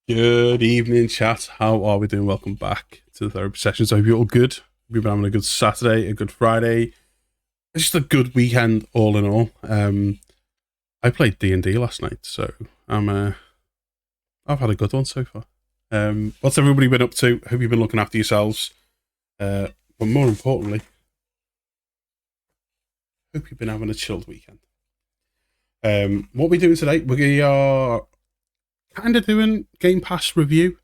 Good evening, chat. How are we doing? Welcome back to the therapy sessions. I hope you're all good. We've been having a good Saturday, a good Friday. It's just a good weekend, all in all. I played D&D last night, so I've had a good one so far. What's everybody been up to? Hope you've been looking after yourselves. But more importantly, hope you've been having a chilled weekend. What we're doing today, we are kind of doing Game Pass review.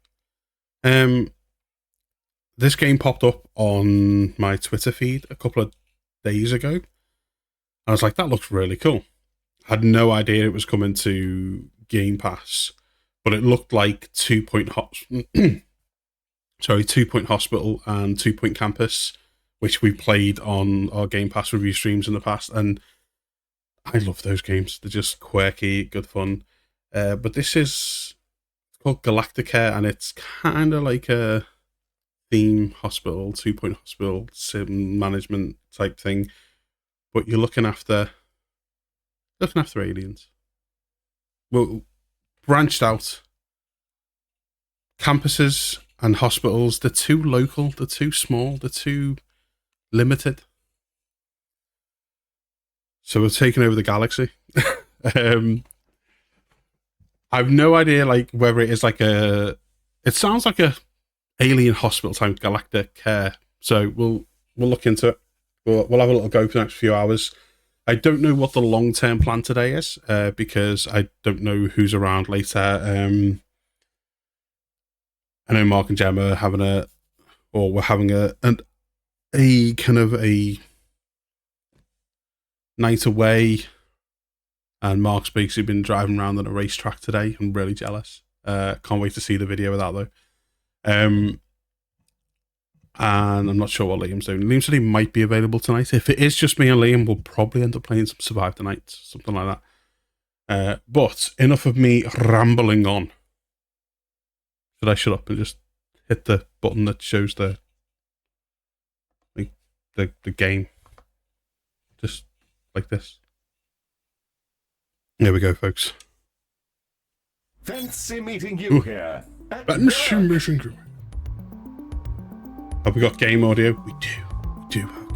This game popped up on my Twitter feed a couple of days ago. I was like, that looks really cool. Had no idea it was coming to Game Pass, but it looked like 2 Point Two Point Hospital and 2 Point Campus, which we played on our Game Pass review streams in the past, and I love those games. They're just quirky, good fun. But this is called Galacticare, and it's kind of like a theme hospital, 2 Point Hospital, sim management type thing. But you're looking after aliens. Well, branched out campuses and hospitals. They're too local. They're too small. They're too limited. So we've taken over the galaxy. I've no idea whether it is it sounds like a alien hospital type Galacticare. So we'll look into it. We'll have a little go for the next few hours. I don't know what the long-term plan today is, because I don't know who's around later. I know Mark and Gemma are having we're having a kind of a night away, and Mark's basically been driving around on a racetrack today. I'm really jealous. Can't wait to see the video of that though. And I'm not sure what Liam's doing. Liam said he might be available tonight. If it is just me and Liam, we'll probably end up playing some Survive the Night, something like that. But enough of me rambling on. Should I shut up and just hit the button that shows the game? Just like this. There we go, folks. Fancy meeting you here. Fancy meeting you. Have we got game audio? We do have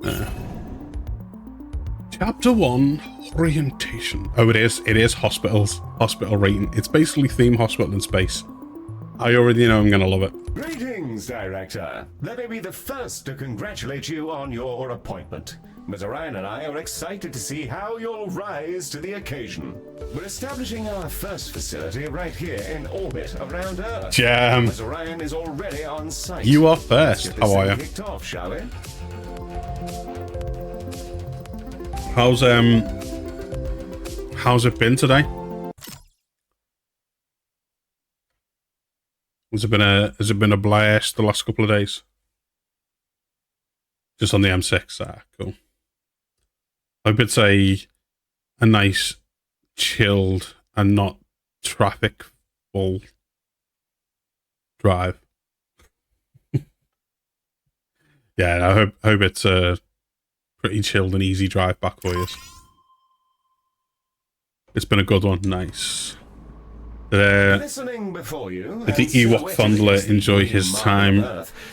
game audio. Chapter 1, orientation. Oh, it is hospitals. Hospital rating. It's basically theme hospital in space. I already know I'm going to love it. Greetings, Director. Let me be the first to congratulate you on your appointment. Ms. Orion and I are excited to see how you'll rise to the occasion. We're establishing our first facility right here in orbit around Earth. Jam. Ms. Orion is already on site. You are first. How are you? Kicked off, shall we? How's it been today? Has it been a blast the last couple of days? Just on the M6. Cool. I would say a nice, chilled, and not traffic full drive. Yeah, I hope it's a pretty chilled and easy drive back for you. It's been a good one. Nice. Listening before you, did the Ewok fondler enjoy his time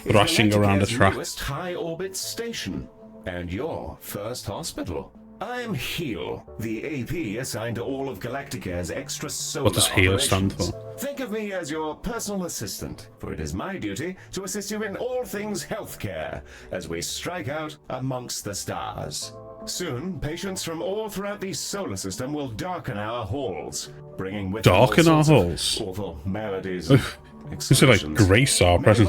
thrashing around a track? High orbit station and your first hospital. I'm Heel, the AP assigned to all of Galacticare's extra solar What does HEAL stand for? Think of me as your personal assistant, for it is my duty to assist you in all things healthcare as we strike out amongst the stars. Soon, patients from all throughout the solar system will darken our halls, bringing with darken our halls. Awful maladies. This is like Grace, our present.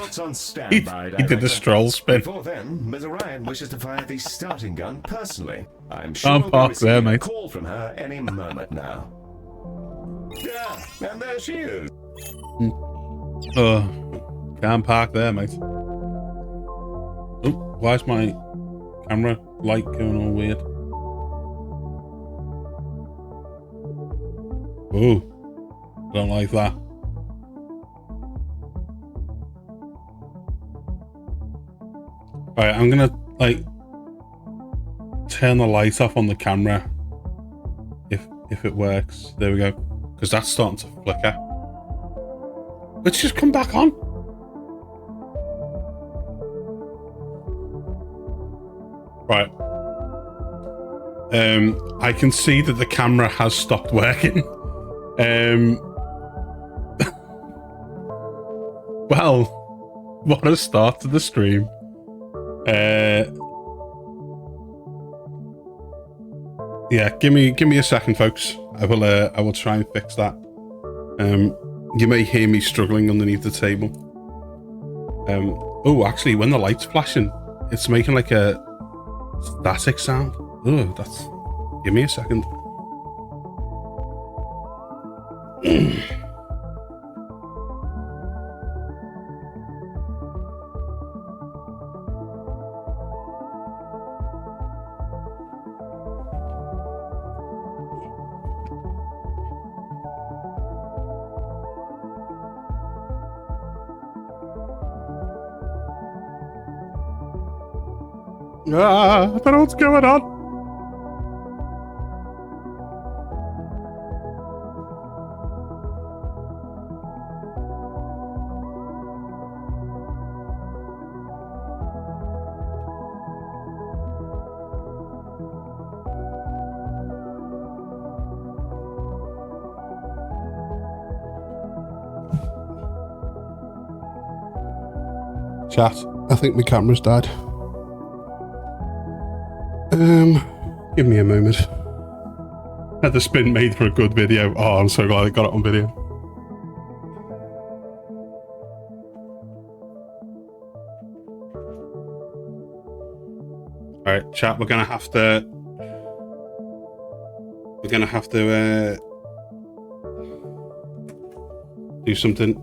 He did the stroll spin. Before then, Ms. Orion wishes to fire the starting gun personally. I'm sure I'll we'll park receive there, a mate. call from her any moment now. Yeah, and there she is. Can't park there, mate. Oh, why is my camera light going all weird? Oh, don't like that. Alright, I'm gonna turn the light off on the camera if it works. There we go. because that's starting to flicker. Let's just come back on. Right. I can see that the camera has stopped working. Well, what a start to the stream. Yeah, give me a second, folks. I will try and fix that. You may hear me struggling underneath the table. Oh, actually, when the light's flashing, it's making like a static sound. Oh, that's... Give me a second. I don't know what's going on. Chat, I think my camera's died. Give me a moment. Had the spin made for a good video. Oh, I'm so glad I got it on video. Alright, chat, we're gonna have to do something.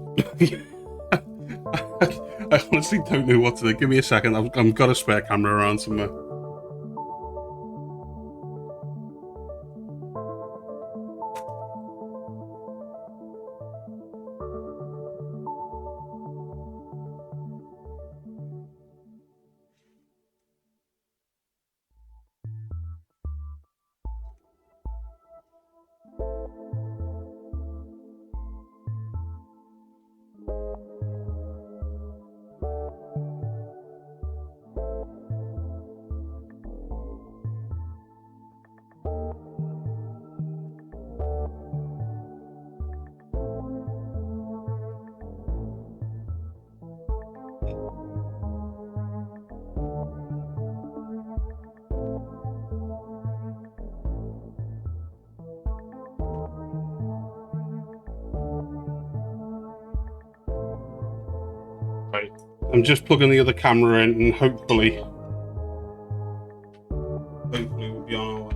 I honestly don't know what to do. Give me a second. I've got a spare camera around somewhere. I'm just plugging the other camera in and hopefully we'll be on our way.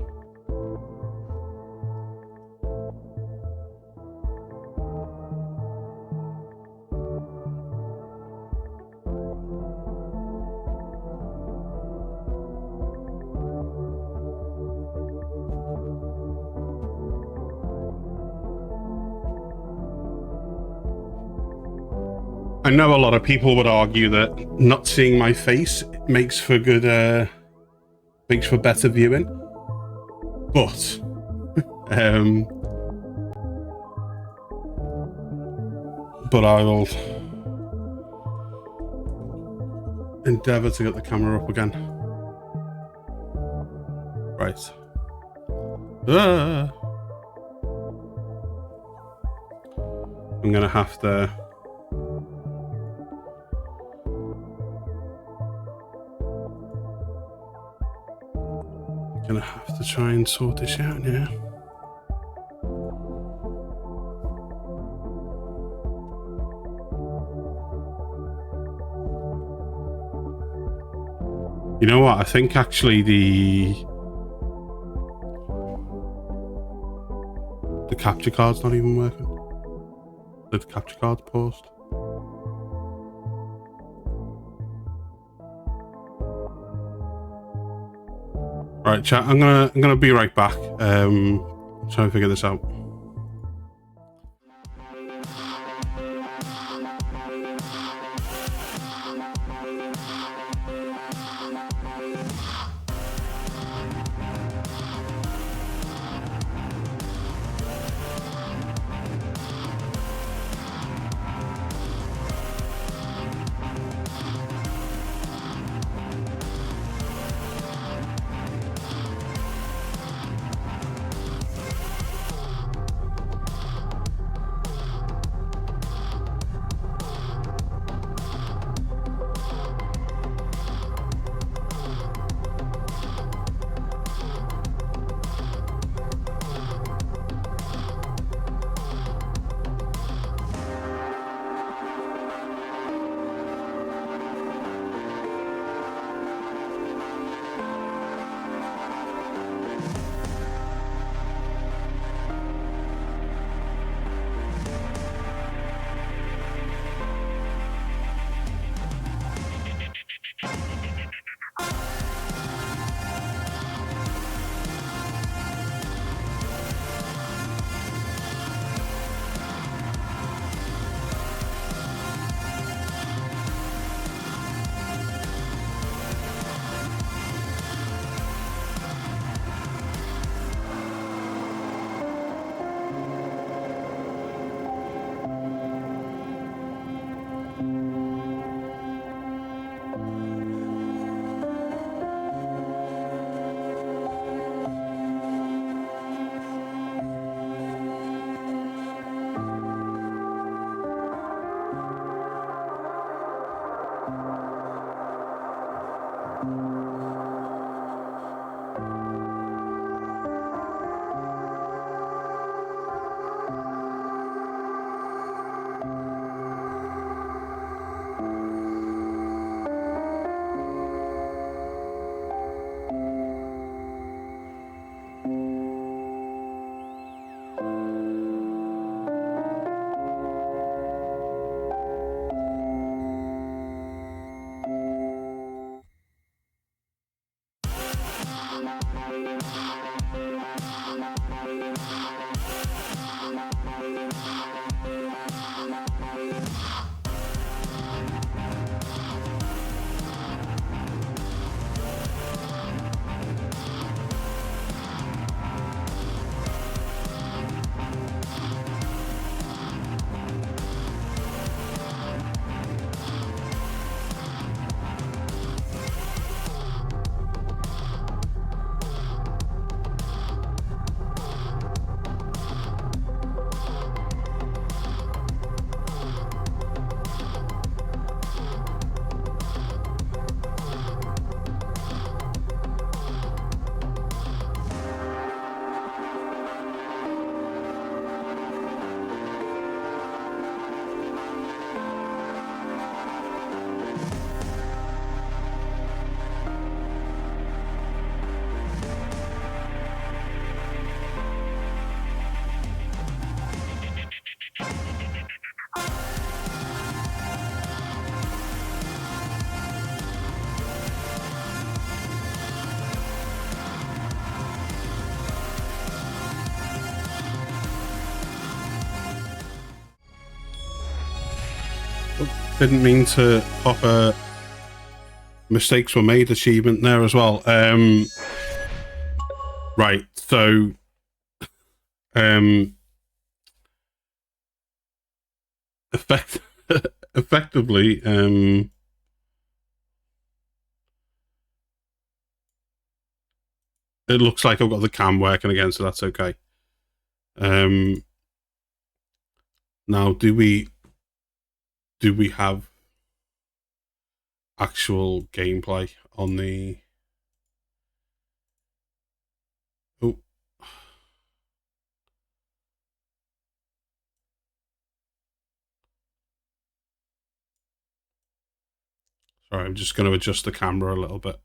I know a lot of people would argue that not seeing my face makes for good, makes for better viewing, but I will endeavour to get the camera up again. Right. I'm gonna have to. Gonna have to try and sort this out now. You know what? I think actually the capture card's not even working. The capture card's paused. Right, chat. I'm gonna be right back. Try and figure this out. Didn't mean to pop a mistakes were made achievement there as well. Right, so effectively, it looks like I've got the cam working again, so that's okay. Now, do we have actual gameplay on the... Oh. Sorry, I'm just going to adjust the camera a little bit.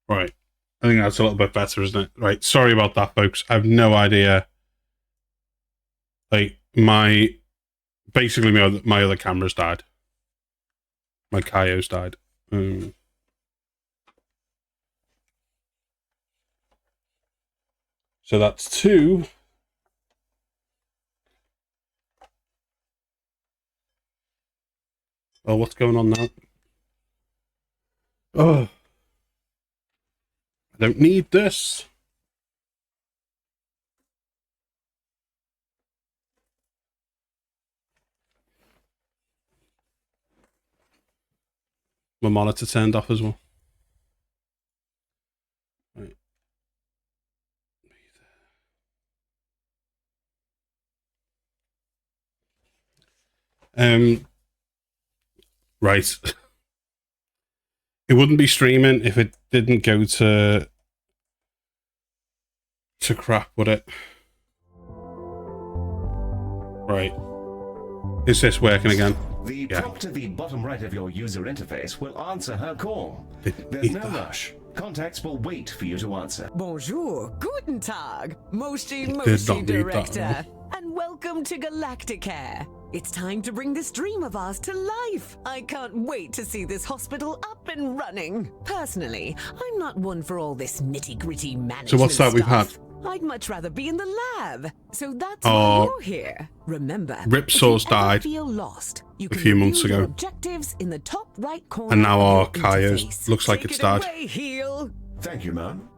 Right. I think that's a little bit better, isn't it? Right. Sorry about that, folks. I have no idea. Like, basically my other camera's died. My Kaio's died. So that's 2. Oh, what's going on now? Oh. I don't need this. My monitor turned off as well. Right. Right. It wouldn't be streaming if it didn't go to crap, would it? Right. Is this working again? The prompt at the bottom right of your user interface will answer her call. There's no rush. Contacts will wait for you to answer. Bonjour, guten Tag, Moshi Director, and welcome to Galacticare. It's time to bring this dream of ours to life. I can't wait to see this hospital up and running. Personally, I'm not one for all this nitty-gritty management So what's that stuff. we've had? I'd much rather be in the lab. So that's why you're here. Remember, Ripsaw's died feel lost, you a few months ago. Objectives in the top right corner, and now our Kaio's looks like it's died. Thank you, ma'am.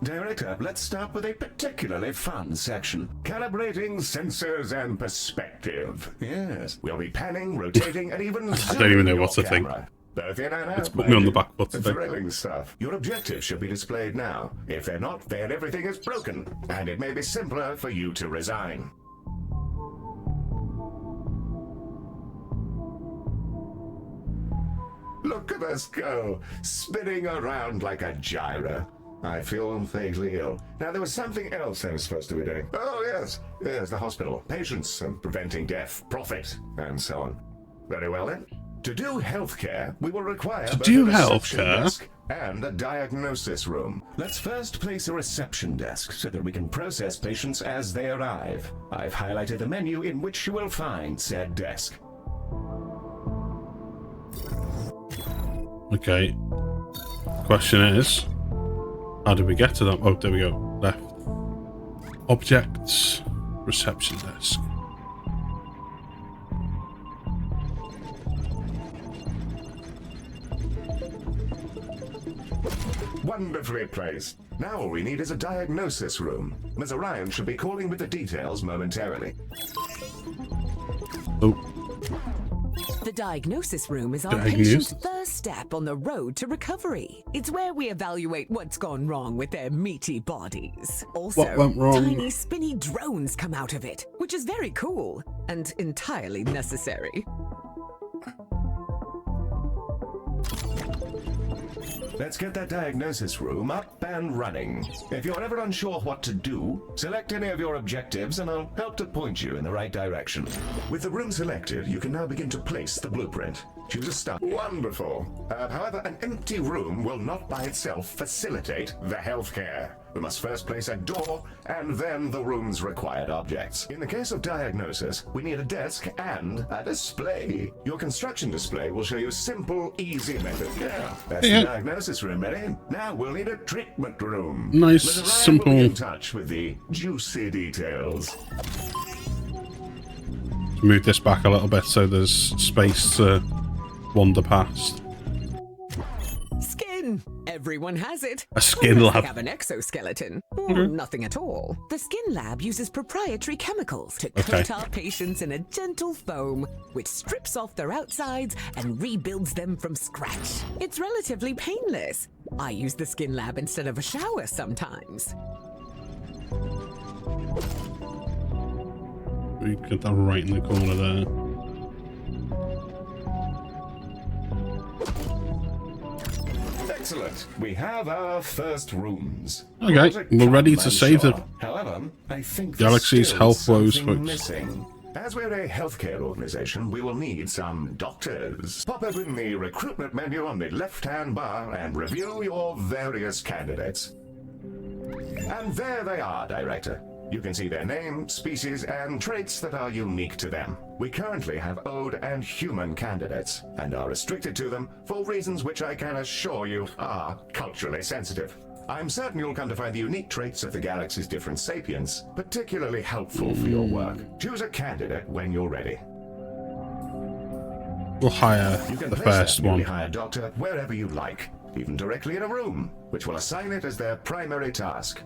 Director, let's start with a particularly fun section. Calibrating sensors and perspective. Yes, we'll be panning, rotating, and even I don't even know what to think. Both in and out. It's put me on the back foot today. Thrilling stuff. Your objectives should be displayed now. If they're not, then everything is broken, and it may be simpler for you to resign. Look at us go, spinning around like a gyro. I feel vaguely ill. Now, there was something else I was supposed to be doing. Oh, yes. Yes, the hospital. Patients and preventing death, profit, and so on. Very well, then. To do healthcare, we will require both a reception desk and a diagnosis room. Let's first place a reception desk so that we can process patients as they arrive. I've highlighted the menu in which you will find said desk. Okay. Question is, how did we get to that? Oh, there we go. Left. Objects. Reception desk. Wonderfully placed. Now all we need is a diagnosis room. Ms. Orion should be calling with the details momentarily. Oh. The diagnosis room is our patient's first step on the road to recovery. It's where we evaluate what's gone wrong with their meaty bodies. Also, what went wrong? Tiny spinny drones come out of it, which is very cool and entirely necessary. Let's get that diagnosis room up and running. If you're ever unsure what to do, select any of your objectives and I'll help to point you in the right direction. With the room selected, you can now begin to place the blueprint. Choose a start. Wonderful. However, an empty room will not by itself facilitate the healthcare. We must first place a door and then the room's required objects. In the case of diagnosis, we need a desk and a display. Your construction display will show you simple, easy method. Yeah, that's the diagnosis room, ready? Now we'll need a treatment room. Nice, Ms. Ryan simple. will be in touch with the juicy details. Move this back a little bit so there's space to wander past. Skin. Everyone has it. A skin Unless lab. they have an exoskeleton. Or nothing at all. The skin lab uses proprietary chemicals to coat our patients in a gentle foam, which strips off their outsides and rebuilds them from scratch. It's relatively painless. I use the skin lab instead of a shower sometimes. We get that right in the corner there. Excellent. We have our first rooms. Okay, we're ready to save the However, I think galaxy's still health woes, something folks. missing. As we're a healthcare organization, we will need some doctors. Pop open the recruitment menu on the left-hand bar and review your various candidates. And there they are, Director. You can see their name, species, and traits that are unique to them. We currently have Ode and human candidates, and are restricted to them for reasons which I can assure you are culturally sensitive. I'm certain you'll come to find the unique traits of the galaxy's different sapiens particularly helpful for your work. Choose a candidate when you're ready. We'll hire You can the place first that newly one. hired doctor wherever you like, even directly in a room, which will assign it as their primary task.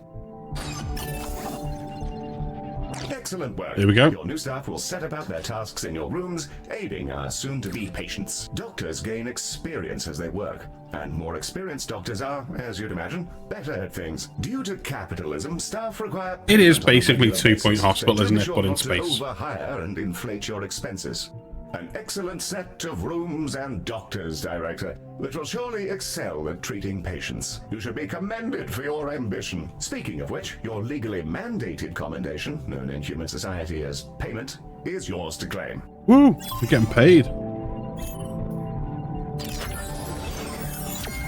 Excellent work. Here we go. Your new staff will set about their tasks in your rooms, aiding our soon-to-be patients. Doctors gain experience as they work, and more experienced doctors are, as you'd imagine, better at things. Due to capitalism, staff require... It is payment on a basically regular 2 Point basis, Hospital, so isn't be it? sure But in not to space. overhire and inflate your expenses. An excellent set of rooms and doctors, Director, which will surely excel at treating patients. You should be commended for your ambition. Speaking of which, your legally mandated commendation, known in human society as payment, is yours to claim. Woo! We're getting paid.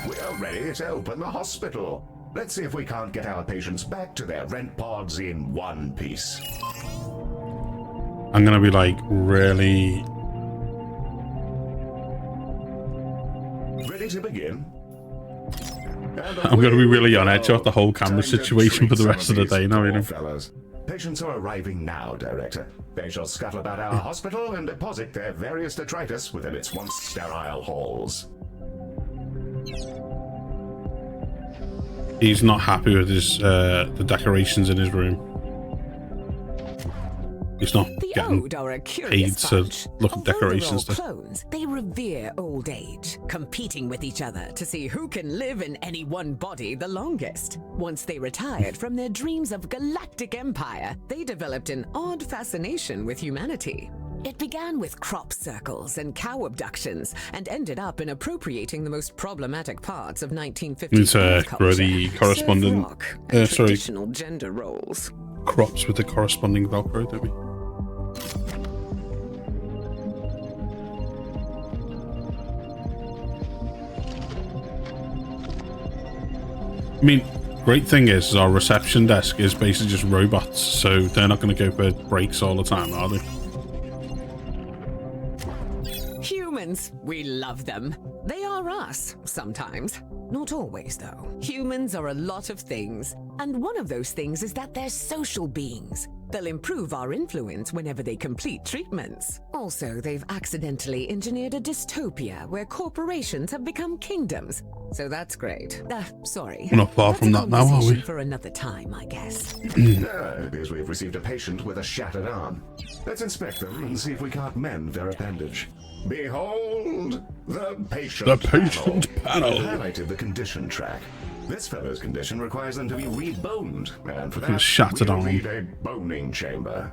We are ready to open the hospital. Let's see if we can't get our patients back to their rent pods in one piece. I'm gonna be like really... Ready to begin? I'm gonna be really on edge of the whole camera situation for the rest of the day now, you know. Fellas. Patients are arriving now, Director. They shall scuttle about our hospital and deposit their various detritus within its once sterile halls. He's not happy with his the decorations in his room. He's not The getting Ode are a paid curious to bunch. look at Although they're all decorations. clones, they revere old age, competing with each other to see who can live in any one body the longest. Once they retired from their dreams of galactic empire, they developed an odd fascination with humanity. It began with crop circles and cow abductions, and ended up in appropriating the most problematic parts of 1950s Need to pop grow culture. the corresponding- Surf rock and sorry. traditional gender roles. Crops with the corresponding Velcro, don't we? I mean, great thing is our reception desk is basically just robots, so they're not going to go for breaks all the time, are they? Humans, we love them. They are us, sometimes. Not always, though. Humans are a lot of things, and one of those things is that they're social beings. They'll improve our influence whenever they complete treatments. Also, they've accidentally engineered a dystopia where corporations have become kingdoms. So that's great. Sorry. We're not far That's from a that now, are we? conversation for another time, I guess. Because we've received a patient with a shattered arm. Let's inspect them and see if we can't mend their appendage. Behold, the patient The patient panel. I've highlighted the condition track. This fellow's condition requires them to be reboned, and for a that, shattered we'll arm. need a boning chamber.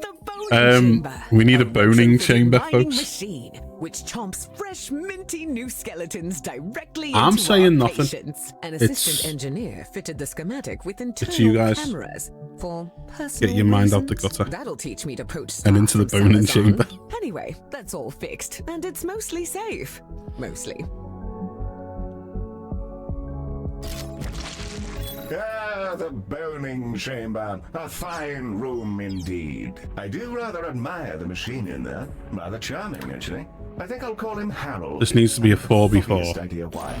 The boning chamber. We need a boning retrofitted chamber, mining folks. Machine, which chomps fresh, minty new skeletons directly I'm into saying our nothing. patients. An It's- assistant engineer fitted the schematic with internal you guys. cameras for personal Get your mind out the reasons. gutter. That'll teach me to poach And into the staff boning from Amazon. chamber. Anyway, that's all fixed, and it's mostly safe. Mostly. Ah, the boning chamber. A fine room indeed. I do rather admire the machine in there. Rather charming, actually. I think I'll call him Harold. This needs to be a 4x4. Funniest idea why.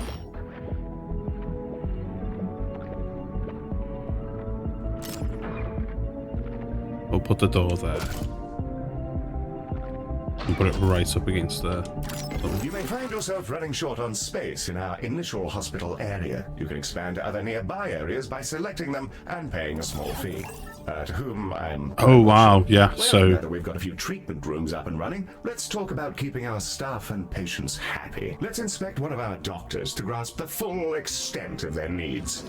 We'll put the door there. And put it right up against there. You may find yourself running short on space in our initial hospital area. You can expand to other nearby areas by selecting them and paying a small fee. To whom I'm... Oh, wow, yeah, Well, so... now that we've got a few treatment rooms up and running, let's talk about keeping our staff and patients happy. Let's inspect one of our doctors to grasp the full extent of their needs.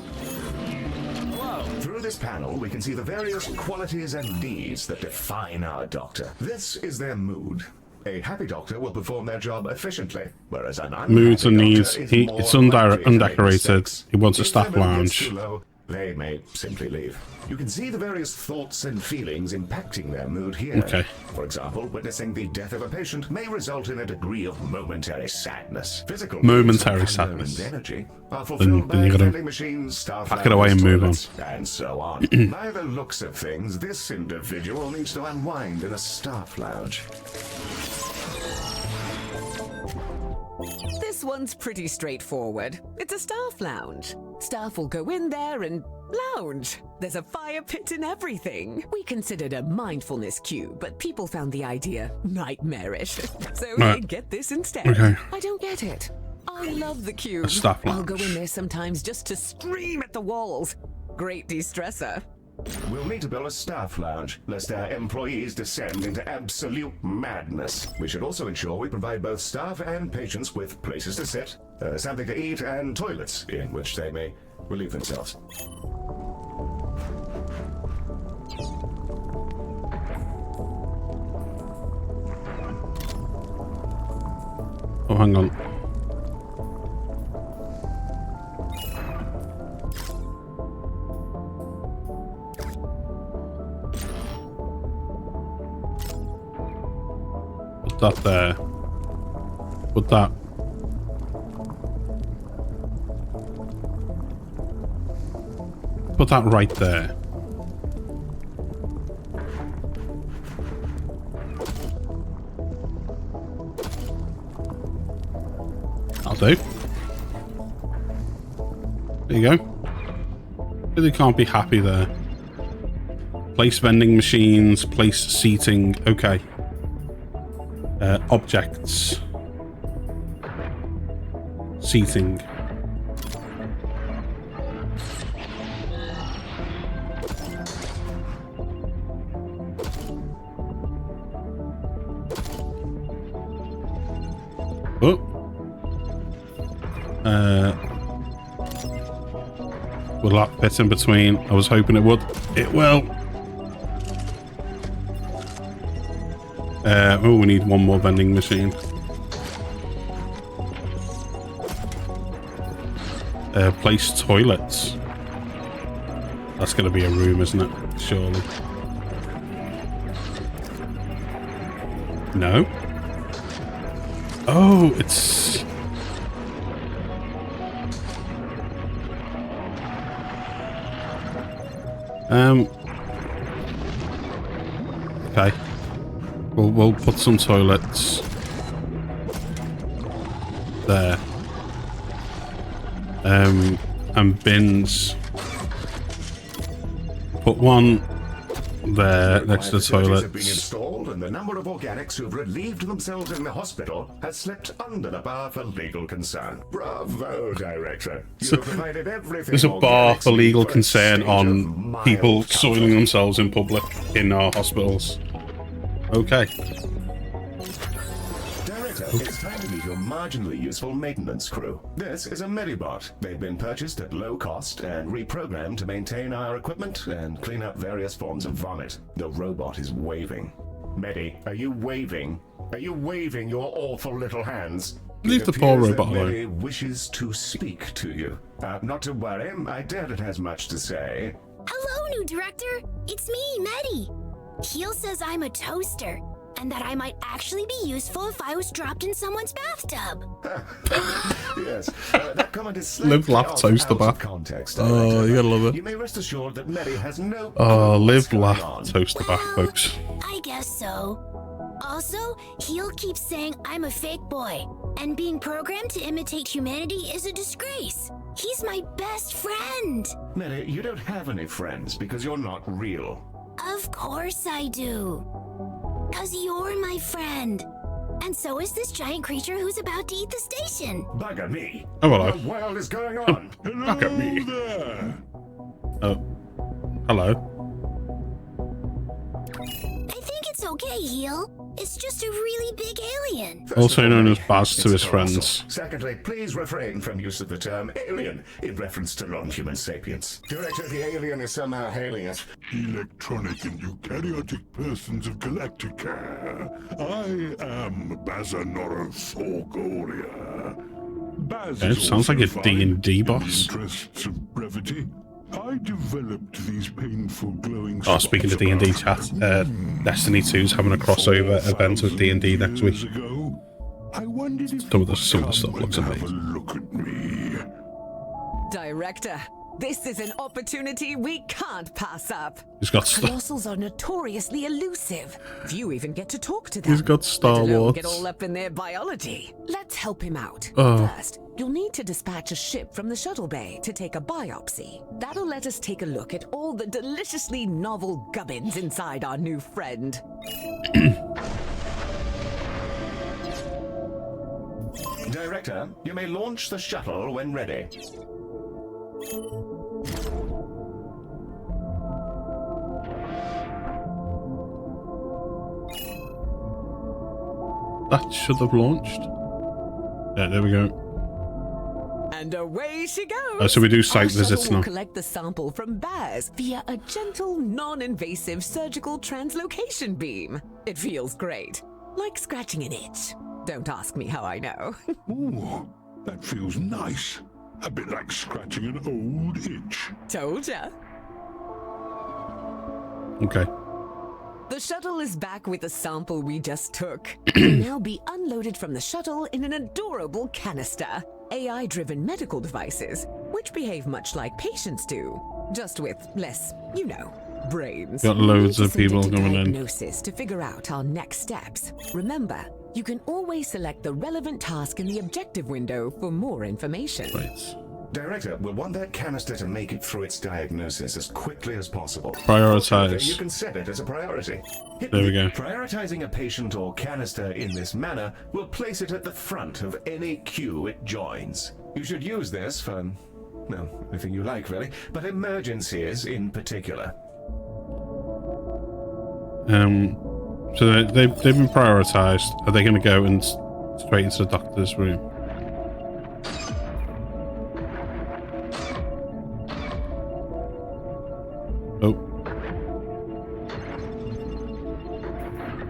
Through this panel, we can see the various qualities and needs that define our doctor. This is their mood. A happy doctor will perform their job efficiently, whereas an unhappy Moods and needs. doctor is more It's likely to make undecorated. mistakes. He wants a If staff their mood gets lounge. too low, they may simply leave. You can see the various thoughts and feelings impacting their mood here. Okay. For example, witnessing the death of a patient may result in a degree of momentary sadness. Physical Momentary needs of hunger sadness. and energy are fulfilled then by you gotta vending machines, staff pack it away and move on. toilets, and so on. By the looks of things, this individual needs to unwind in a staff lounge. This one's pretty straightforward. It's a staff lounge. Staff will go in there and lounge. There's a fire pit and everything. We considered a mindfulness cue, but people found the idea nightmarish. So they get this instead. Okay. I don't get it. I love the cube. A staff I'll go lounge. in there sometimes just to scream at the walls. Great de-stressor. We'll need to build a staff lounge, lest our employees descend into absolute madness. We should also ensure we provide both staff and patients with places to sit, something to eat, and toilets in which they may relieve themselves. Oh, hang on. Put that there. Put that. Put that right there. I'll do. There you go. Really can't be happy there. Place vending machines, place seating. Okay. Objects. Seating. Oh. Will that fit in between? I was hoping it would. It will. Oh, we need one more vending machine. Place toilets. That's going to be a room, isn't it? Surely. No. Oh, it's... Okay. We'll put some toilets there. And bins. Put one there next to the Facilities have been toilets. installed, and the number of organics who have relieved themselves in the hospital has slipped under the bar for legal concern. Bravo, Director. You have provided everything. There's a bar organics for legal need a concern state of on mild people comfort. soiling themselves in public in our hospitals. Okay. Director, it's time to meet your marginally useful maintenance crew. This is a Medibot. They've been purchased at low cost and reprogrammed to maintain our equipment and clean up various forms of vomit. The robot is waving. Medi, are you waving? Are you waving your awful little hands? Leave It the poor appears that robot alone. Medi wishes to speak to you. Not to worry, I doubt it has much to say. Hello, new director. It's me, Medi. Heel says I'm a toaster. and that I might actually be useful if I was dropped in someone's bathtub. Yes, that comment is slightly Live, laugh, toast the out bath. of context. Oh, you gotta love it. You may rest assured that Mary has no Oh, clue what's live, going laugh, on. toast the bath, folks. I guess so. Also, Heel keeps saying I'm a fake boy, and being programmed to imitate humanity is a disgrace. He's my best friend. Mary, you don't have any friends because you're not real. Of course I do. 'Cause you're my friend. And so is this giant creature who's about to eat the station. Bugger me. Oh, hello. What the world is going on? Look at me. There. Oh, hello. I think it's okay, Heel. It's just a really big alien. Also known as Baz It's to his colossal. friends. Secondly, please refrain from use of the term alien in reference to non-human sapiens. Director, the alien is somehow hailing us. Electronic and eukaryotic persons of Galacticare. I am Bazanora Sorgoria. Baz Okay, is sounds like a also fine D&D in the boss. interests of brevity. I developed these painful glowing Oh, speaking of D&D chat, Destiny 2 is having a crossover event with D&D next week. Ago, I wondered if Some of the you'd stuff come looks and have a amazing. look at me. Director, this is an opportunity we can't pass up. He's got Colossals are notoriously elusive. Few even get to talk to them. He's got Star let alone Wars. get all up in their biology. Let's help him out. Oh. First, you'll need to dispatch a ship from the shuttle bay to take a biopsy. That'll let us take a look at all the deliciously novel gubbins inside our new friend. Director, you may launch the shuttle when ready. That should have launched. Yeah, there we go. And away she goes. Oh, so we do site Our shuttle visits will now. collect the sample from Baz via a gentle, non-invasive surgical translocation beam. It feels great, like scratching an itch. Don't ask me how I know. Ooh, that feels nice. A bit like scratching an old itch. Told ya. Okay. The shuttle is back with the sample we just took. It will now be unloaded from the shuttle in an adorable canister. AI-driven medical devices, which behave much like patients do, just with less, you know, brains. Got We loads need of to send people it to coming in. diagnosis to figure out our next steps. Remember, you can always select the relevant task in the objective window for more information. Right. Director, we'll want that canister to make it through its diagnosis as quickly as possible. Prioritize. You can set it as a priority. There we go. Prioritizing a patient or canister in this manner will place it at the front of any queue it joins. You should use this for, well, anything you like, really, but emergencies in particular. So they've been prioritized. Are they going to go and straight into the doctor's room? Oh.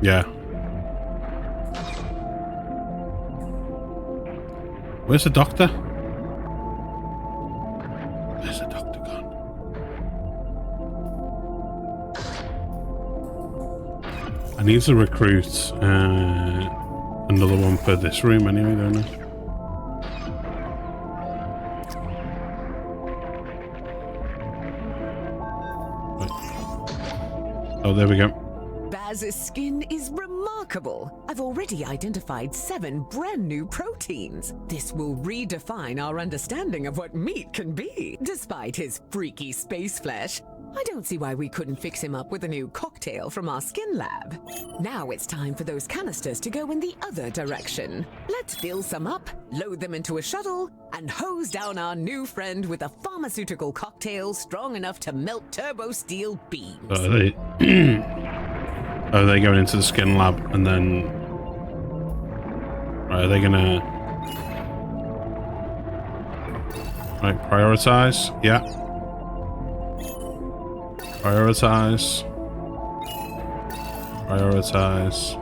Yeah. Where's the doctor? Where's the doctor gone? I need to recruit another one for this room anyway, don't I? Oh, there we go. Baz's skin is remarkable. I've already identified 7 brand new proteins. This will redefine our understanding of what meat can be. Despite his freaky space flesh, I don't see why we couldn't fix him up with a new cocktail from our skin lab. Now it's time for those canisters to go in the other direction. Let's fill some up, load them into a shuttle, and hose down our new friend with a pharmaceutical cocktail strong enough to melt turbo steel beams. Are they are they going into the skin lab and then right, are they gonna prioritize? Yeah. Prioritize. Prioritize.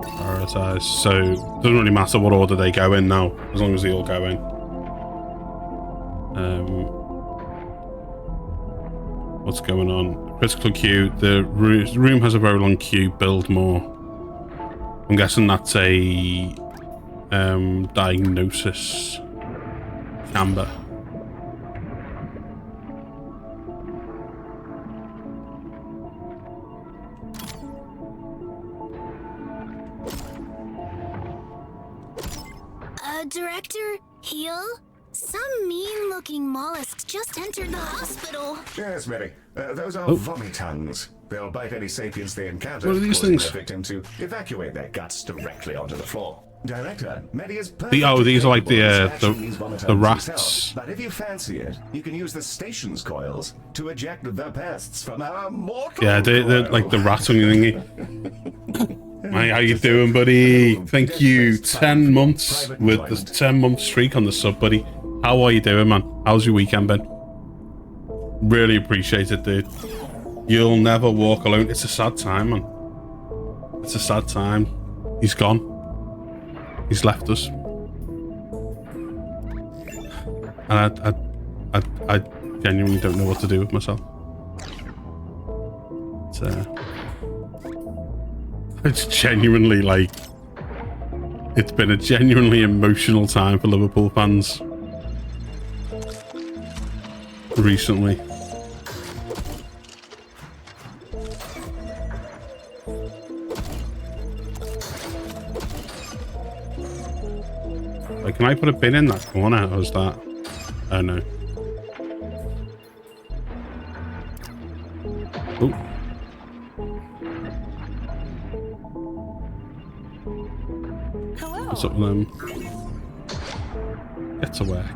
Prioritize. So it doesn't really matter what order they go in now, as long as they all go in. What's going on? Critical queue. The room has a very long queue. Build more. I'm guessing that's a diagnosis chamber. Director, heal? Some mean-looking mollusk just entered the hospital. Yes, Mary. Those are vomitungs. They'll bite any sapiens they encounter, What are these causing things? their victim to evacuate their guts directly onto the floor. Director, Medi is These are like the vomitungs rats. himself, but if you fancy it, you can use the station's coils to eject the pests from our mortal Yeah, they're like the rat thingy. Hi, how you doing, buddy? Thank you. 10 months with the 10-month streak on the sub, buddy. How are you doing, man? How's your weekend been? Really appreciate it, dude. You'll never walk alone. It's a sad time, man. It's a sad time. He's gone. He's left us. And I genuinely don't know what to do with myself. It's genuinely like, it's been a genuinely emotional time for Liverpool fans recently. Like, can I put a bin in that corner? Or is that? Oh no. Oh. What's up with them? Get to work.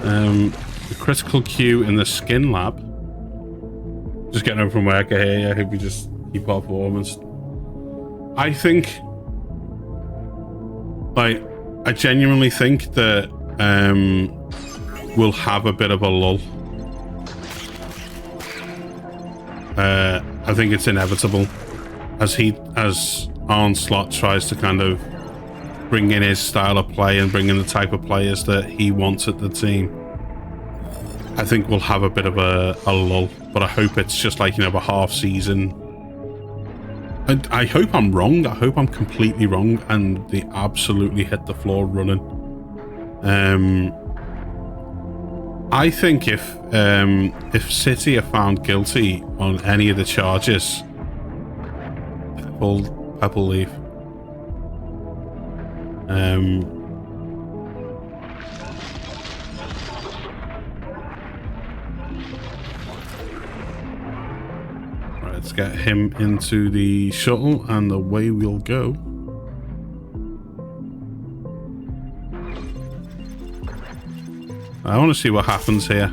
The critical queue in the skin lab. Just getting home from work. I hear you. I hope you just keep our performance. I think, like, I genuinely think that we'll have a bit of a lull. I think it's inevitable as Onslaught tries to kind of bring in his style of play and bring in the type of players that he wants at the team. I think we'll have a bit of a lull, but I hope it's just like, you know, a half season. And I hope I'm wrong. I hope I'm completely wrong and they absolutely hit the floor running. I think if City are found guilty on any of the charges, Pep will leave. Right, let's get him into the shuttle and away we'll go. I want to see what happens here.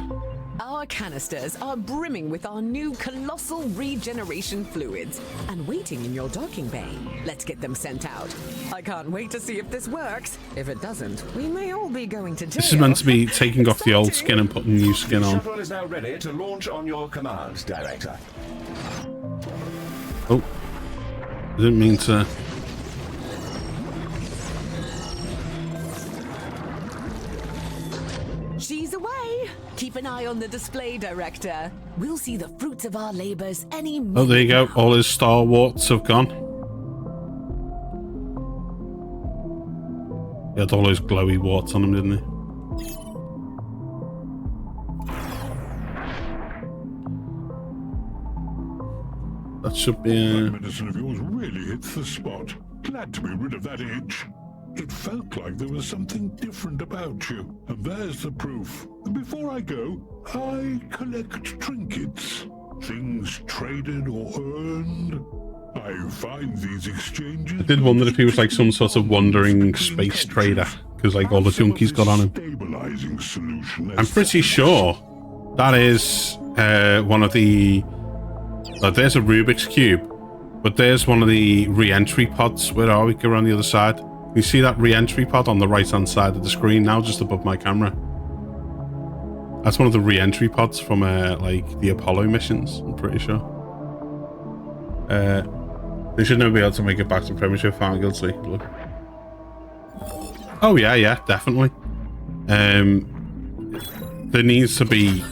Our canisters are brimming with our new colossal regeneration fluids and waiting in your docking bay. Let's get them sent out. I can't wait to see if this works. If it doesn't, we may all be going to jail. This is meant to be taking off the old skin and putting new skin on. The shuttle is now ready to launch on your command, Director. Oh, I didn't mean to. She's away. Keep an eye on the display, Director. We'll see the fruits of our labors any minute. Oh, there you go. All his star warts have gone. He had all those glowy warts on him, didn't he? That should be That medicine of yours really hits the spot. Glad to be rid of that itch. It felt like there was something different about you. And there's the proof. And before I go, I collect trinkets. Things traded or earned. I find these exchanges... I did wonder if he was like some sort of wandering space trader, because like all the junkies got on him. Stabilizing solution. I'm pretty sure that is one of the... there's a Rubik's Cube, but there's one of the re-entry pods. Where are we? Go around the other side. You see that re-entry pod on the right-hand side of the screen now, just above my camera? That's one of the re-entry pods from like the Apollo missions, I'm pretty sure. They should never be able to make it back to Premiership found guilty. Look. Oh yeah, definitely. There needs to be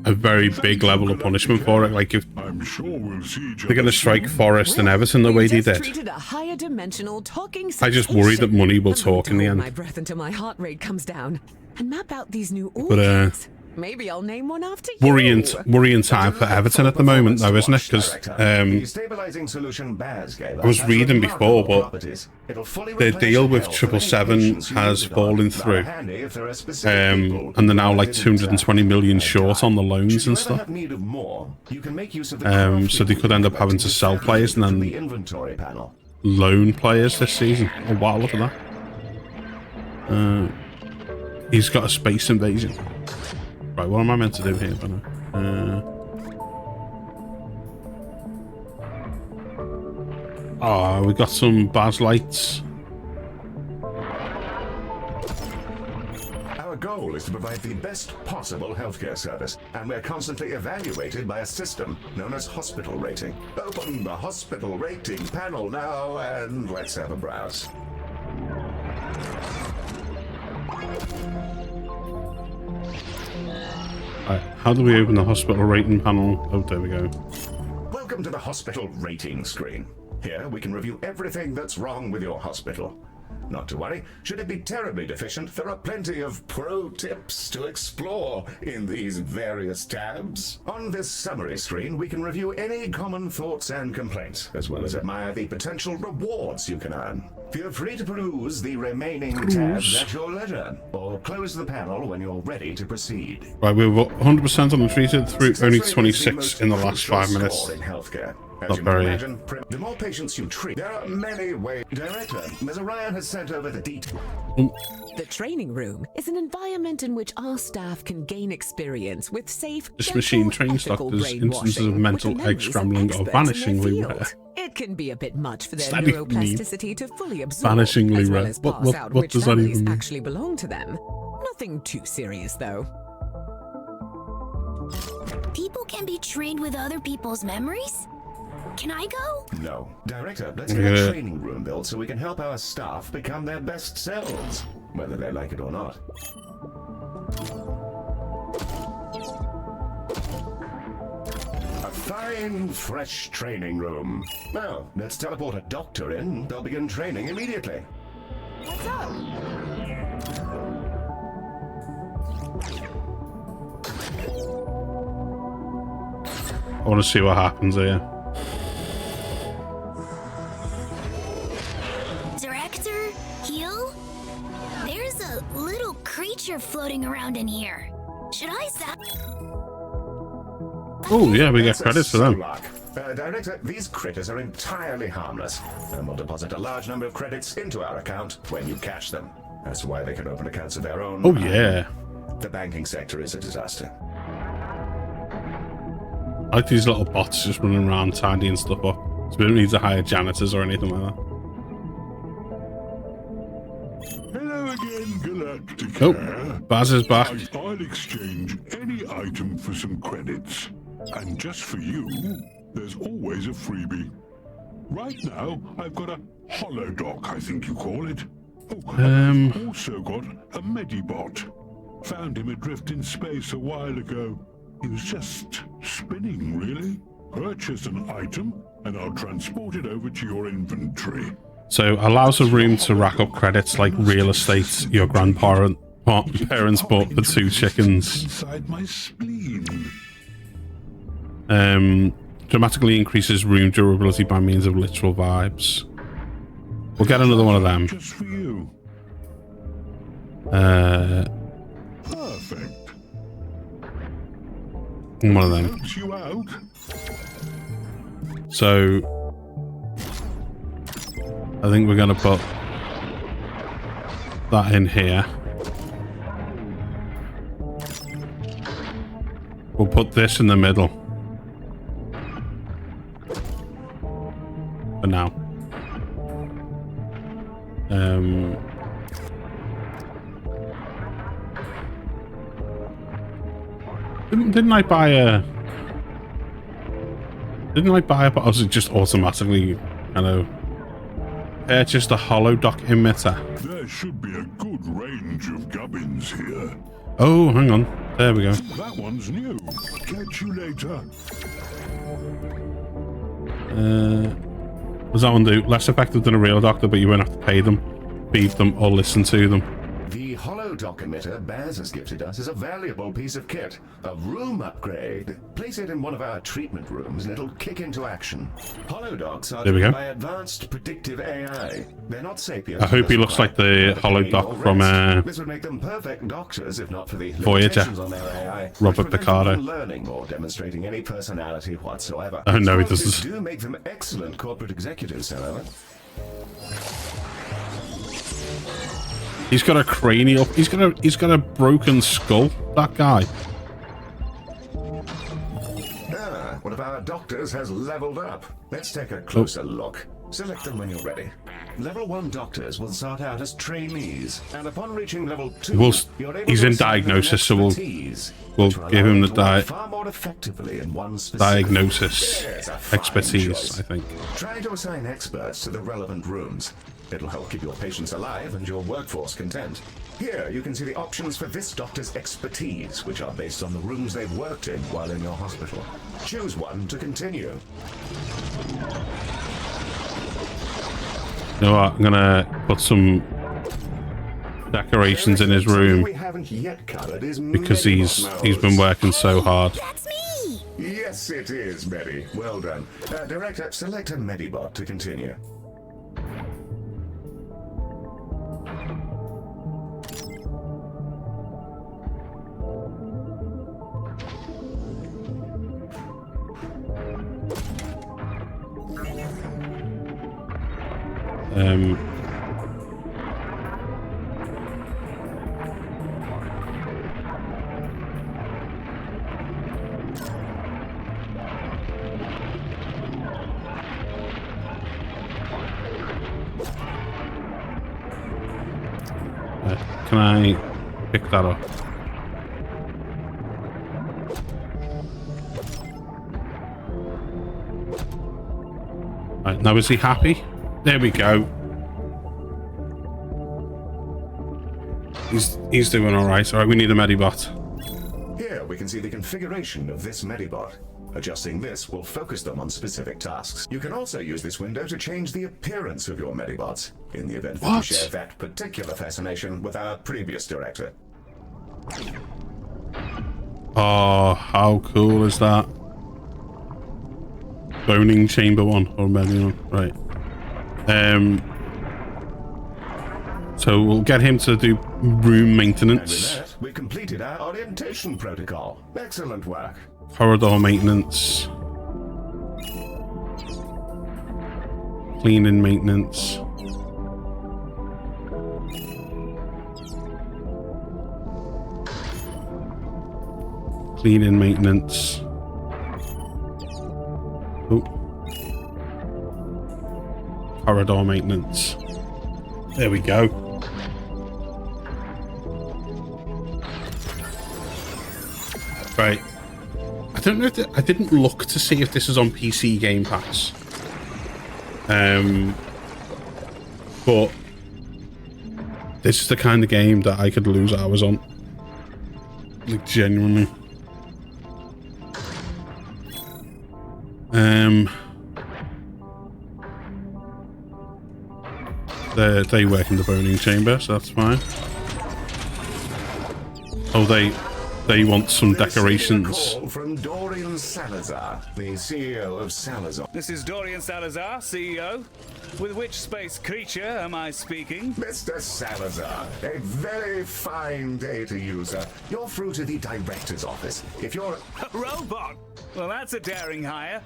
a very big level of punishment for it. Like if I'm sure we'll see they're going to strike Forest and Everton the way they did, treated a higher dimensional talking I just worry that money will talk in the end. My breath until my heart rate comes down and map out these new But orchids. Maybe I'll name one after you. worrying time for Everton at the moment, though, isn't it? Because I was reading before, but their deal with 777 has fallen through, and they're now like 220 million short on the loans and stuff. So they could end up having to sell players and then loan players this season. Oh wow, look at that. He's got a space invasion. Right, what am I meant to do here? We got some Baz lights. Our goal is to provide the best possible healthcare service, and we're constantly evaluated by a system known as hospital rating. Open the hospital rating panel now, and let's have a browse. How do we open the hospital rating panel? Oh, there we go. Welcome to the hospital rating screen. Here we can review everything that's wrong with your hospital. Not to worry, should it be terribly deficient, there are plenty of pro tips to explore in these various tabs. On this summary screen, we can review any common thoughts and complaints, as well as admire the potential rewards you can earn. Feel free to peruse the remaining tabs at your leisure, or close the panel when you're ready to proceed. Right, we were 100% untreated through only 26 in the last 5 minutes. In healthcare. As Not you very. can imagine, the more patients you treat, there are many ways. Director, Ms. Orion has sent over the details. The training room is an environment in which our staff can gain experience with safe, This machine gentle, trains ethical doctors instances of brainwashing mental with the egg memories of scrambling or experts in their vanishingly field. rare. It can be a bit much for their Does that even mean? neuroplasticity to fully absorb, Vanishingly as well rare. as pass out What which does that families even mean? actually belong to them. Nothing too serious, though. People can be trained with other people's memories? Can I go? No. Director, let's get a training room built so we can help our staff become their best selves, whether they like it or not. A fine, fresh training room. Now, let's teleport a doctor in. They'll begin training immediately. What's up? I want to see what happens here. Director? Heal? There's a little creature floating around in here. Should I zap? Oh yeah, we get That's a credits for them. Sulak. Director, these critters are entirely harmless, and we'll deposit a large number of credits into our account when you catch them. That's why they can open accounts of their own. Oh yeah. The banking sector is a disaster. I like these little bots just running around tidying stuff up. So we don't need to hire janitors or anything like that. Hello again, Galacticare. Oh, Baz is back. I'll exchange any item for some credits. And just for you, there's always a freebie. Right now, I've got a holodoc, I think you call it. Oh, I've also got a Medibot. Found him adrift in space a while ago. He was just spinning, really. Purchase an item, and I'll transport it over to your inventory. So allows a room to rack up credits like real estate your grandparents bought for 2 chickens. Inside my spleen. Dramatically increases room durability by means of literal vibes. We'll get another one of them. Just for you. Perfect. One of them. Helps you out. So I think we're gonna put that in here. We'll put this in the middle for now. Didn't I buy a? Or was it just automatically kind of purchased a holodoc emitter? There should be a good range of gubbins here. Oh, hang on. There we go. That one's new. Catch you later. What does that one do? Less effective than a real doctor, but you won't have to pay them, feed them, or listen to them. The holodoc emitter Baz has gifted us is a valuable piece of kit. A room upgrade. Place it in one of our treatment rooms and it'll kick into action. Holodocs are driven by advanced predictive AI. They're not sapiens. I hope he looks like the holodoc from this would make them perfect doctors if not for the Voyager. on their AI, Robert Picardo. Learning or demonstrating any personality whatsoever. Oh no, he doesn't. Do make them excellent corporate executives, however. He's got a cranial. He's got a broken skull. That guy. One of our doctors has leveled up. Let's take a closer look. Select them when you're ready. Level 1 doctors will start out as trainees, and upon reaching level 2, he's in diagnosis, so we'll give him the far more effectively in one diagnosis expertise, I think. Try to assign experts to the relevant rooms. It'll help keep your patients alive and your workforce content. Here, you can see the options for this doctor's expertise, which are based on the rooms they've worked in while in your hospital. Choose one to continue. You know what? I'm gonna put some decorations in his room because he's been working so hard. That's me! Yes, it is, Medi. Well done. Director, select a Medibot to continue. Can I pick that up? Right, now is he happy? There we go. He's doing all right. All right, we need a Medibot. Here we can see the configuration of this Medibot. Adjusting this will focus them on specific tasks. You can also use this window to change the appearance of your Medibots, in the event that you share that particular fascination with our previous director. Oh, how cool is that? Boning chamber 1 or menu 1, right. So we'll get him to do room maintenance. And with that, we completed our orientation protocol. Excellent work. Corridor maintenance. Cleaning maintenance. Cleaning maintenance. Oh. Corridor maintenance. There we go. Right. I don't know if I didn't look to see if this is on PC Game Pass. But this is the kind of game that I could lose hours on. Like, genuinely. They work in the boning chamber, so that's fine. Oh, they want some decorations. Call from Dorian Salazar, the CEO of Salazar. This is Dorian Salazar, CEO. With which space creature am I speaking? Mr. Salazar, a very fine day to you, sir. You're through to the director's office. If you're a robot, well, that's a daring hire.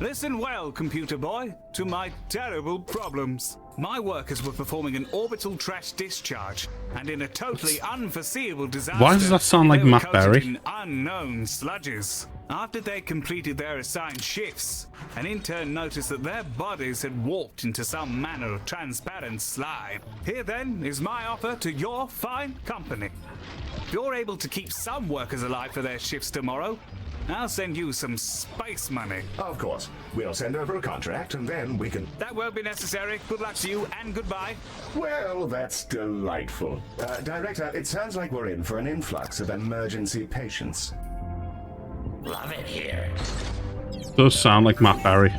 Listen well, computer boy, to my terrible problems. My workers were performing an orbital trash discharge, and in a totally unforeseeable disaster, why does that sound like Matt Berry? In unknown sludges. After they completed their assigned shifts, an intern noticed that their bodies had warped into some manner of transparent slime. Here then is my offer to your fine company. If you're able to keep some workers alive for their shifts tomorrow, I'll send you some spice money. Of course. We'll send over a contract and then we can... That won't be necessary. Good luck to you and goodbye. Well, that's delightful. Director, it sounds like we're in for an influx of emergency patients. Love it here. Does sound like Matt Berry.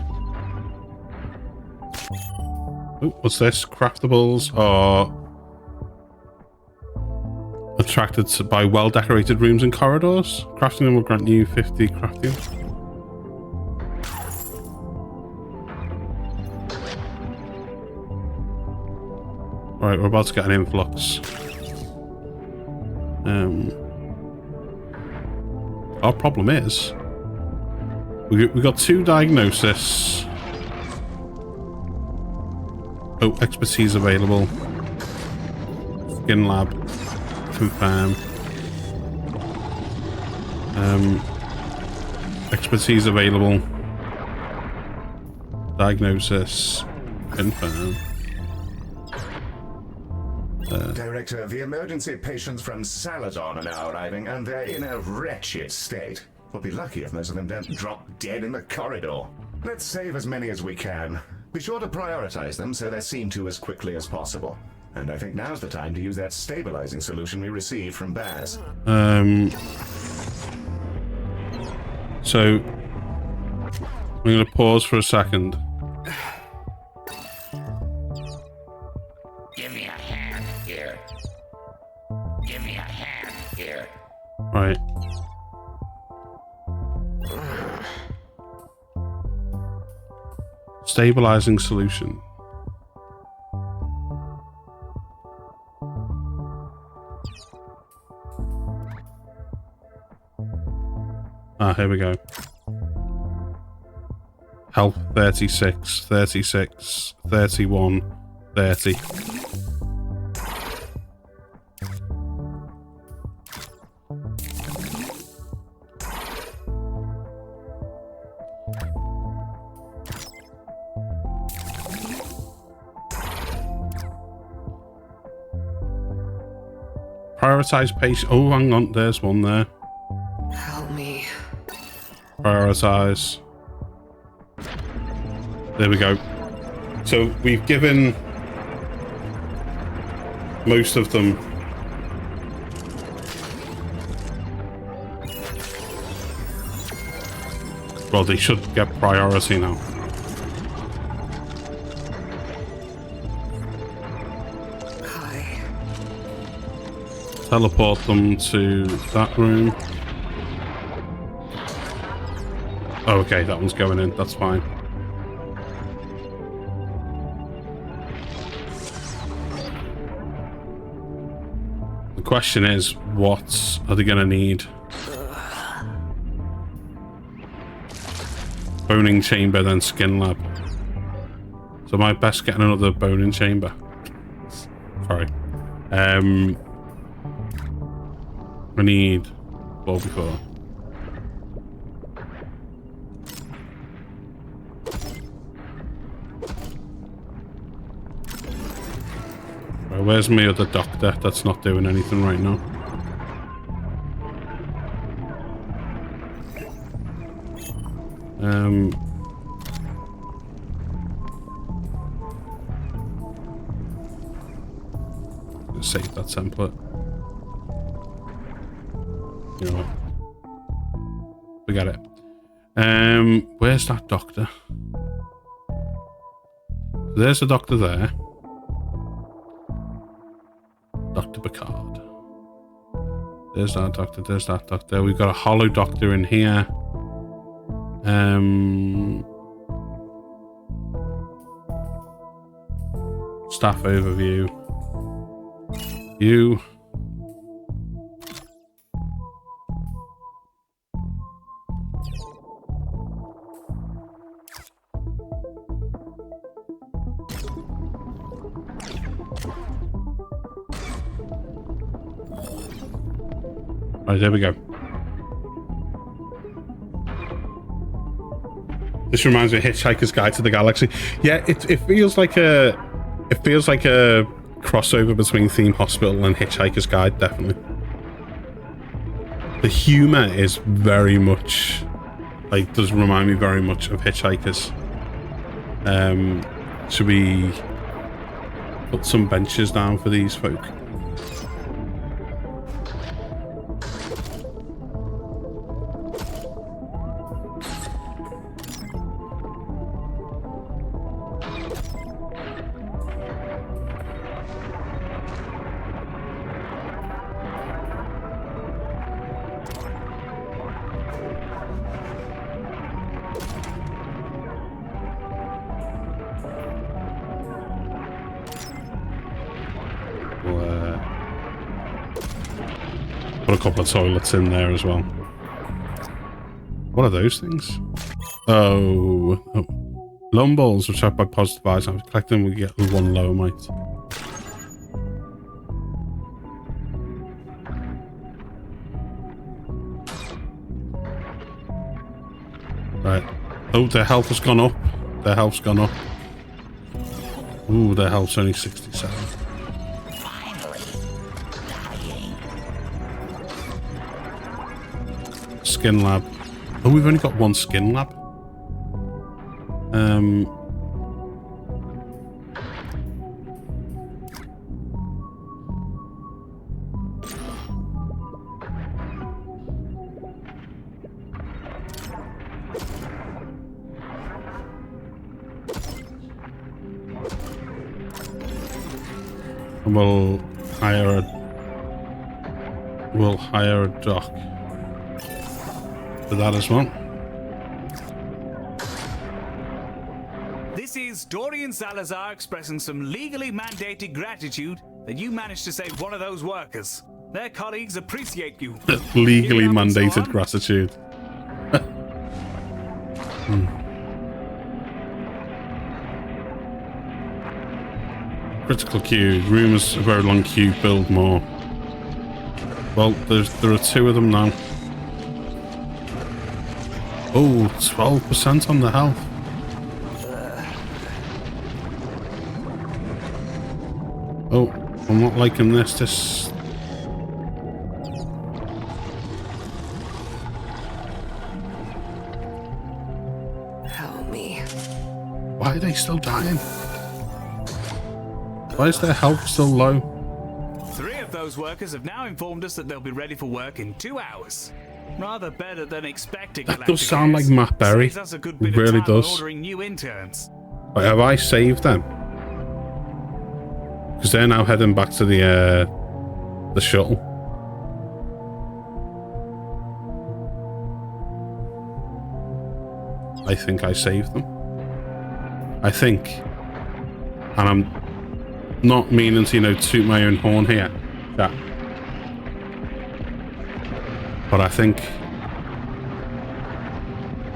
Oh, what's this? Craftables are attracted by well-decorated rooms and corridors. Crafting them will grant you 50 crafting. Alright, we're about to get an influx. Our problem is we got 2 diagnosis. Oh, expertise available. Skin lab. Confirm. Expertise available. Diagnosis. Confirm. Director, the emergency patients from Saladon are now arriving, and they're in a wretched state. We'll be lucky if most of them don't drop dead in the corridor. Let's save as many as we can. Be sure to prioritize them so they're seen to as quickly as possible. And I think now's the time to use that stabilizing solution we received from Baz. So I'm going to pause for a second. Give me a hand here. Give me a hand here. Right. Stabilizing solution. Here we go. Health 36, 36, 31, 30. Prioritize patient. Oh, hang on. There's one there. Help me. Prioritize. There we go. So we've given most of them well, they should get priority now. Hi. Teleport them to that room. Oh, okay, that one's going in. That's fine. The question is, what are they going to need? Boning chamber, then skin lab. So am I best getting another boning chamber? Sorry. I need 4 before. Right, where's my other doctor that's not doing anything right now? Save that template. You know what? Forget it. Where's that doctor? There's the doctor there. Dr. Picard. There's that doctor, there's that doctor. We've got a hollow doctor in here. Staff overview. You. Right, there we go. This reminds me of Hitchhiker's Guide to the Galaxy. Yeah, it feels like a crossover between Theme Hospital and Hitchhiker's Guide, definitely. The humor is very much, like, does remind me very much of Hitchhikers. Should we put some benches down for these folk? Put a couple of toilets in there as well. What are those things? Oh. Lone balls which act by positive vibes. If we collect them, we get one lower might. Right. Oh, their health has gone up. Their health's gone up. Ooh, their health's only 67. Skin lab. Oh, we've only got one skin lab. We'll hire a doc for that as well. This is Dorian Salazar expressing some legally mandated gratitude that you managed to save one of those workers. Their colleagues appreciate you. Legally mandated gratitude. Critical queue. Rumors a very long queue. Build more. Well, there are two of them now. Oh, 12% on the health. Oh, I'm not liking this. Help me. Why are they still dying? Why is their health still low? 3 of those workers have now informed us that they'll be ready for work in 2 hours. Rather better than expecting. That does sound like Matt Berry. It really does. Ordering new interns. Right, have I saved them? Because they're now heading back to the shuttle. I think I saved them. I think. And I'm not meaning to, you know, toot my own horn here. Yeah. But I think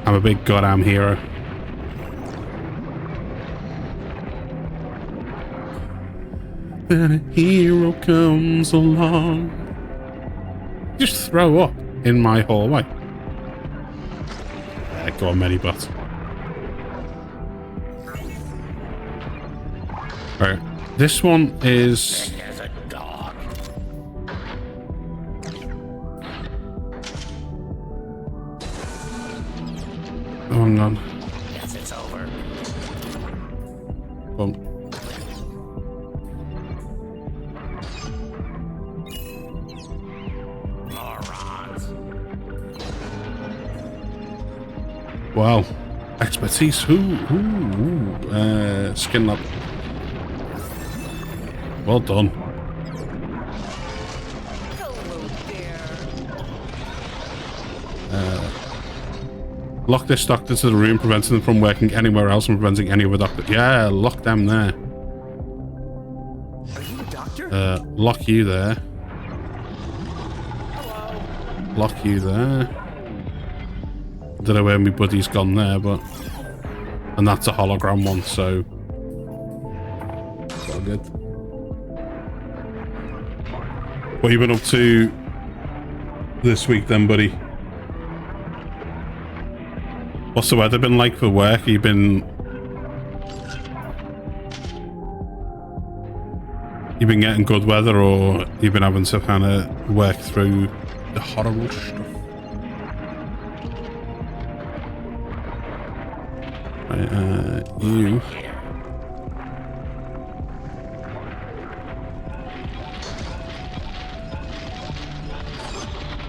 I'm a big goddamn hero. Then a hero comes along. Just throw up in my hallway. Go on, Medibot. Alright, this one is... There's a dog. Oh, hang on. Guess it's over. Well, Morons. wow. Expertise. Skin lab. Well done. Hello there. Lock this doctor to the room, preventing them from working anywhere else and preventing any other doctor. Yeah, lock them there. Are you a doctor? Lock you there. Hello. Lock you there. I don't know where my buddy's gone there, but... And that's a hologram one, so... It's all good. What you been up to this week then, buddy? What's the weather been like for work? Have you been getting good weather, or you've been having to kind of work through The horrible stuff. Right, you.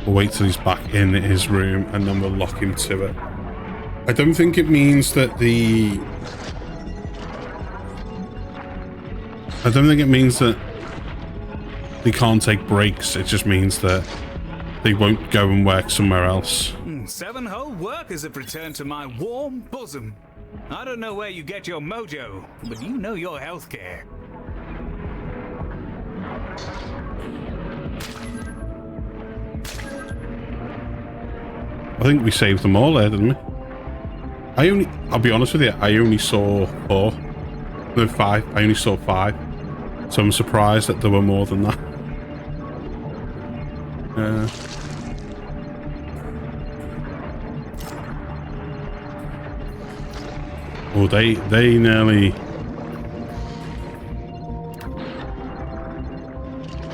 We'll wait till he's back in his room and then we'll lock him to it. I don't think it means that they can't take breaks. It just means that they won't go and work somewhere else. 7 whole workers have returned to my warm bosom. I don't know where you get your mojo, but you know your healthcare. I think we saved them all there, didn't we? I'll be honest with you, I only saw 4. No, 5. I only saw 5. So I'm surprised that there were more than that. Oh, they nearly...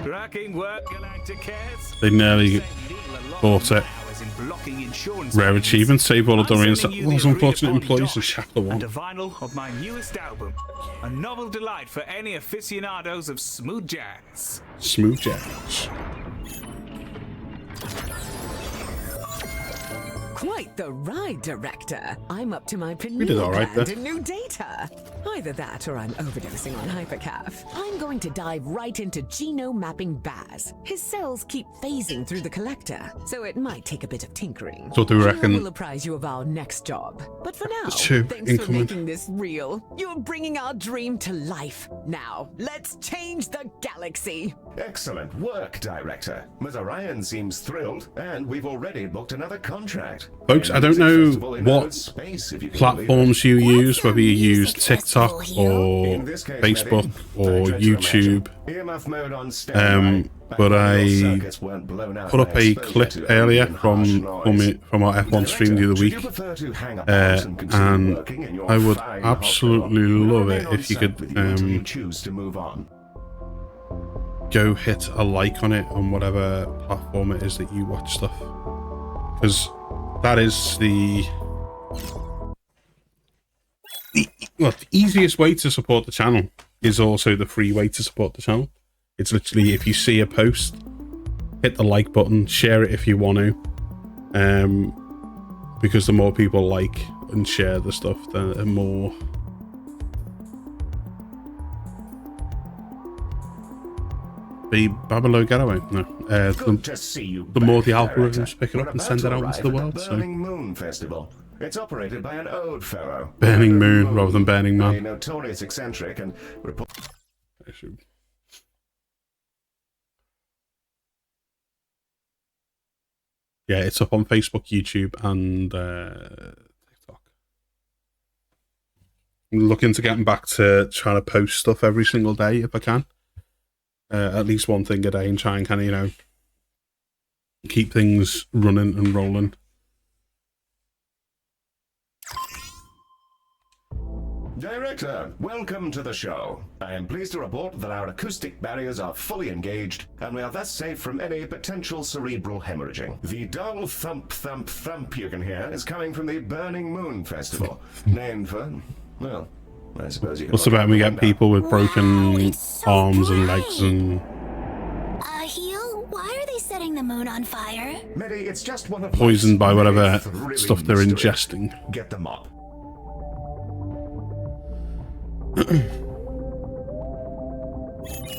Cracking work, Galacticares. They nearly bought it. Rare achievement, save all of Dorian's most unfortunate employees in Chapter 1. And a vinyl of my newest album. A novel delight for any aficionados of smooth jazz. Smooth jazz. Quite the ride, Director. I'm up to my We did pineal all right gland there. in new data. Either that or I'm overdosing on hypercaf. I'm going to dive right into genome mapping Baz. His cells keep phasing through the collector, so it might take a bit of tinkering. So do we reckon... We'll apprise you of our next job. But for now, Two thanks incoming. for making this real. You're bringing our dream to life. Now, let's change the galaxy. Excellent work, Director. Ms. Orion seems thrilled, and we've already booked another contract. Folks, I don't know what platforms you use, whether you use TikTok or Facebook or YouTube, but I put up a clip earlier from our F1 stream the other week, and I would absolutely love it if you could go hit a like on it on whatever platform it is that you watch stuff, because that is the easiest way to support the channel. Is also the free way to support the channel. It's literally, if you see a post, hit the like button, share it if you want to, because the more people like and share the stuff, the more Babalo Getaway. No, the more the algorithms pick it up and send it out into the world. So. Burning Moon Festival. It's operated by an old fellow. Burning Moon rather than Burning Man. A notorious eccentric and yeah, it's up on Facebook, YouTube, and TikTok. I'm looking to getting back to trying to post stuff every single day if I can. At least one thing a day, and try and kind of, keep things running and rolling. Director, welcome to the show. I am pleased to report that our acoustic barriers are fully engaged, and we are thus safe from any potential cerebral hemorrhaging. The dull thump thump thump you can hear is coming from the Burning Moon Festival, named for, well, I suppose you can... What's about we get people with broken arms and legs and... Heel, why are they setting the moon on fire? Medi, it's just one of poisoned by whatever thrilling stuff they're mystery. ingesting. Get them up.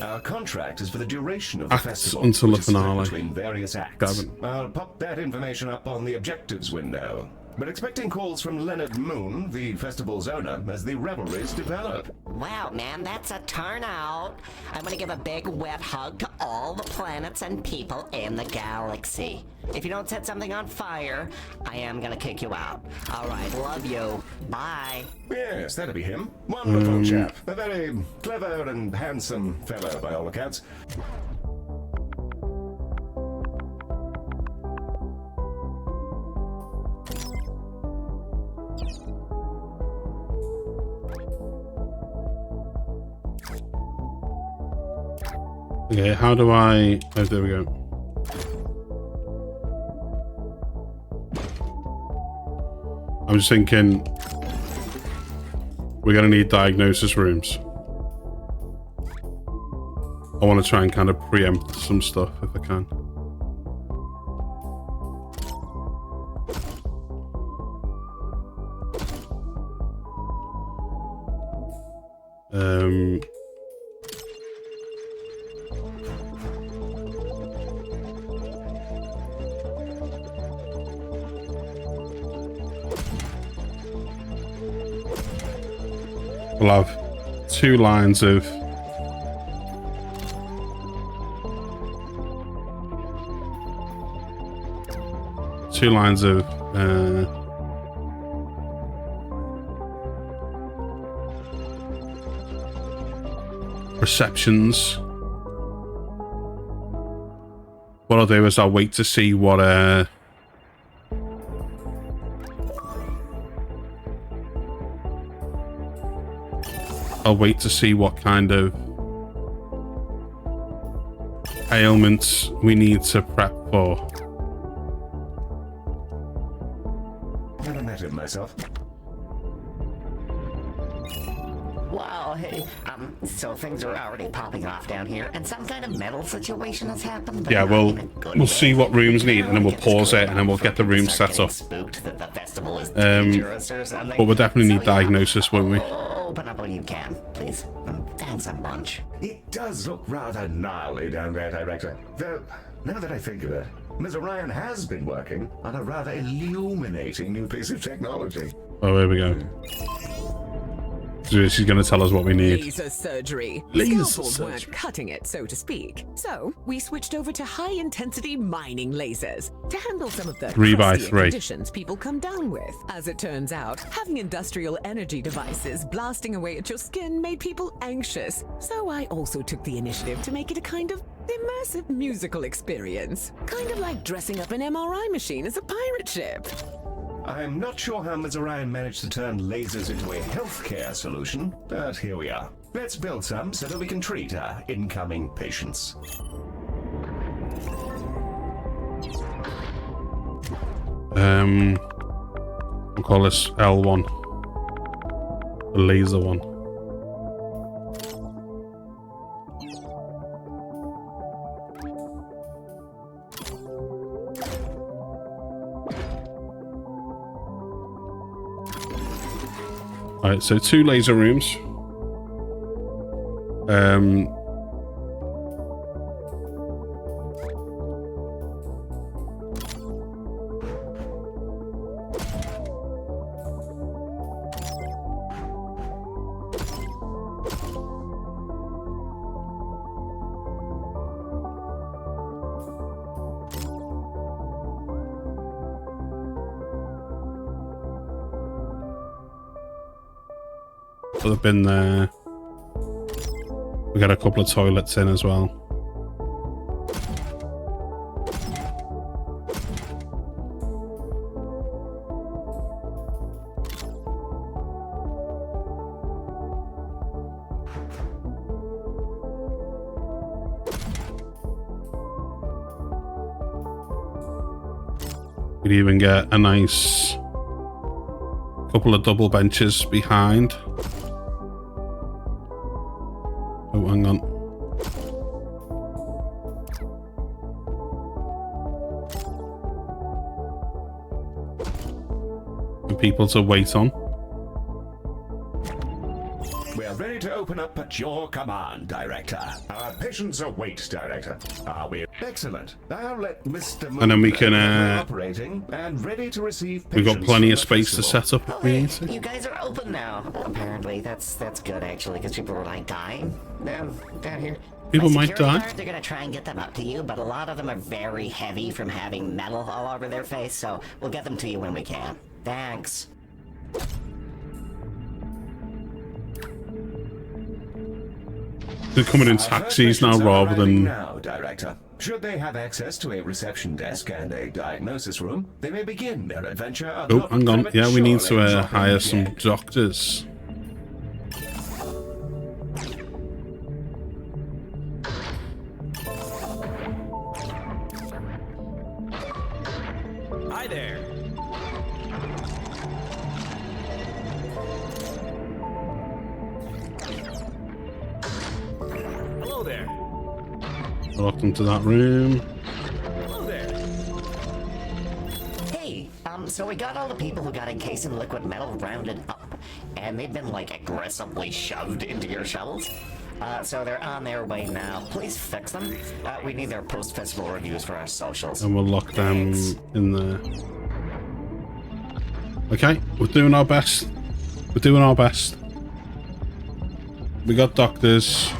Our contract is for the duration of the Acts festival, until which the is split finale. between various acts. Gavin. I'll pop that information up on the objectives window. But expecting calls from Leonard Moon, the festival's owner, as the revelries develop. Wow, man, that's a turnout. I'm gonna give a big wet hug to all the planets and people in the galaxy. If you don't set something on fire, I am gonna kick you out. Alright, love you. Bye. Yes, that'd be him. Wonderful chap. A very clever and handsome fellow, by all accounts. Okay, how do I... Oh, there we go. I'm just thinking we're going to need diagnosis rooms. I want to try and kind of preempt some stuff if I can. We'll have 2 lines of receptions. What I'll do is I'll wait to see what kind of ailments we need to prep for. Never met him myself. Wow, hey, so things are already popping off down here, and some kind of metal situation has happened. But yeah, we'll see what rooms need, and then we'll pause it, and then we'll get the rooms set up. But we'll definitely need diagnosis, won't we? Open up when you can, please. Thanks a bunch. It does look rather gnarly down there, Director. Though, now that I think of it, Ms. Orion has been working on a rather illuminating new piece of technology. Oh, here we go. So she's going to tell us what we need. Laser surgery. Laser Scalpels surgery. weren't cutting it, so to speak. So we switched over to high-intensity mining lasers to handle some of the 3 by crustier 3 conditions people come down with. As it turns out, having industrial energy devices blasting away at your skin made people anxious. So I also took the initiative to make it a kind of immersive musical experience. Kind of like dressing up an MRI machine as a pirate ship. I'm not sure how Ms. Orion managed to turn lasers into a healthcare solution, but here we are. Let's build some so that we can treat our incoming patients. We'll call this L1. The laser one. Alright, so 2 laser rooms. So they've been there. We got a couple of toilets in as well. We'd even get a nice couple of double benches behind. Oh, hang on. For people to wait on. We are ready to open up at your command, Director. Our patients await, Director. Are we? Excellent. I'll let Mr. And then we can, operating and ready to receive we've got patients plenty from of the space to festival. set up if we need to. You guys are open now. Apparently, that's good actually, because people were like dying down here. People My might security die. guards are gonna try and get them up to you, but a lot of them are very heavy from having metal all over their face, so we'll get them to you when we can. Thanks. They're coming in taxis now rather than... Now, Director. Should they have access to a reception desk and a diagnosis room, they may begin their adventure. Oh, hang on. Yeah, we need to hire some doctors. Hi there. I locked them to that room. Hey, so we got all the people who got encased in liquid metal rounded up, and they've been, like, aggressively shoved into your shovels. So they're on their way now. Please fix them. We need their post-festival reviews for our socials. And we'll lock them in there. Okay, we're doing our best. We're doing our best. We got doctors.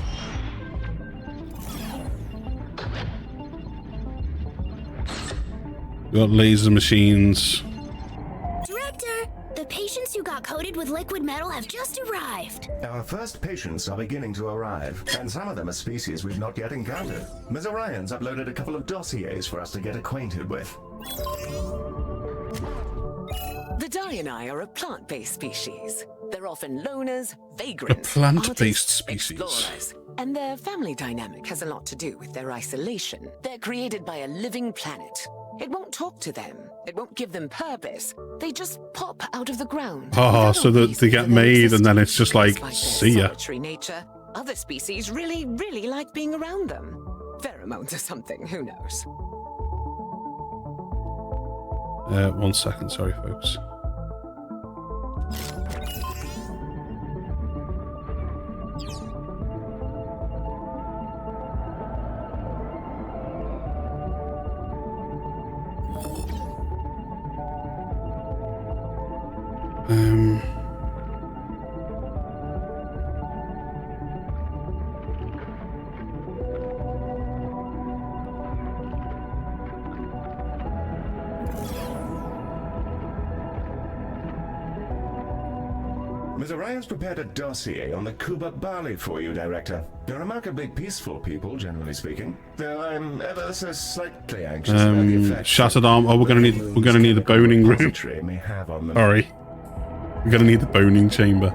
We got laser machines. Director, the patients who got coated with liquid metal have just arrived. Our first patients are beginning to arrive, and some of them are species we've not yet encountered. Ms. Orion's uploaded a couple of dossiers for us to get acquainted with. The Diani are a plant-based species. They're often loners, vagrants, A plant-based artists, species. explorers. And their family dynamic has a lot to do with their isolation. They're created by a living planet. It won't talk to them. It won't give them purpose. They just pop out of the ground. Oh, so that they get made and then it's just like, Despite their see ya. solitary nature, other species really, really like being around them. Pheromones or something, who knows? 1 second, sorry folks. Ms. Orion's prepared a dossier on the Kuba Bali for you, Director. They're remarkably peaceful people, generally speaking. Though I'm ever so slightly anxious about the effect Shattered arm. Oh, we're gonna need the boning room. may have on them. Sorry, we're gonna need the boning chamber.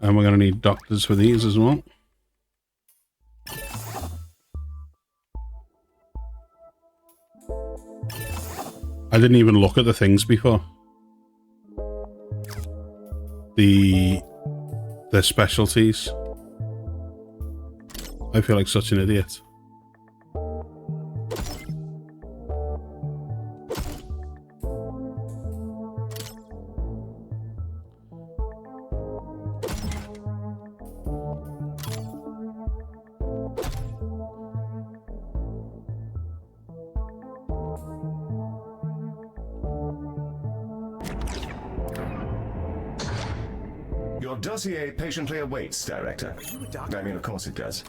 And we're going to need doctors for these as well. I didn't even look at the things before. Their specialties. I feel like such an idiot. Your dossier patiently awaits, Director. I mean, of course it does.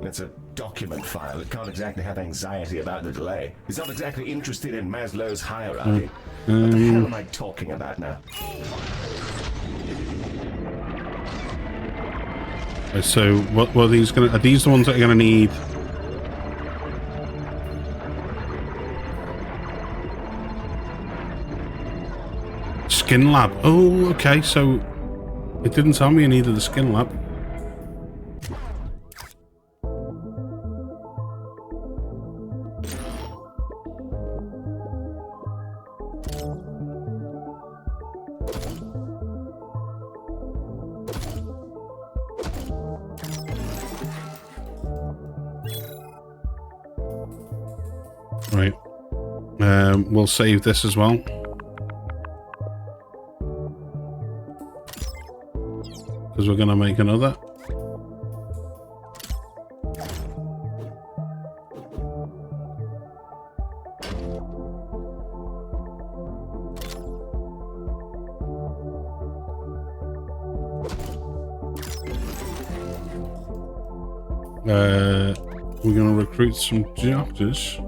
It's a document file. It can't exactly have anxiety about the delay. It's not exactly interested in Maslow's hierarchy. What the hell am I talking about now? Right, so what are these gonna? Are these the ones that are gonna need? Skin lab. Oh, okay. So it didn't tell me I needed the skin lab. Right. We'll save this as well. Because we're going to make another. We're going to recruit some doctors.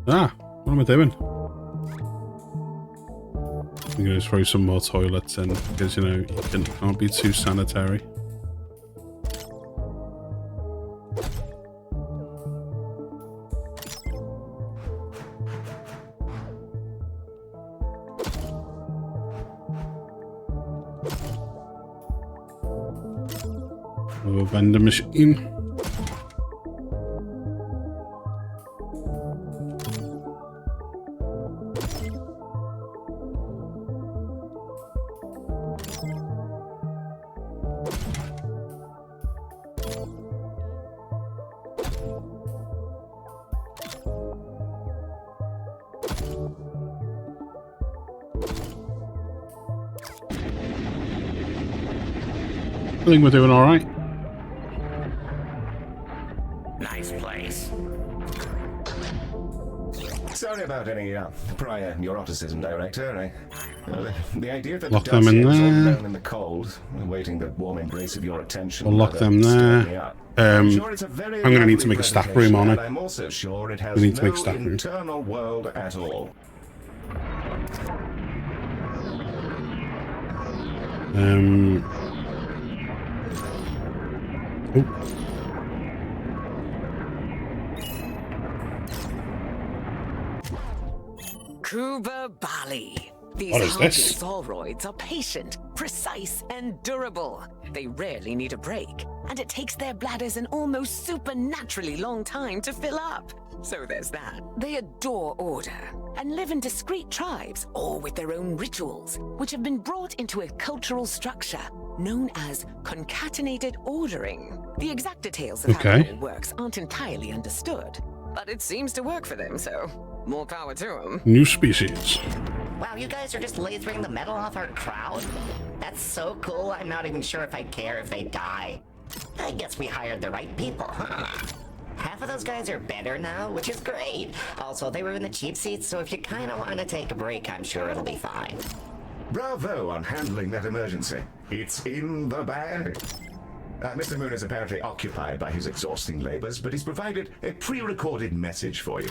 What am I doing? I'm going to throw some more toilets in because, you know, you can't be too sanitary. Another vending machine. I think we're doing all right. Nice place. Sorry about any prior neuroticism, Director. The idea that Lock the them in dossier was all there. alone in the cold, awaiting the warm embrace of your attention. We'll lock rather them stirred there. me up. I'm sure it's a very going to need lovely to make a staff room on presentation, it. and I'm also sure it has We need to no make a staff room. internal world at all. Kuba Bali. These What is hardy this? Zoroids are patient, precise, and durable. They rarely need a break, and it takes their bladders an almost supernaturally long time to fill up. So there's that. They adore order and live in discrete tribes, all with their own rituals, which have been brought into a cultural structure known as concatenated ordering. The exact details of how Okay. it all works aren't entirely understood, but it seems to work for them, so more power to them. New species. Wow, you guys are just lasering the metal off our crowd? That's so cool, I'm not even sure if I care if they die. I guess we hired the right people, huh? Half of those guys are better now, which is great. Also, they were in the cheap seats, so if you kind of want to take a break, I'm sure it'll be fine. Bravo on handling that emergency. It's in the bag. Mr. Moon is apparently occupied by his exhausting labors, but he's provided a pre-recorded message for you.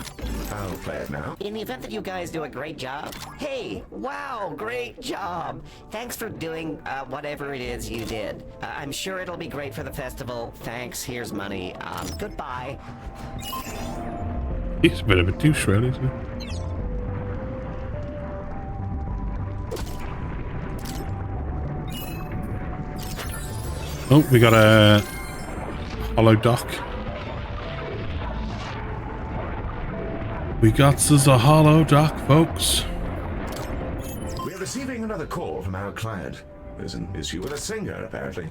I'll play it now. In the event that you guys do a great job, hey, wow, great job. Thanks for doing whatever it is you did. I'm sure it'll be great for the festival. Thanks, here's money. Goodbye. He's a bit of a douche, really, isn't he? Oh, we got a hollow dock. We got a hollow dock, folks. We're receiving another call from our client. There's an issue with a singer, apparently.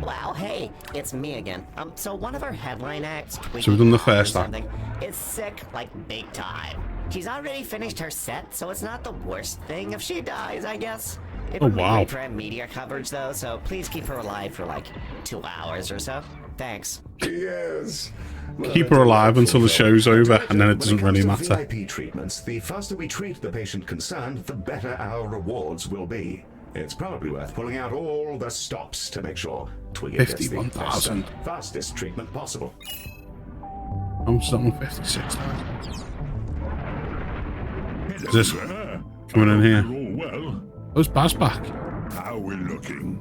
Wow, hey, it's me again. So one of our headline acts, So we've done the first act. something, is sick, like big time. She's already finished her set, so it's not the worst thing if she dies, I guess. It Oh, would be wow. great for our media coverage, though, so please keep her alive for like 2 hours or so. Thanks. Yes. Keep her alive until the show's over, and then it doesn't When really comes to matter. VIP treatments, the faster we treat the patient concerned, the better our rewards will be. It's probably worth pulling out all the stops to make sure Twiggy gets the 51,000. fastest treatment possible. I'm starting 56,000. Is this coming in here? All well. Where's Baz back? How we looking?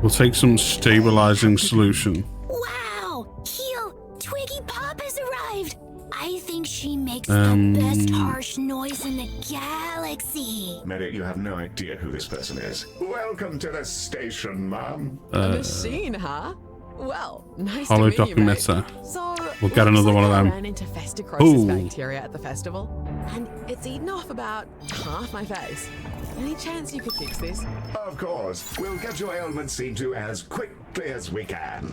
We'll take some stabilizing solution. Wow! Heel! Twiggy Pop has arrived! I think she makes the best harsh noise in the galaxy. Medic, you have no idea who this person is. Welcome to the station, Mom. A machine, huh? Well, nice Hollow to meet you, mate. documenter. So, We'll get looks another one of like I them. ran into festicrosis Ooh. bacteria at the festival, and it's eaten off about half my face. Any chance you could fix this? Of course, we'll get your ailment seen to as quickly as we can.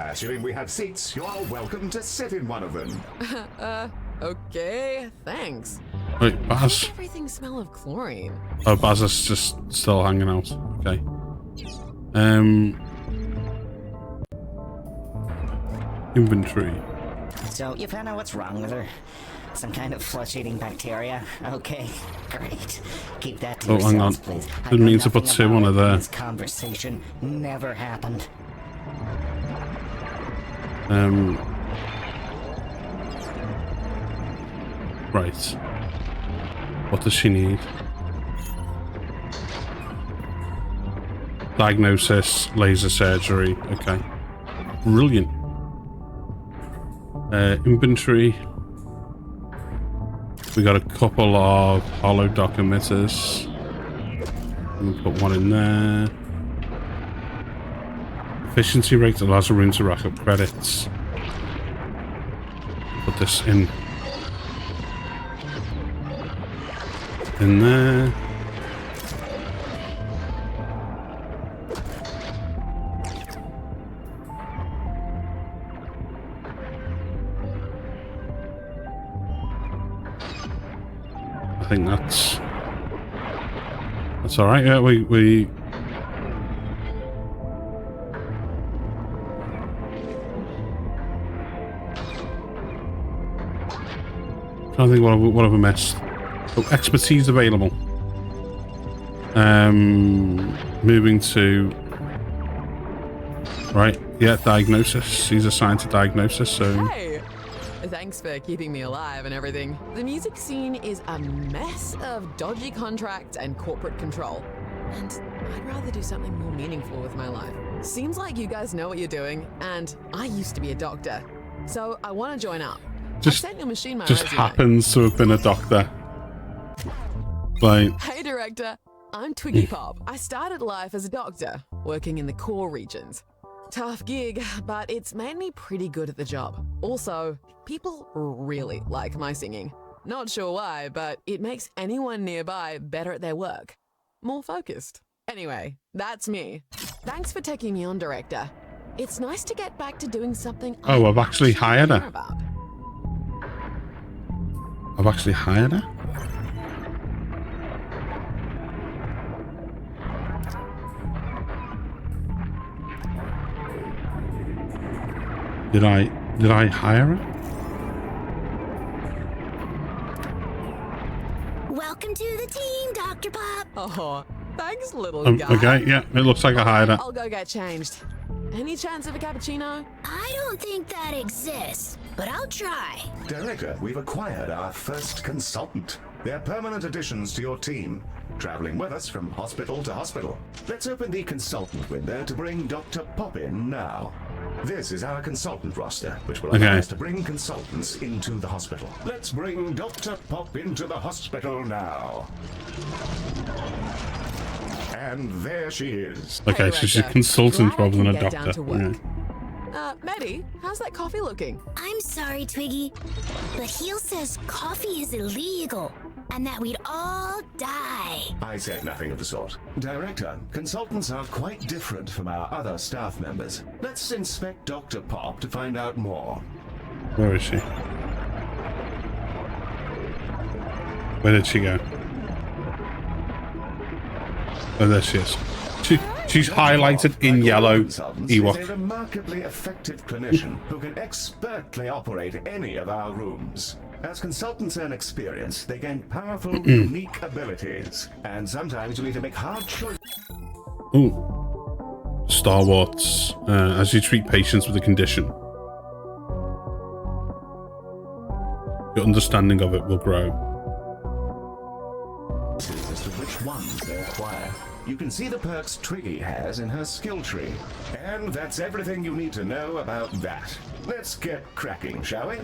Assuming we have seats, you're welcome to sit in one of them. Okay, thanks. Wait, Baz. Everything smell of chlorine. Oh, Baz is just still hanging out. Okay. Inventory. So, you found out what's wrong with her? Some kind of flesh-eating bacteria? Okay, great. Keep that to Oh, hang on. yourselves, please. Didn't mean to put two on her there. This conversation never happened. Right. What does she need? Diagnosis, laser surgery. Okay. Brilliant. Inventory. We got a couple of hollow dock emitters. We'll put one in there. Efficiency rate allows a room to rack up credits. Put this in there. I think that's all right. Yeah, we trying to think what have I missed. Oh, expertise available. Moving to right. Yeah, diagnosis. He's assigned to diagnosis. So. Hey, thanks for keeping me alive and everything. The music scene is a mess of dodgy contracts and corporate control. And I'd rather do something more meaningful with my life. Seems like you guys know what you're doing, and I used to be a doctor. So I want to join up. Just I sent your machine my just resume. happens to have been a doctor. Like, Hey director, I'm Twiggy Pop. I started life as a doctor, working in the core regions. Tough gig, but it's made me pretty good at the job. Also, people really like my singing. Not sure why, but it makes anyone nearby better at their work. More focused. Anyway, that's me. Thanks for taking me on, director. It's nice to get back to doing something oh, I've actually hired care her. about. I've actually hired her. Did I hire her? Welcome to the team, Dr. Pop. Oh, thanks, little guy. Okay, yeah, it looks like I hired her. I'll go get changed. Any chance of a cappuccino? I don't think that exists, but I'll try. Director, we've acquired our first consultant. They're permanent additions to your team, traveling with us from hospital to hospital. Let's open the consultant window to bring Dr. Pop in now. This is our consultant roster, which will allow us to bring consultants into the hospital. Let's bring Dr. Pop into the hospital now. And there she is. Okay, Hey, so she's a Rector. consultant Glad I rather than can a get down doctor. to work. Yeah. Maddie, how's that coffee looking? I'm sorry, Twiggy, but Heel says coffee is illegal and that we'd all die. I said nothing of the sort. Director, consultants are quite different from our other staff members. Let's inspect Dr. Pop to find out more. Where is she? Where did she go? Oh, there she is. She's highlighted in yellow. Consultants is a Ewok. remarkably effective clinician who can expertly operate any of our rooms. As consultants earn experience, they gain powerful, unique abilities, and sometimes you need to make hard choices. Ooh. Star Wars. As you treat patients with a condition, your understanding of it will grow. As to which ones they acquire. You can see the perks Twiggy has in her skill tree. And that's everything you need to know about that. Let's get cracking, shall we?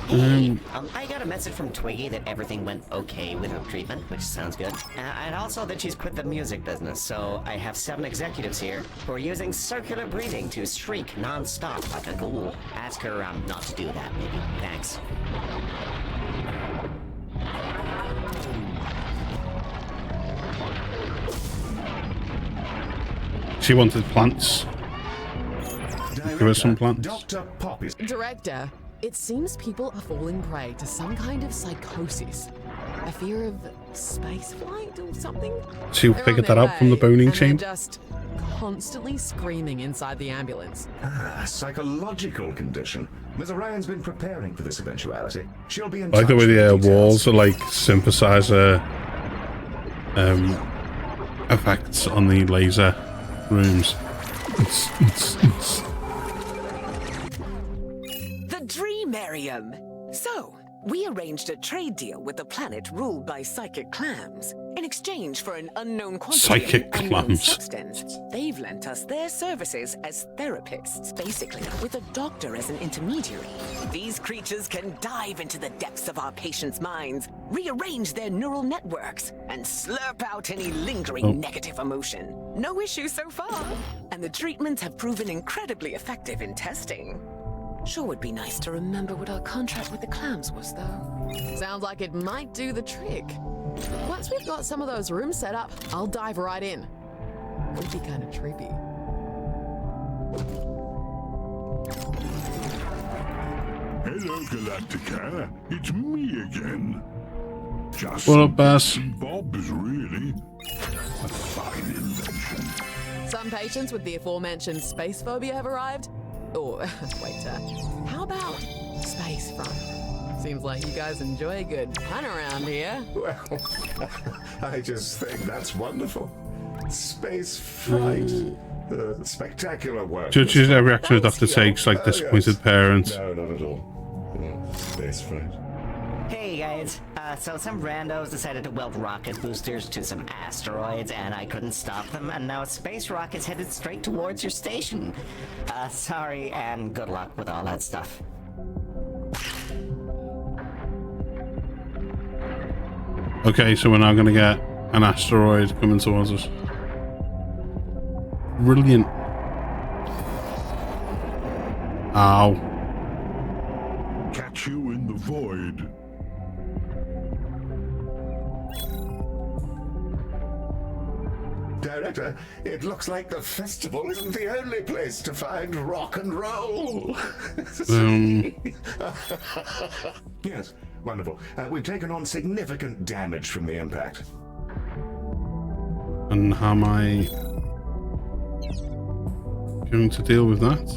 Hey, I got a message from Twiggy that everything went okay with her treatment, which sounds good. And also that she's quit the music business, so I have 7 executives here who are using circular breathing to shriek non-stop like a ghoul. Ask her not to do that, maybe. Thanks. She wanted plants. Director, Give us some plants. Dr. Pop is... Director, it seems people are falling prey to some kind of psychosis. A fear of space flight or something? So you They're figured on that their out from the way, boning and they're chain? just constantly screaming inside the ambulance. A psychological condition. Ms. Orion's been preparing for this eventuality. She'll be in I like the way touch the with details. walls are like synthesizer effects on the laser rooms. The Dreamarium! So, we arranged a trade deal with a planet ruled by psychic clams in exchange for an unknown quantity Psychic of an unknown clams. substance. They've lent us their services as therapists, basically, with a doctor as an intermediary. These creatures can dive into the depths of our patients' minds, rearrange their neural networks, and slurp out any lingering negative emotion. No issue so far. And the treatments have proven incredibly effective in testing. Sure would be nice to remember what our contract with the clams was, though. Sounds like it might do the trick. Once we've got some of those rooms set up, I'll dive right in. Could be kind of trippy. Hello, Galacticare. It's me again. Just What up, Bass? Bob's really a fine invention. Some patients with the aforementioned space phobia have arrived. Oh, wait, how about space front? Seems like you guys enjoy a good pun around here. Well, I just think that's wonderful. Space fright. Spectacular work. Judges every action a doctor takes like disappointed parents. No, not at all. No, space fright. Hey guys, so some randos decided to weld rocket boosters to some asteroids and I couldn't stop them, and now a space rocket's headed straight towards your station. Sorry and good luck with all that stuff. Okay, so we're now going to get an asteroid coming towards us. Brilliant. Ow. Catch you in the void. Director, it looks like the festival isn't the only place to find rock and roll. Yes, wonderful. We've taken on significant damage from the impact. And how am I going to deal with that?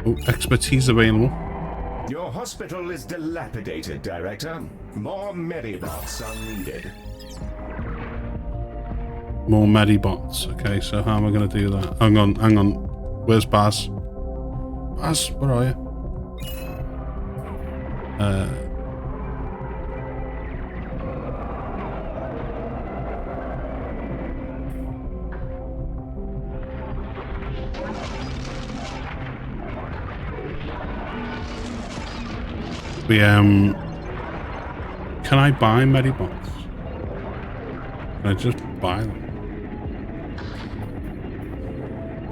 Oh, expertise available. Your hospital is dilapidated, Director. More Medibots are needed. More Medibots. Okay, so how am I going to do that? Hang on. Where's Baz? Baz, where are you? Can I buy Medibots? Can I just buy them?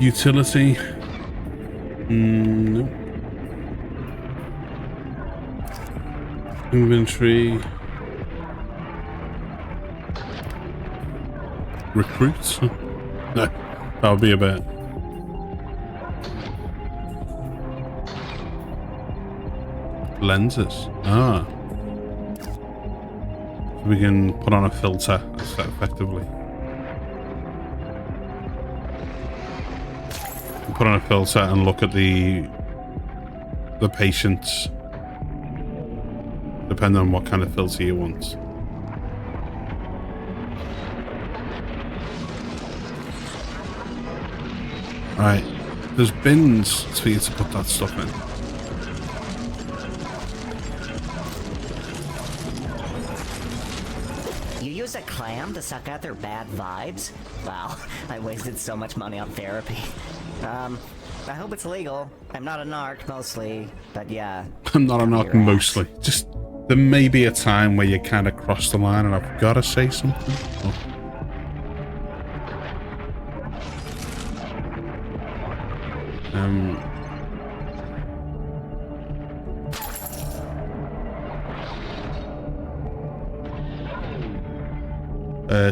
Utility? No. Inventory. Recruits? No, that would be a bit. Lenses. Ah. So we can put on a filter effectively. Put on a filter and look at the patients, depending on what kind of filter you want. Right, there's bins for you to put that stuff in. You use a clam to suck out their bad vibes? Wow, I wasted so much money on therapy. I hope it's legal. I'm not a narc, mostly, but yeah. I'm not a narc mostly. Just, there may be a time where you kind of cross the line and I've got to say something. Oh.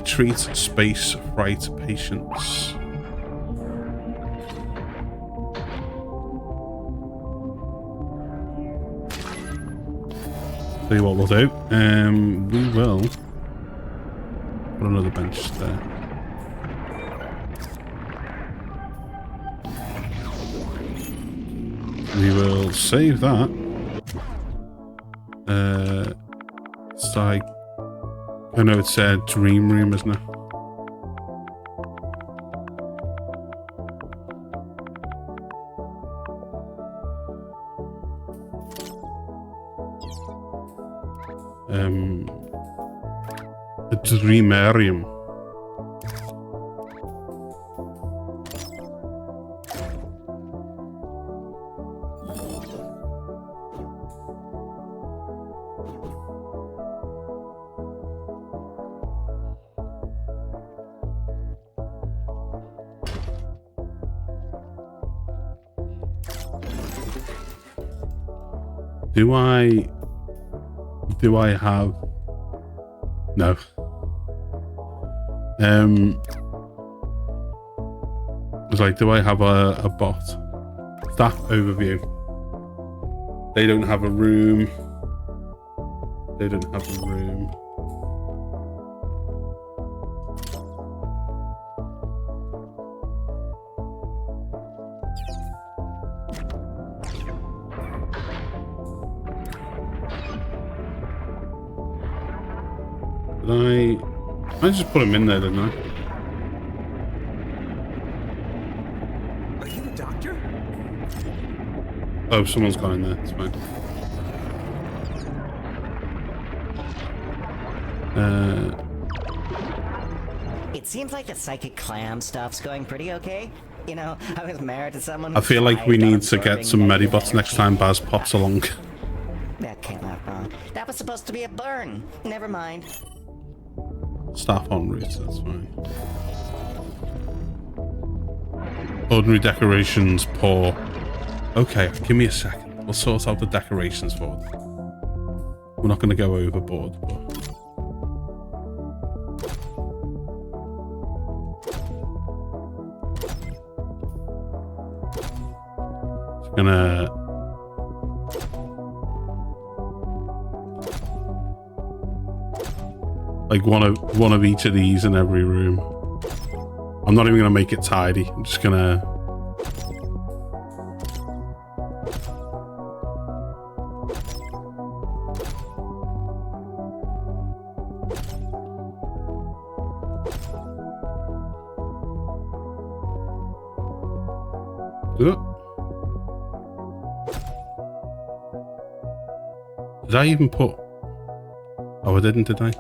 Treat space fright patients. Tell you what we'll do. We will put another bench there. We will save that. It's like, I know it's a dream room, isn't it? A dreamarium. Do I have no it's like, do I have a bot? Staff overview. They don't have a room. They don't have a room. I just put him in there, didn't I? Are you the doctor? Oh, someone's gone in there. It's fine. It seems like the psychic clam stuff's going pretty okay. You know, I was married to someone. I feel like we need to get some medibots next time Baz pops along. That came out wrong. That was supposed to be a burn. Never mind. Staff en route, that's fine. Ordinary decorations, poor. Okay, give me a second. We'll sort out the decorations for them. We're not going to go overboard, but... Just gonna... like one of each of these in every room. I'm not even gonna make it tidy. I'm just gonna Did I even put... Oh, I didn't, did I?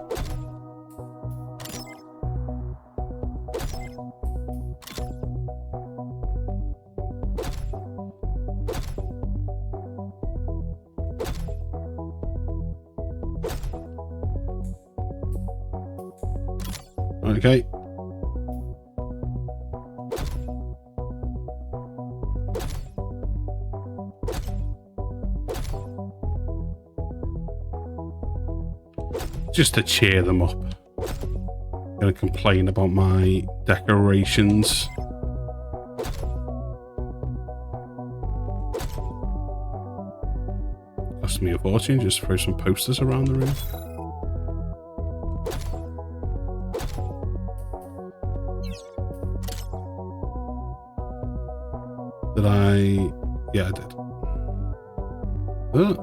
Okay. Just to cheer them up. I'm gonna complain about my decorations. Cost me a fortune, just throw some posters around the room. Did I? Yeah, I did. Oh.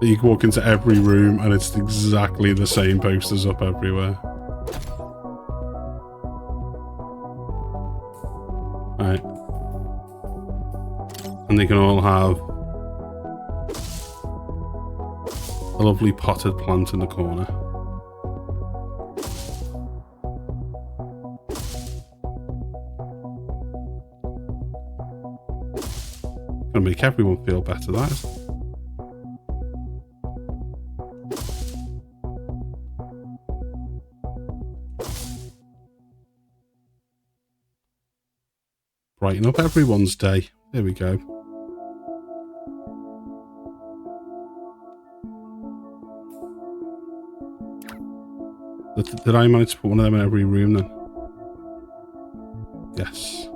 You can walk into every room and it's exactly the same posters up everywhere. Right. And they can all have a lovely potted plant in the corner. Gonna make everyone feel better, that is. brighten up everyone's day. There we go. Did I manage to put one of them in every room then? Yes.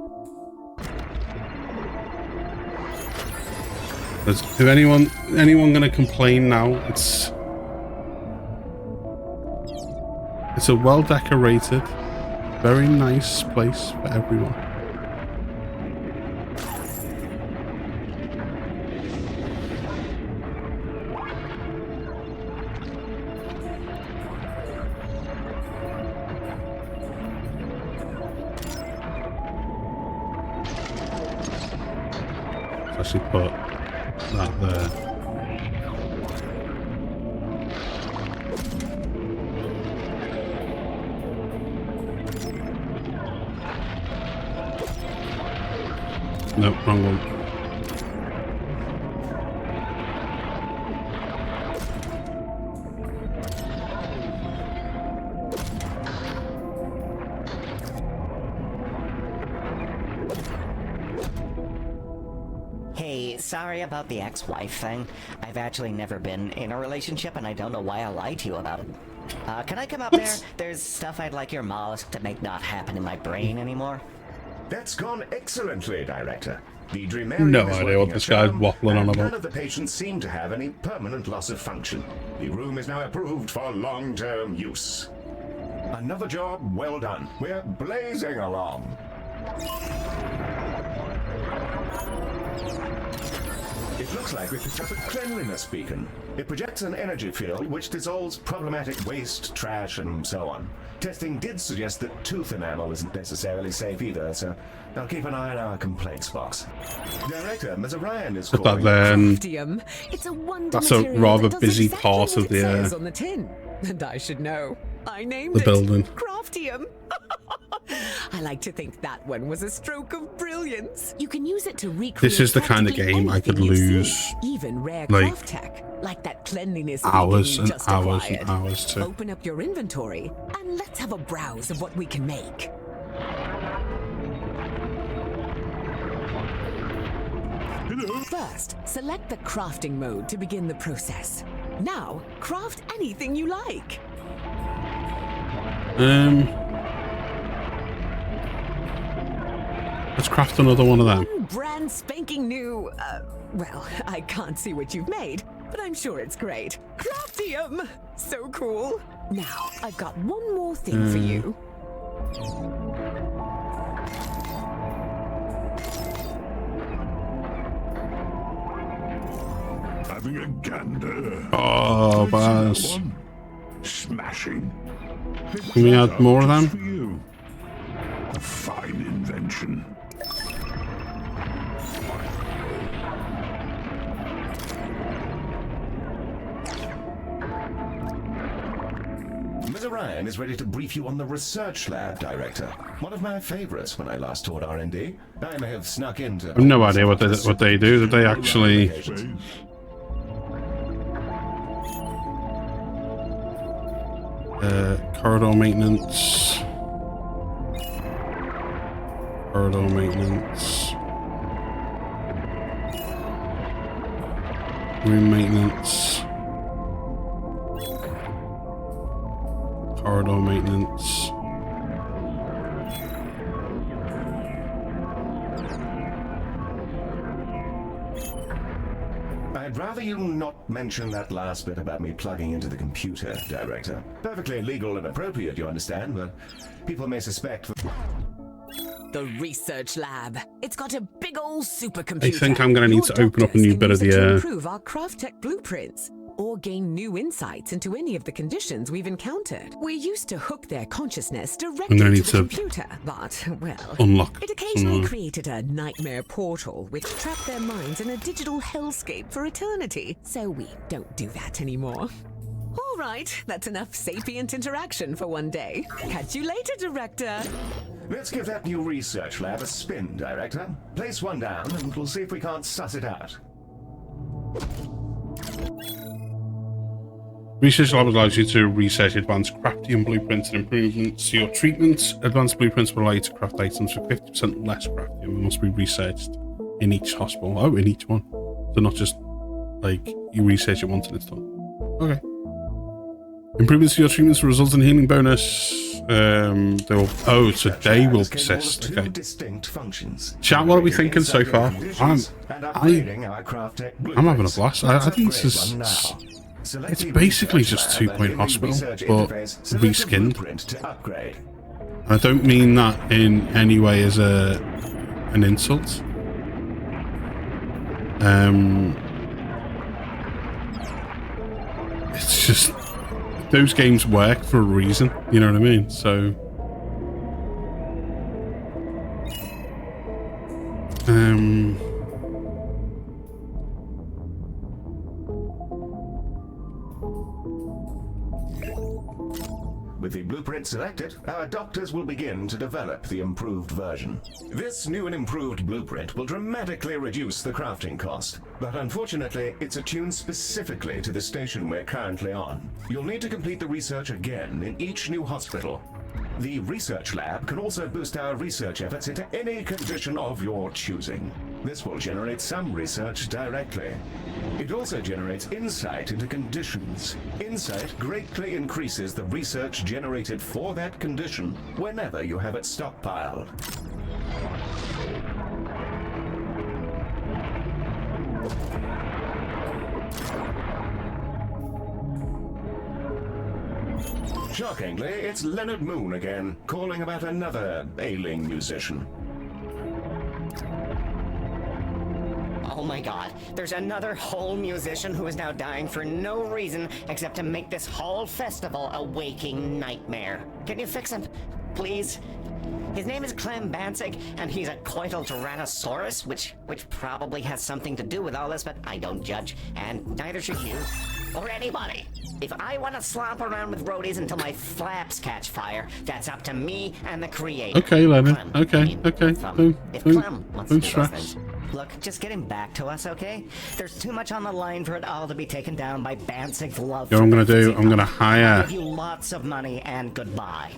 If anyone gonna complain now, it's a well decorated, very nice place for everyone. Let's actually put that there. Nope, wrong one. Hey, sorry about the ex-wife thing. I've actually never been in a relationship, and I don't know why I lied to you about it. Can I come up there? There's stuff I'd like your mollusk to make not happen in my brain anymore. That's gone excellently, Director. The No idea what this guy's waffling on about. None of the patients seem to have any permanent loss of function. The room is now approved for long-term use. Another job well done. We're blazing along. It looks like we picked up a cleanliness beacon. It projects an energy field which dissolves problematic waste, trash, and so on. Testing did suggest that tooth enamel isn't necessarily safe either, so I'll keep an eye on our complaints box. Director, Ms. Orion is calling. Craftium. It's a wonder That's a material rather that does busy exactly part what of it the says on the tin. And I should know. I named the it building. Craftium. I like to think that one was a stroke of brilliance. You can use it to recreate. This is the kind of practically game I could anything you lose, see, even rare like, craft tech, like that cleanliness hours beacon you and just hours acquired. and hours to. Open up your inventory and let's have a browse of what we can make. First, select the crafting mode to begin the process. Now, craft anything you like. Let's craft another one of them. One brand spanking new, well, I can't see what you've made, but I'm sure it's great. Craftium! So cool. Now, I've got one more thing for you. Having a gander. Oh, Baz. Smashing. Can we add more of them? For you. A fine invention. Ms. Orion is ready to brief you on the research lab, Director. One of my favorites when I last taught R&D. I may have snuck into. I have no idea what they do. Did they actually? Corridor maintenance. Corridor maintenance. Room maintenance. Corridor maintenance. I'd rather you not mention that last bit about me plugging into the computer, Director. Perfectly legal and appropriate, you understand, but people may suspect. The research lab. It's got a big old supercomputer. I think I'm going to need to open up a new bit of the improve our craft tech blueprints or gain new insights into any of the conditions we've encountered. We used to hook their consciousness directly to the computer, but, well, unlock it occasionally created a nightmare portal which trapped their minds in a digital hellscape for eternity. So we don't do that anymore. All right, that's enough sapient interaction for one day. Catch you later, Director. Let's give that new research lab a spin, Director. Place one down and we'll see if we can't suss it out. Research lab allows you to research advanced crafting blueprints and improvements to your treatments. Advanced blueprints will allow you to craft items for 50% less crafting and must be researched in each hospital. Oh, in each one. So not just like you research it once and it's done. Okay. Improvements to your treatments will result in healing bonus. They will persist. Okay. Chat, what are we thinking so far? I'm having a blast. I think this is. It's basically just 2 Point Hospital, but reskinned. I don't mean that in any way as an insult. It's just those games work for a reason, you know what I mean? So with the blueprint selected, our doctors will begin to develop the improved version. This new and improved blueprint will dramatically reduce the crafting cost, but unfortunately, it's attuned specifically to the station we're currently on. You'll need to complete the research again in each new hospital. The research lab can also boost our research efforts into any condition of your choosing. This will generate some research directly. It also generates insight into conditions. Insight greatly increases the research generated for that condition whenever you have it stockpiled. Shockingly, it's Leonard Moon again, calling about another ailing musician. Oh my god, there's another whole musician who is now dying for no reason except to make this whole festival a waking nightmare. Can you fix him, please? His name is Clem Bansig, and he's a coital tyrannosaurus, which probably has something to do with all this, but I don't judge, and neither should you, or anybody. If I want to slop around with roadies until my flaps catch fire, that's up to me and the creator. Okay, Lennon. Okay. If Clem wants to do those stress. things. Look, just get him back to us, okay? There's too much on the line for it all to be taken down by Bansig's love. You know what I'm gonna do? I'm gonna hire. I'll give you lots of money and goodbye.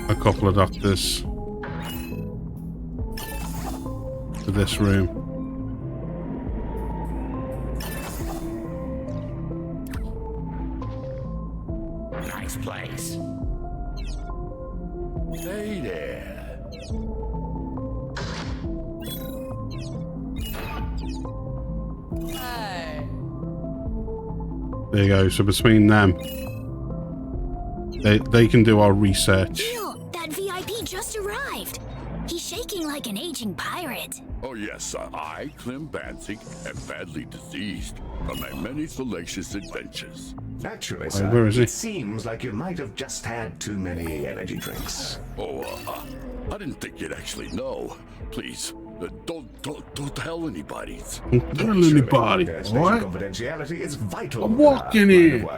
A couple of doctors to this room. Nice place. Hey there. There you go. So between them, they can do our research. Neil, that VIP just arrived. He's shaking like an aging pirate. Oh yes, I, Clem Bansig, am badly diseased from my many salacious adventures. Actually, where sir, is he? it seems like you might have just had too many energy drinks. Oh, I didn't think you'd actually know. Please, don't tell anybody. Don't tell anybody. Station What? confidentiality is vital. I'm walking in. in.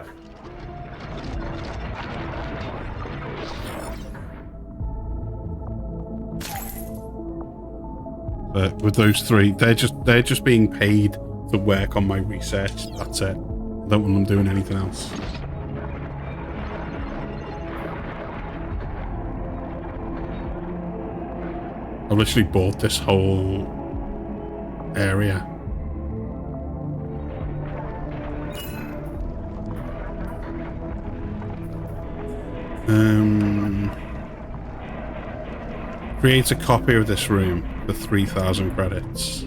With those three, they're just being paid to work on my research. That's it. I don't want them doing anything else. I literally bought this whole area. Create a copy of this room for 3,000 credits.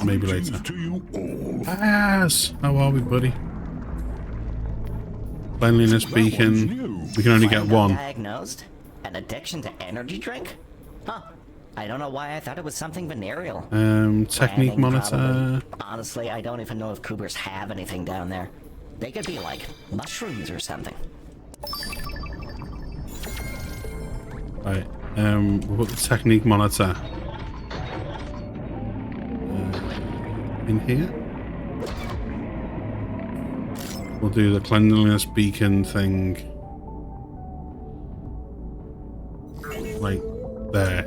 Maybe later. To you all. Yes! How are we, buddy? Cleanliness beacon. We can only get one. Diagnosed? An addiction to energy drink? Huh. I don't know why I thought it was something venereal. Technique Branding, monitor. probably. Honestly, I don't even know if cougars have anything down there. They could be like mushrooms or something. Right. We'll put the technique monitor in here. We'll do the cleanliness beacon thing like there.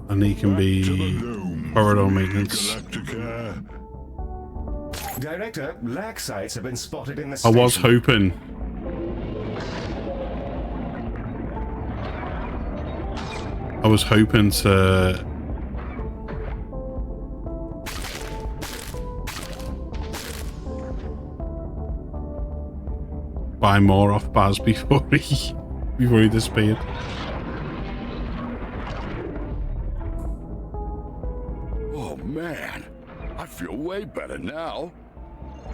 And he can be corridor maintenance. Galacticare. Director, lag sites have been spotted in the I station. was hoping. To buy more off Baz before he disappeared. Oh man, I feel way better now.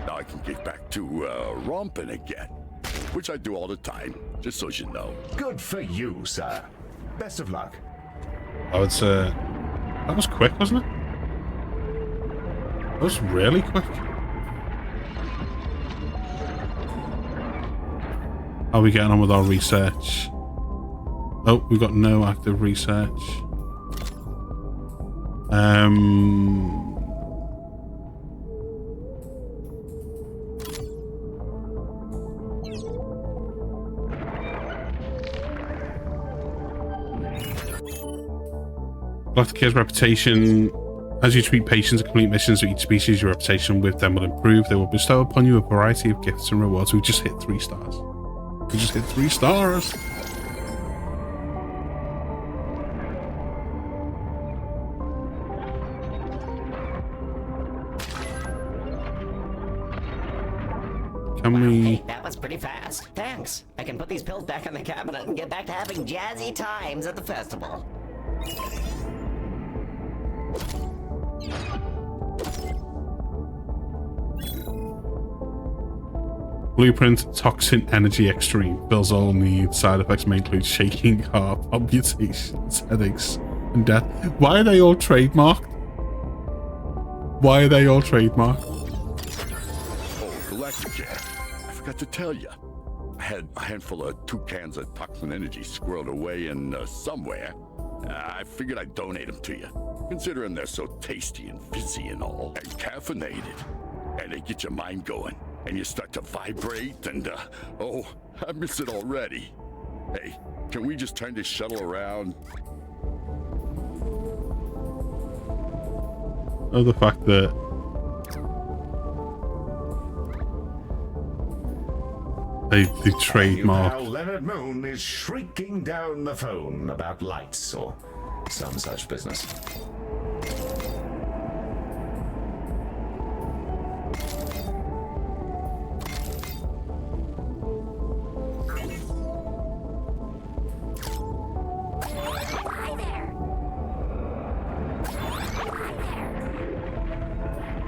Now I can get back to romping again, which I do all the time, just so you know. Good for you, sir. Best of luck. I would say that was quick, wasn't it? That was really quick. How are we getting on with our research? Oh, we got no active research. Galacticare's reputation. As you treat patients and complete missions of each species, your reputation with them will improve. They will bestow upon you a variety of gifts and rewards. We just hit 3 stars. We just hit 3 stars. Can we... Hey, that was pretty fast. Thanks. I can put these pills back in the cabinet and get back to having jazzy times at the festival. Blueprint Toxin Energy Extreme. Fills all needs. Side effects may include shaking, heart palpitations, headaches, and death. Why are they all trademarked? Why are they all trademarked? Oh, Galacticare, I forgot to tell you. I had a handful of 2 cans of toxin energy squirreled away in somewhere. I figured I'd donate them to you, considering they're so tasty and fizzy and all, and caffeinated. And they get your mind going, and you start to vibrate, and oh, I miss it already. Hey, can we just turn this shuttle around? Oh, the fact that they trademark. Now Leonard Moon is shrieking down the phone about lights or some such business.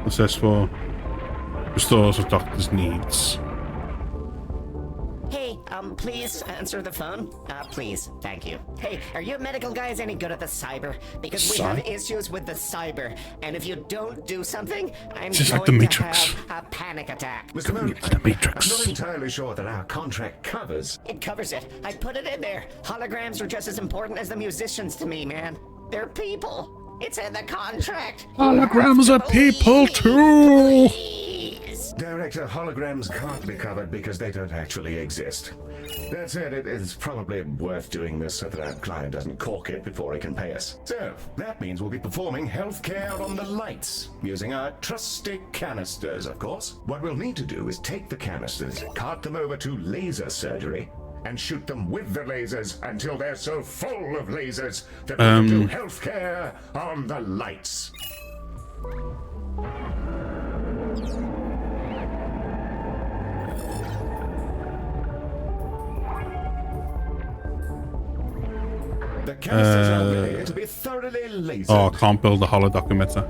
What's this for? Restores a doctor's needs. Hey, please answer the phone. Please, thank you. Hey, are you medical guys any good at the cyber? Because we have issues with the cyber, and if you don't do something, I'm just going like the to Matrix. have a panic attack. Mr. Moon, The Matrix. I'm not entirely sure that our contract covers. It covers it. I put it in there. Holograms are just as important as the musicians to me, man. They're people. It's in the contract. Holograms are people too. Please. Director, holograms can't be covered because they don't actually exist. That said, it is probably worth doing this so that our client doesn't cork it before he can pay us. So, that means we'll be performing healthcare on the lights, using our trusty canisters, of course. What we'll need to do is take the canisters, cart them over to laser surgery, and shoot them with the lasers until they're so full of lasers that we can do healthcare on the lights. The canisters are ready to be thoroughly lasered. Oh, I can't build a holodoc emitter.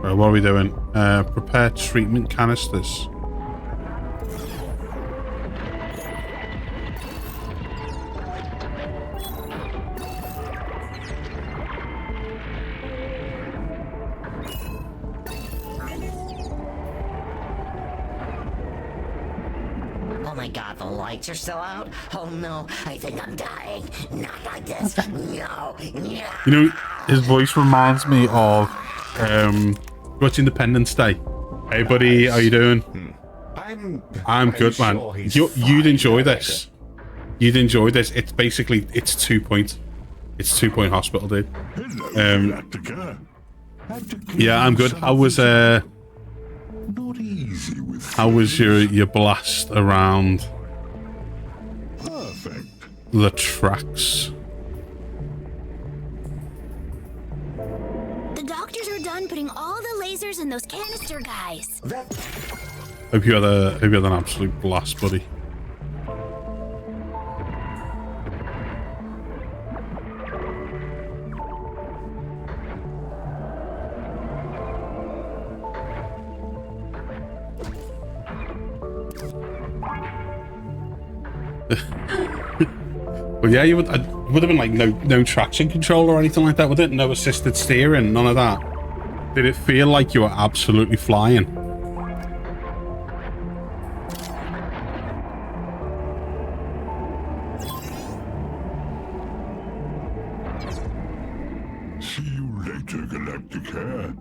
Right, what are we doing? Prepare treatment canisters. Oh my god, the lights are still out? Oh no, I think I'm dying. Not like this. No. You know, his voice reminds me of watch Independence Day. Hey buddy, how you doing? I'm good, man. sure he's You'd fine, enjoy Director. this. You'd enjoy this. It's basically, it's 2 Point. It's 2 Point Hospital, dude. Hello, Galacticare. Had to clear Yeah, I'm good. some How was Not easy with how was your blast around perfect. the tracks? The doctors are done putting all the lasers in those canister guys. Hope you had an absolute blast, buddy. Well, yeah, you would. It would have been like no traction control or anything like that, would it? No assisted steering, none of that. Did it feel like you were absolutely flying? See you later, Galacticare.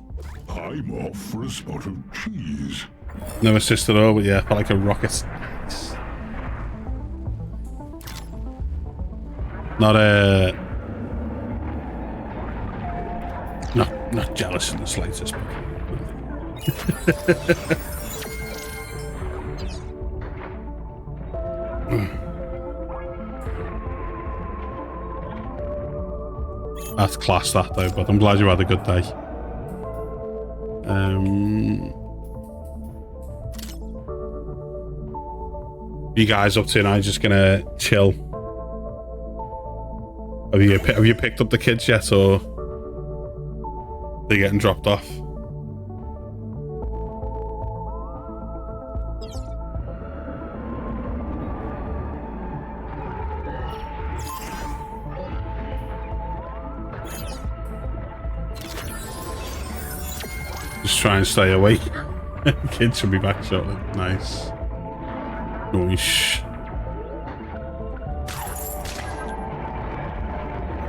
I'm off for a spot of cheese. No assist at all, but yeah, felt like a rocket. Not jealous in the slightest. That's class, that though. But I'm glad you had a good day. You guys up to now? Just gonna chill. Have you picked up the kids yet, or they're getting dropped off? Just try and stay awake. Kids should be back shortly. Nice. Nice.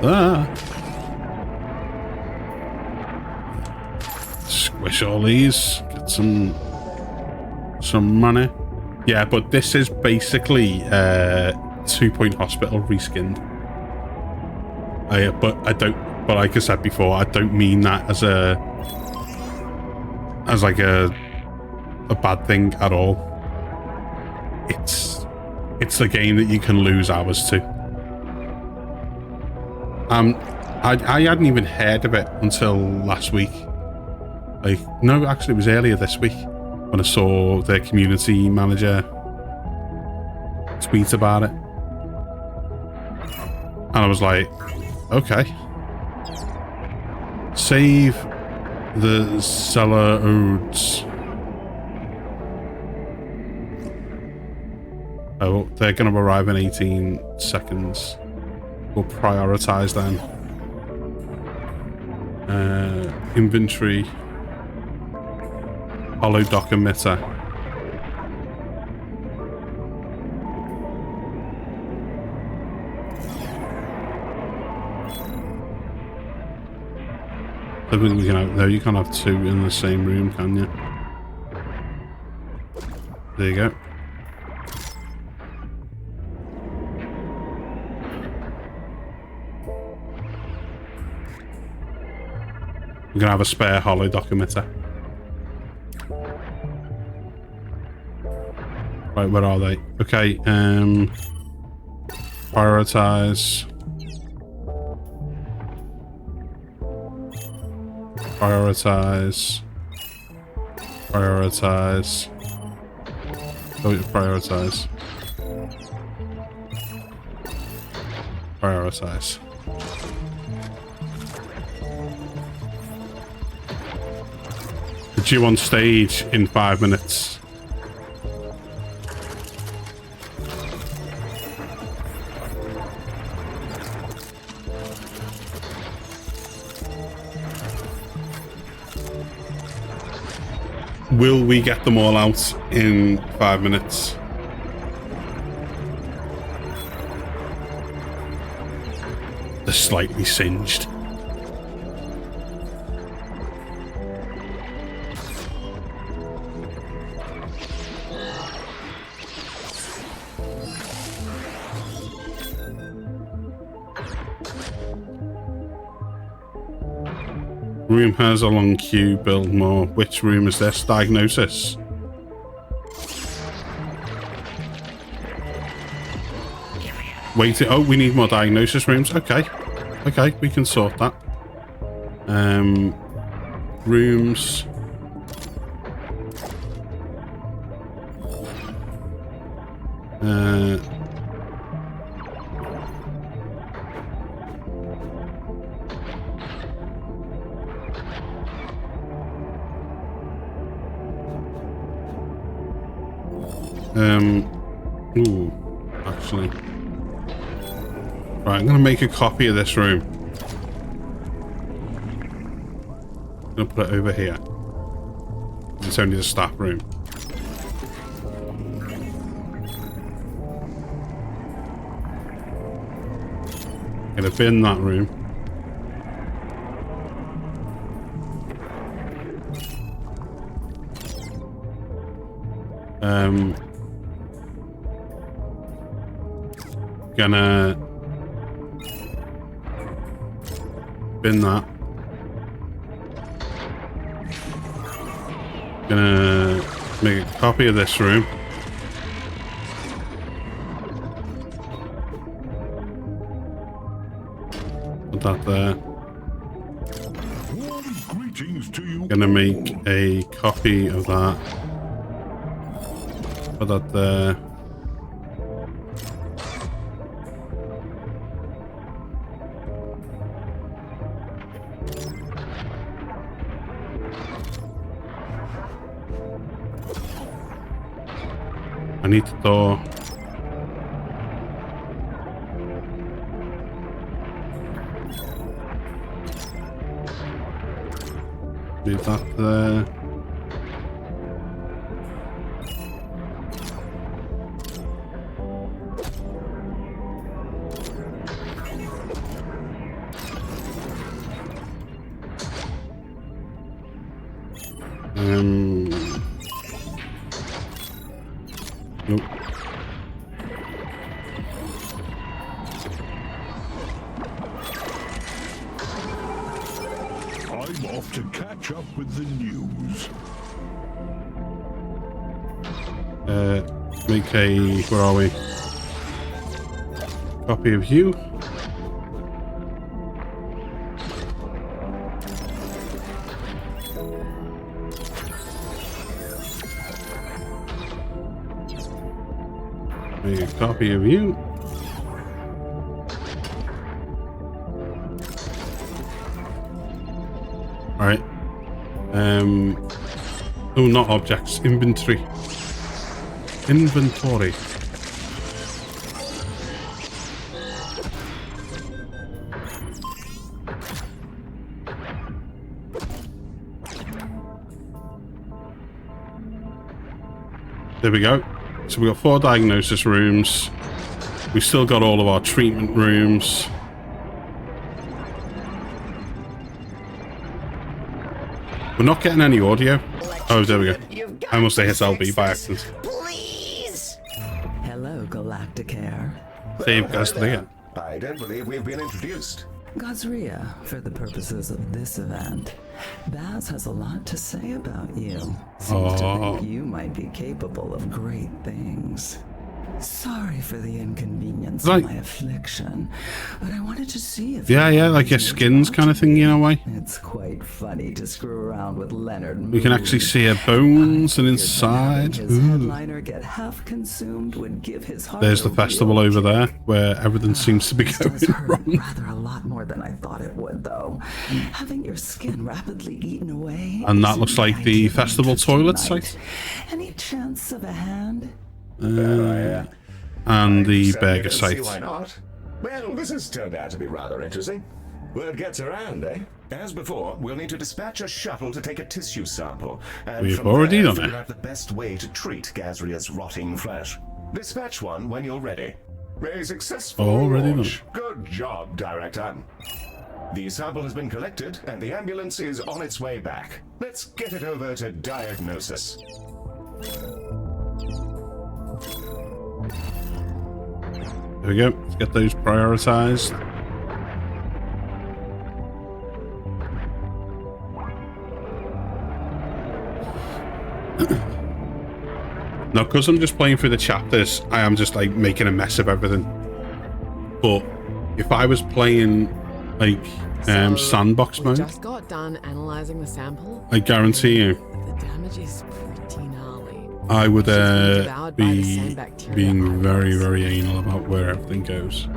Ah. Squish all these. Get some money. Yeah, but this is basically 2 Point Hospital reskinned. But like I said before, I don't mean that as like a bad thing at all. It's a game that you can lose hours to. I hadn't even heard of it until last week. Like, no, actually it was earlier this week when I saw their community manager tweet about it. And I was like, okay. Save the cellar odes. Oh, they're going to arrive in 18 seconds. We'll prioritize them. Inventory. Hollow dock emitter. I think we can have, no, you can't have two in the same room, can you? There you go. We're gonna have a spare hollow dock emitter. Right, where are they? Okay, prioritize. Prioritize. Prioritize. Oh, prioritize. Prioritize. Due on stage in 5 minutes. Will we get them all out in 5 minutes? slightly singed. Room has a long queue, build more. Which room is this? Diagnosis. Wait, oh, we need more diagnosis rooms. Okay. Okay, we can sort that. Rooms. Ooh, actually. Right, I'm gonna make a copy of this room. I'm gonna put it over here. It's only the staff room. Gonna bin that room. Gonna bin that. Gonna make a copy of this room. Put that there. Greetings to you. Gonna make a copy of that. Put that there. I need the door. Leave that there. Nope. I'm off to catch up with the news. Make a, where are we? Copy of you. Make a copy of you. All right. Oh, not objects. Inventory. Inventory. There we go. So we got 4 diagnosis rooms. We still got all of our treatment rooms. We're not getting any audio. Oh, there we go. I must have hit LB by accident. Please. Hello, Galacticare. Save Gazria. I don't believe we've been introduced. Gazria, for the purposes of this event. Baz has a lot to say about you. Seems to think you might be capable of great things. Sorry for the inconvenience of my affliction, but I wanted to see if... Yeah, like your skins kind of thing, in a way. It's quite funny to screw around with Leonard. We can actually see her bones and inside. His headliner get half consumed would give his heart. There's the festival over there, where everything seems to be going wrong. Rather a lot more than I thought it would, though. Having your skin rapidly eaten away. And that looks like the festival toilet site. Any chance of a hand? And the burger See site. why not? Well, this has turned out to be rather interesting. Word gets around, eh? As before, we'll need to dispatch a shuttle to take a tissue sample. And We've from already there, done figure it. out the best way to treat Gazria's rotting flesh. Dispatch one when you're ready. A successful Already done. launch. Good job, Director. The sample has been collected, and the ambulance is on its way back. Let's get it over to diagnosis. There we go. Let's get those prioritized. Now, because I'm just playing through the chapters, I am just like making a mess of everything. But if I was playing like sandbox mode, just got done analyzing the sample. I guarantee you, The damage is pretty gnarly. I would devoured by the be same bacteria. being very, very anal about where everything goes.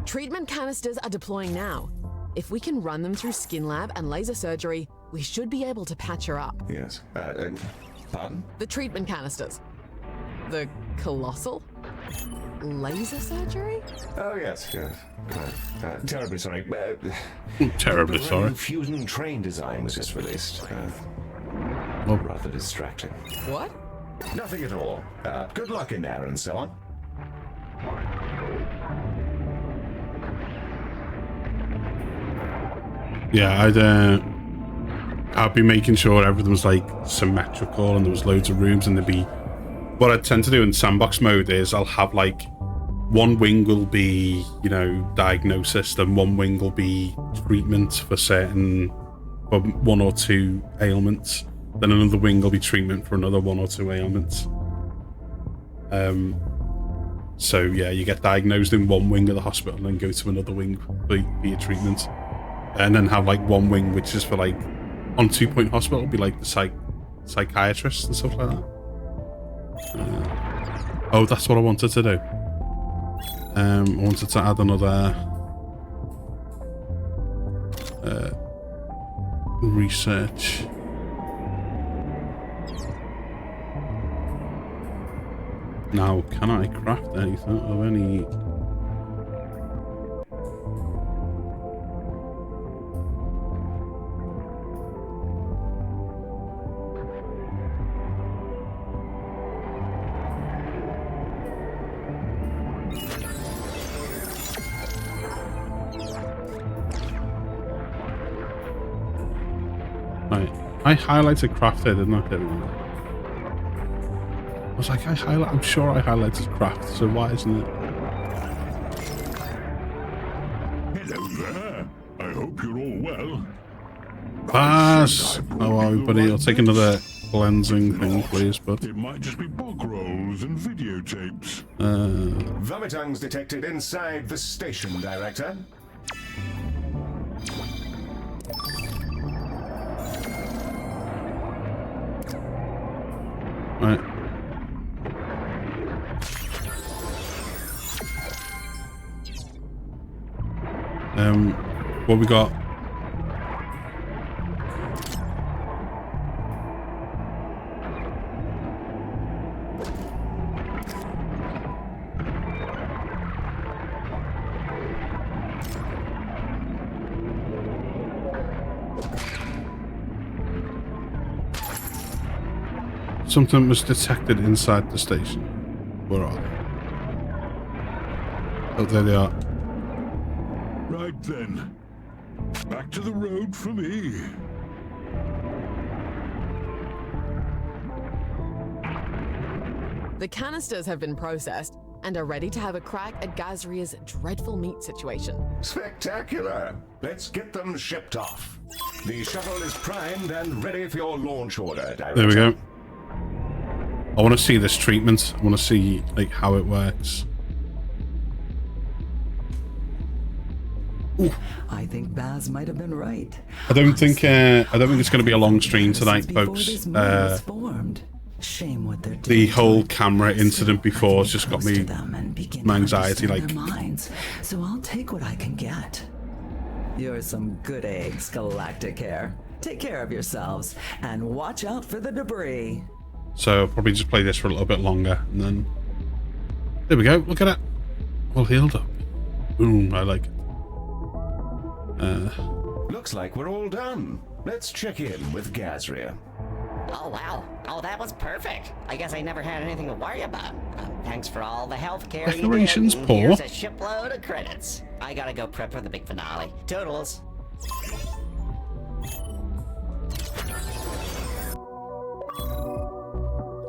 Treatment canisters are deploying now. If we can run them through skin lab and laser surgery, we should be able to patch her up. Yes. Pardon? The treatment canisters. The colossal? Laser surgery? Oh, yes. Terribly sorry. Terribly the sorry. Fusion train design was just released. Well, Rather distracting. What? Nothing at all. Good luck in there and so on. yeah, I'd be making sure everything was like symmetrical and there was loads of rooms, and there'd be. What I tend to do in sandbox mode is I'll have like one wing will be, you know, diagnosis, and one wing will be treatment for certain, for one or two ailments. Then another wing will be treatment for another one or two ailments. So yeah, you get diagnosed in one wing of the hospital and then go to another wing for your treatment. And then have like one wing which is for like, on 2 Point Hospital, be like the psychiatrists and stuff like that. Oh, that's what I wanted to do. I wanted to add another research. Now, can I craft anything of any? Right, I highlighted craft there, didn't I? There we go. I was like, I'm sure I highlighted craft, so why isn't it? Hello there. I hope you're all well. Pass! Oh, everybody, I'll take another cleansing thing, please, but... It might just be bog rolls and videotapes. Vomitungs detected inside the station, Director. Right. What we got? Something was detected inside the station. Where are they? Oh, there they are. Right then. Back to the road for me. The canisters have been processed and are ready to have a crack at Gazria's dreadful meat situation. Spectacular. Let's get them shipped off. The shuttle is primed and ready for your launch order, Director. There we go. I want to see this treatment. I want to see like how it works. Ooh. I think Baz might have been right. I don't think it's going to be a long stream tonight, folks. Shame what they're The whole camera incident before has just got me my anxiety like. So I'll take what I can get. You're some good eggs, Galacticare. Take care of yourselves and watch out for the debris. So I'll probably just play this for a little bit longer, and then there we go. Look at it, all healed up. Boom! I like it. Looks like we're all done. Let's check in with Gazria. Oh, wow. Oh, that was perfect. I guess I never had anything to worry about. Thanks for all the healthcare you did. Decorations, And Paul. here's a shipload of credits. I gotta go prep for the big finale. Toodles.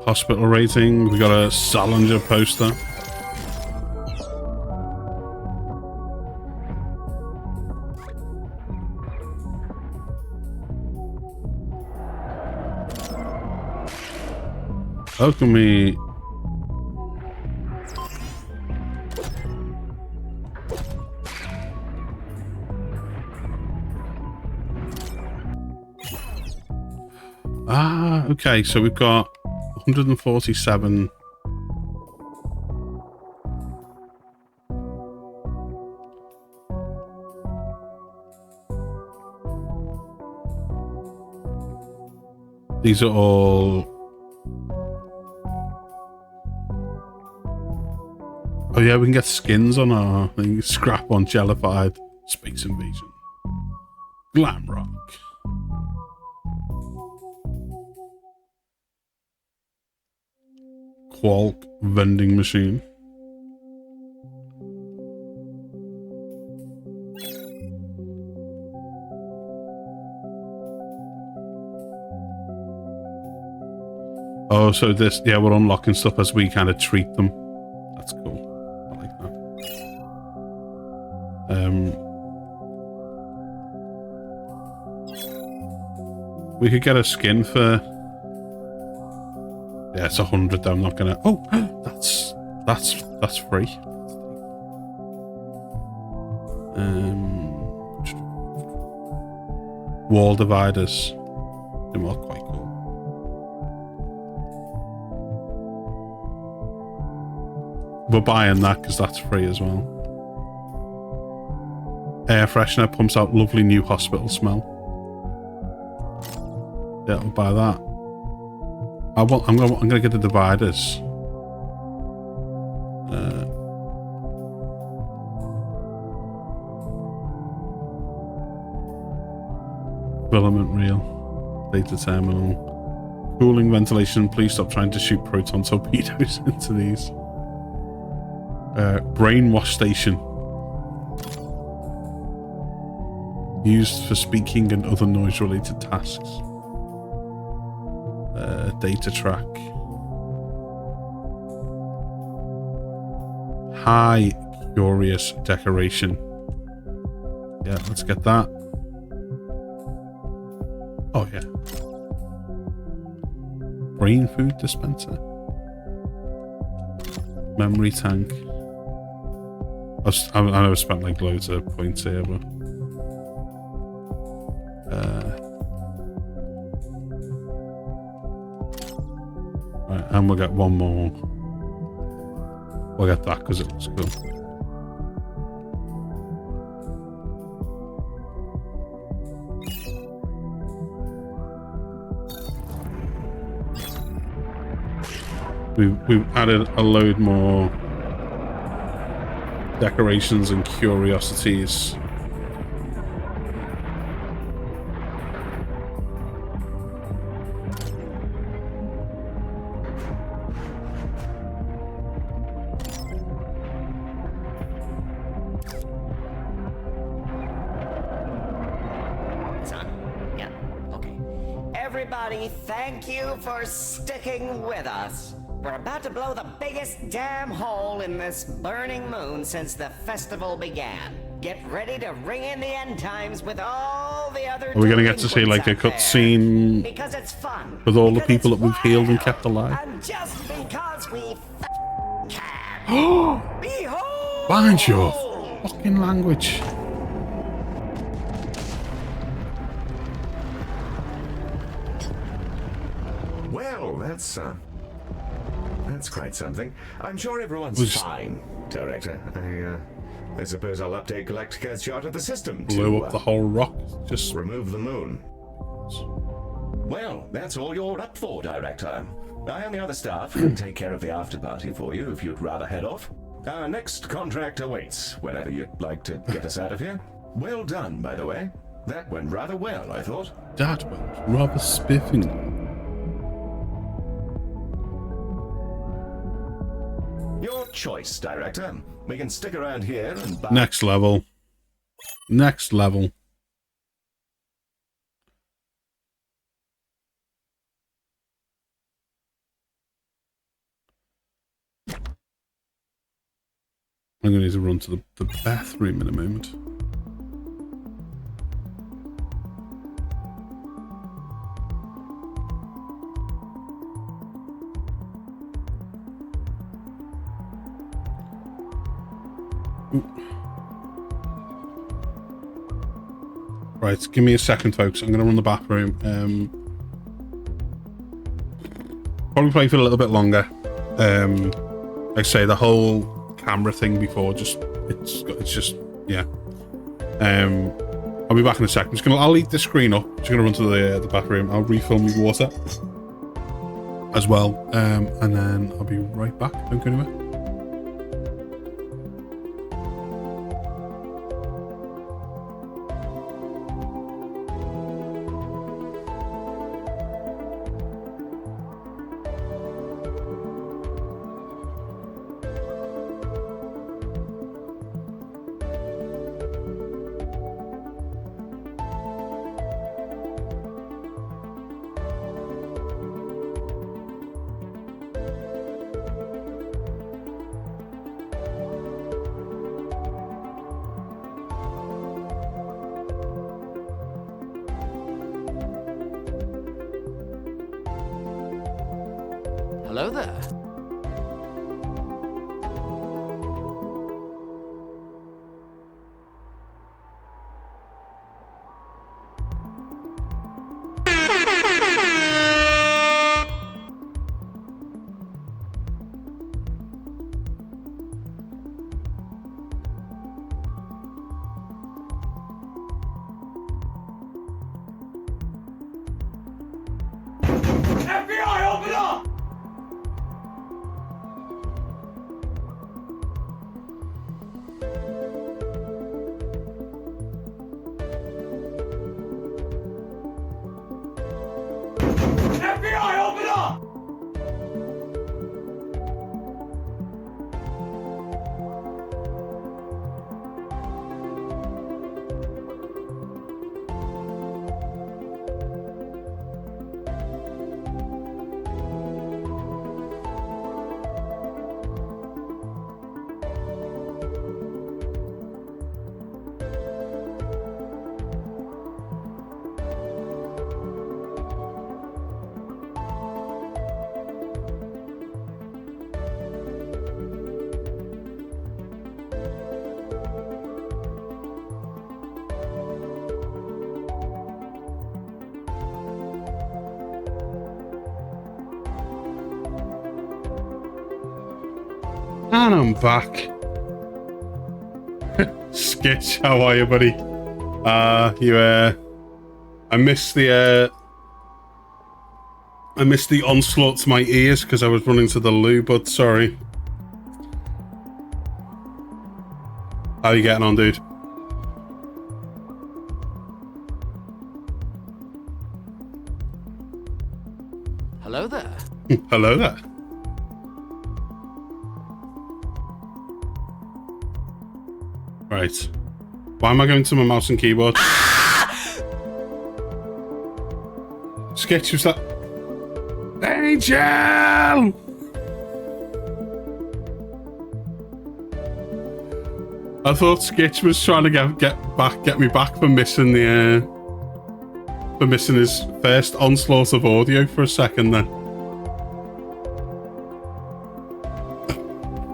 Hospital rating. We got a Salinger poster. How can we... Ah, okay, so we've got 147. These are all... Oh yeah, we can get skins on our thing. Scrap on Jellified. Space Invasion. Glam Rock. Qualk vending machine. Oh, so this, yeah, we're unlocking stuff as we kind of treat them. That's cool. I like that. We could get a skin for... Yeah, it's 100 though. I'm not gonna... Oh, that's free. Wall dividers. Them are quite cool. We're buying that because that's free as well. Air freshener pumps out lovely new hospital smell. Yeah, I'll buy that. I'm gonna get the dividers. Filament reel, data terminal, cooling, ventilation. Please stop trying to shoot proton torpedoes into these. Brainwash station, used for speaking and other noise-related tasks. Data track. High curious decoration. Yeah, let's get that. Oh yeah. Brain food dispenser. Memory tank. I never spent like loads of points here, but right, and we'll get one more. We'll get that because it looks cool. We've added a load more decorations and curiosities. Yeah, okay. Everybody, thank you for sticking with us. We're about to blow the biggest damn hole in this burning moon since the festival began. Get ready to ring in the end times with all the other... Are we going to get to see like a cutscene because it's fun, with all the people that we've healed and kept alive? and just because we can. Behold! Mind your fucking language. Well, that's quite something. I'm sure everyone's fine, Director. I suppose I'll update Galacticare's chart of the system to Blew up the whole rock. Just remove the moon. Well, that's all you're up for, Director. I and the other staff can take care of the after party for you if you'd rather head off. Our next contract awaits whenever you'd like to get us out of here. Well done, by the way. That went rather well, I thought. That went rather spiffing. Your choice, Director. We can stick around here and buy... Next level. Next level. I'm going to need to run to the bathroom in a moment. Right, give me a second, folks. I'm going to run the bathroom. Probably play for a little bit longer. Like I say, the whole camera thing before, it's just, yeah. I'll be back in a second. I'll leave the screen up. Just going to run to the bathroom. I'll refill my water as well. And then I'll be right back. Don't go anywhere. Hello there. FBI, open up! FBI, open up! And I'm back. Skitch, how are you, buddy? I missed the onslaught to my ears because I was running to the loo, but sorry. How are you getting on, dude? Hello there. Hello there. Right. Why am I going to my mouse and keyboard? Sketch, was that? Angel! I thought Skitch was trying to get me back for missing his first onslaught of audio for a second then.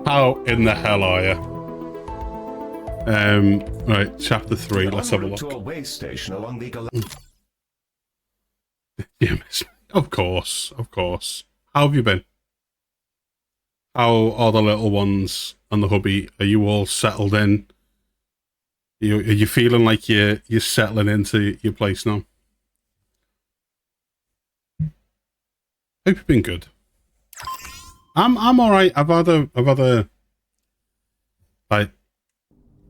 How in the hell are you? Right, chapter 3, let's have a look. To a way station along the You miss me. Of course. How have you been? How are the little ones and the hubby? Are you all settled in? Are you feeling like you're settling into your place now? Hope you've been good. I'm all right. I've had a like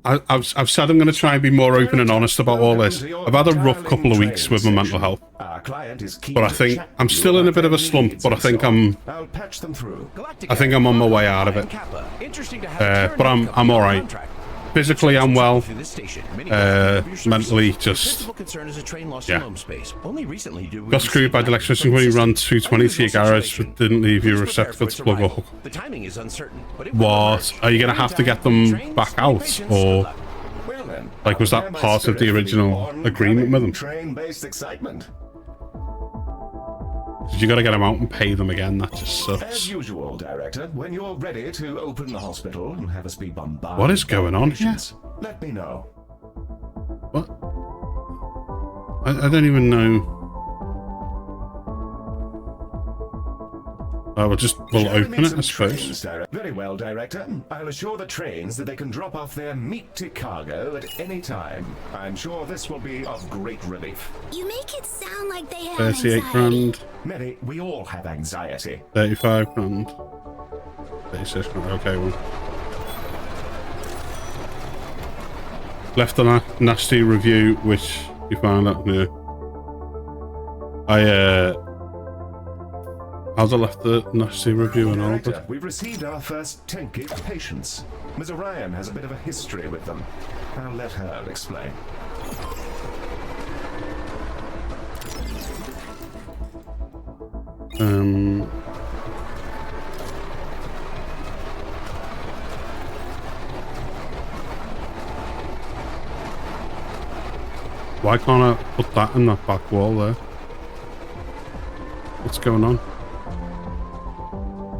I've said I'm going to try and be more open and honest about all this. I've had a rough couple of weeks with my mental health, but I think I'm still in a bit of a slump. But I think I'm on my way out of it. But I'm all right. Physically, I'm well. Mentally, just yeah. Got screwed by the electrician when you ran 220 to your garage, but didn't leave you a receptacle to plug a hook. What? Are you gonna have to get them back out, or like was that part of the original agreement with them? You gotta get them out and pay them again. That just sucks. As usual, Director, when you're ready to open the hospital and have us be bombarded. What is going on here? Let me know. What? I don't even know. Oh, we'll open it, I suppose. Very well, Director. I'll assure the trains that they can drop off their meaty cargo at any time. I'm sure this will be of great relief. You make it sound like they have 38 anxiety. grand. Mary, we all have anxiety. 35 grand. 36 grand. Okay, well. Left a nasty review, which you found out here. How's I left the nasty review and all, but We've received our first Tenki patients. Ms. Orion has a bit of a history with them. I'll let her explain. Why can't I put that in that back wall there? What's going on?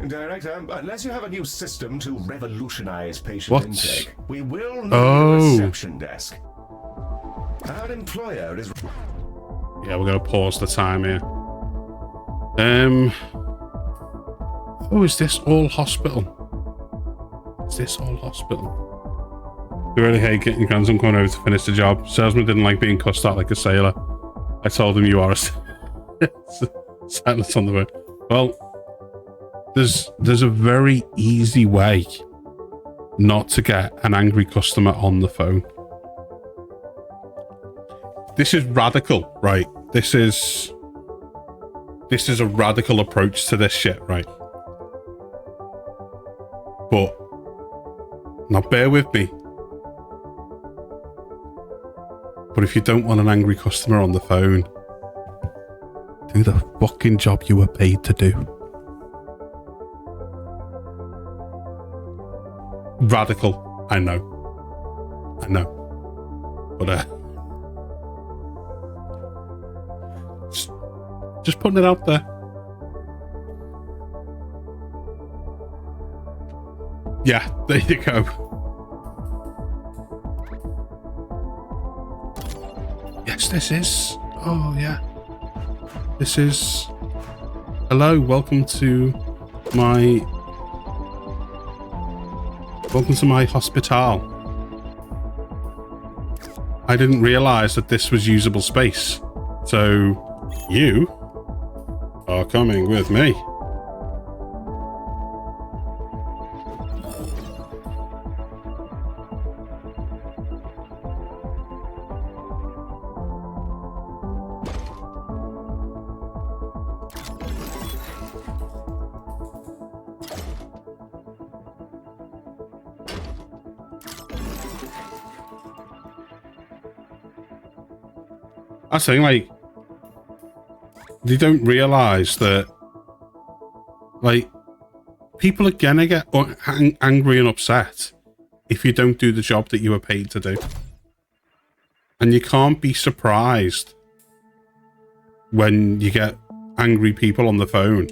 Director, unless you have a new system to revolutionize patient intake, we will need a reception desk. Our employer is... Yeah, we're going to pause the time here. Oh, is this all hospital? Is this all hospital? You really hate getting your grandson coming over to finish the job. Salesman didn't like being cussed out like a sailor. I told him you are a... Silence on the word. Well, there's a very easy way not to get an angry customer on the phone. This is radical, right? This is a radical approach to this shit, right? But now bear with me. But if you don't want an angry customer on the phone, do the fucking job you were paid to do. Radical, I know. But just putting it out there. Yeah, there you go. Yes, this is. Oh, yeah. This is. Hello, welcome to my hospital. I didn't realize that this was usable space. So, you are coming with me. I was saying, like, they don't realize that, like, people are gonna get angry and upset if you don't do the job that you were paid to do. And you can't be surprised when you get angry people on the phone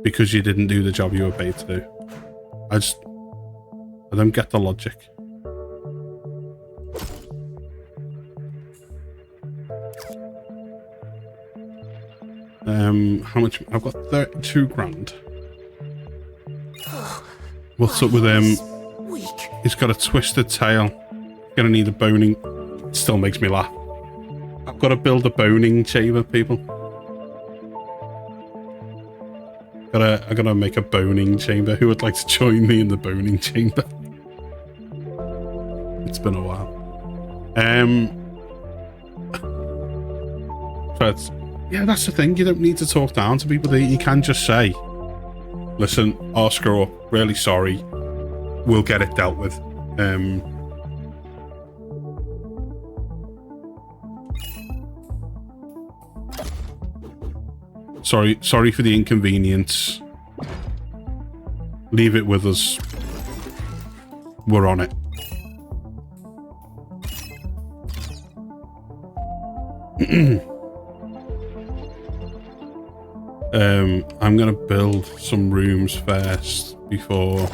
because you didn't do the job you were paid to do. I don't get the logic. How much? I've got 32 grand. What's up with him? He's got a twisted tail. Gonna need a boning. It still makes me laugh. I've got to build a boning chamber, people. I gotta make a boning chamber. Who would like to join me in the boning chamber? It's been a while. But yeah, that's the thing. You don't need to talk down to people. You can just say, listen, I'll screw up. Really sorry. We'll get it dealt with. Sorry for the inconvenience. Leave it with us. We're on it. I'm gonna build some rooms first before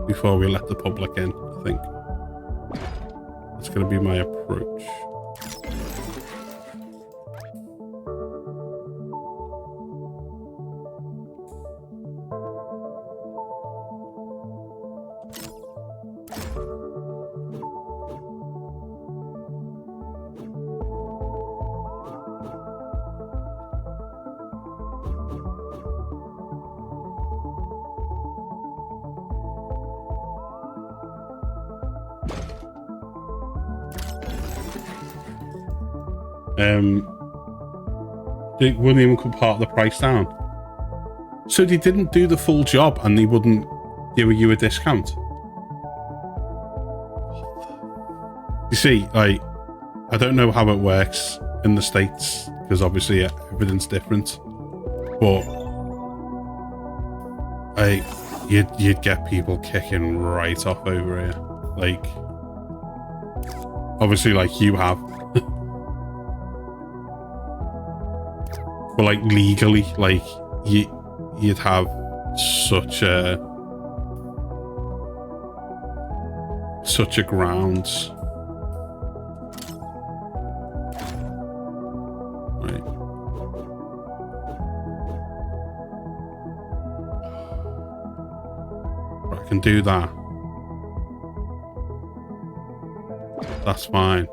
we let the public in. I think that's gonna be my approach. They wouldn't even put part of the price down. So they didn't do the full job and they wouldn't give you a discount. You see, like, I don't know how it works in the States because obviously everything's different, but you'd get people kicking right off over here. Like, obviously, like you have. But like legally, like you'd have such a grounds. Right. I can do that. That's fine.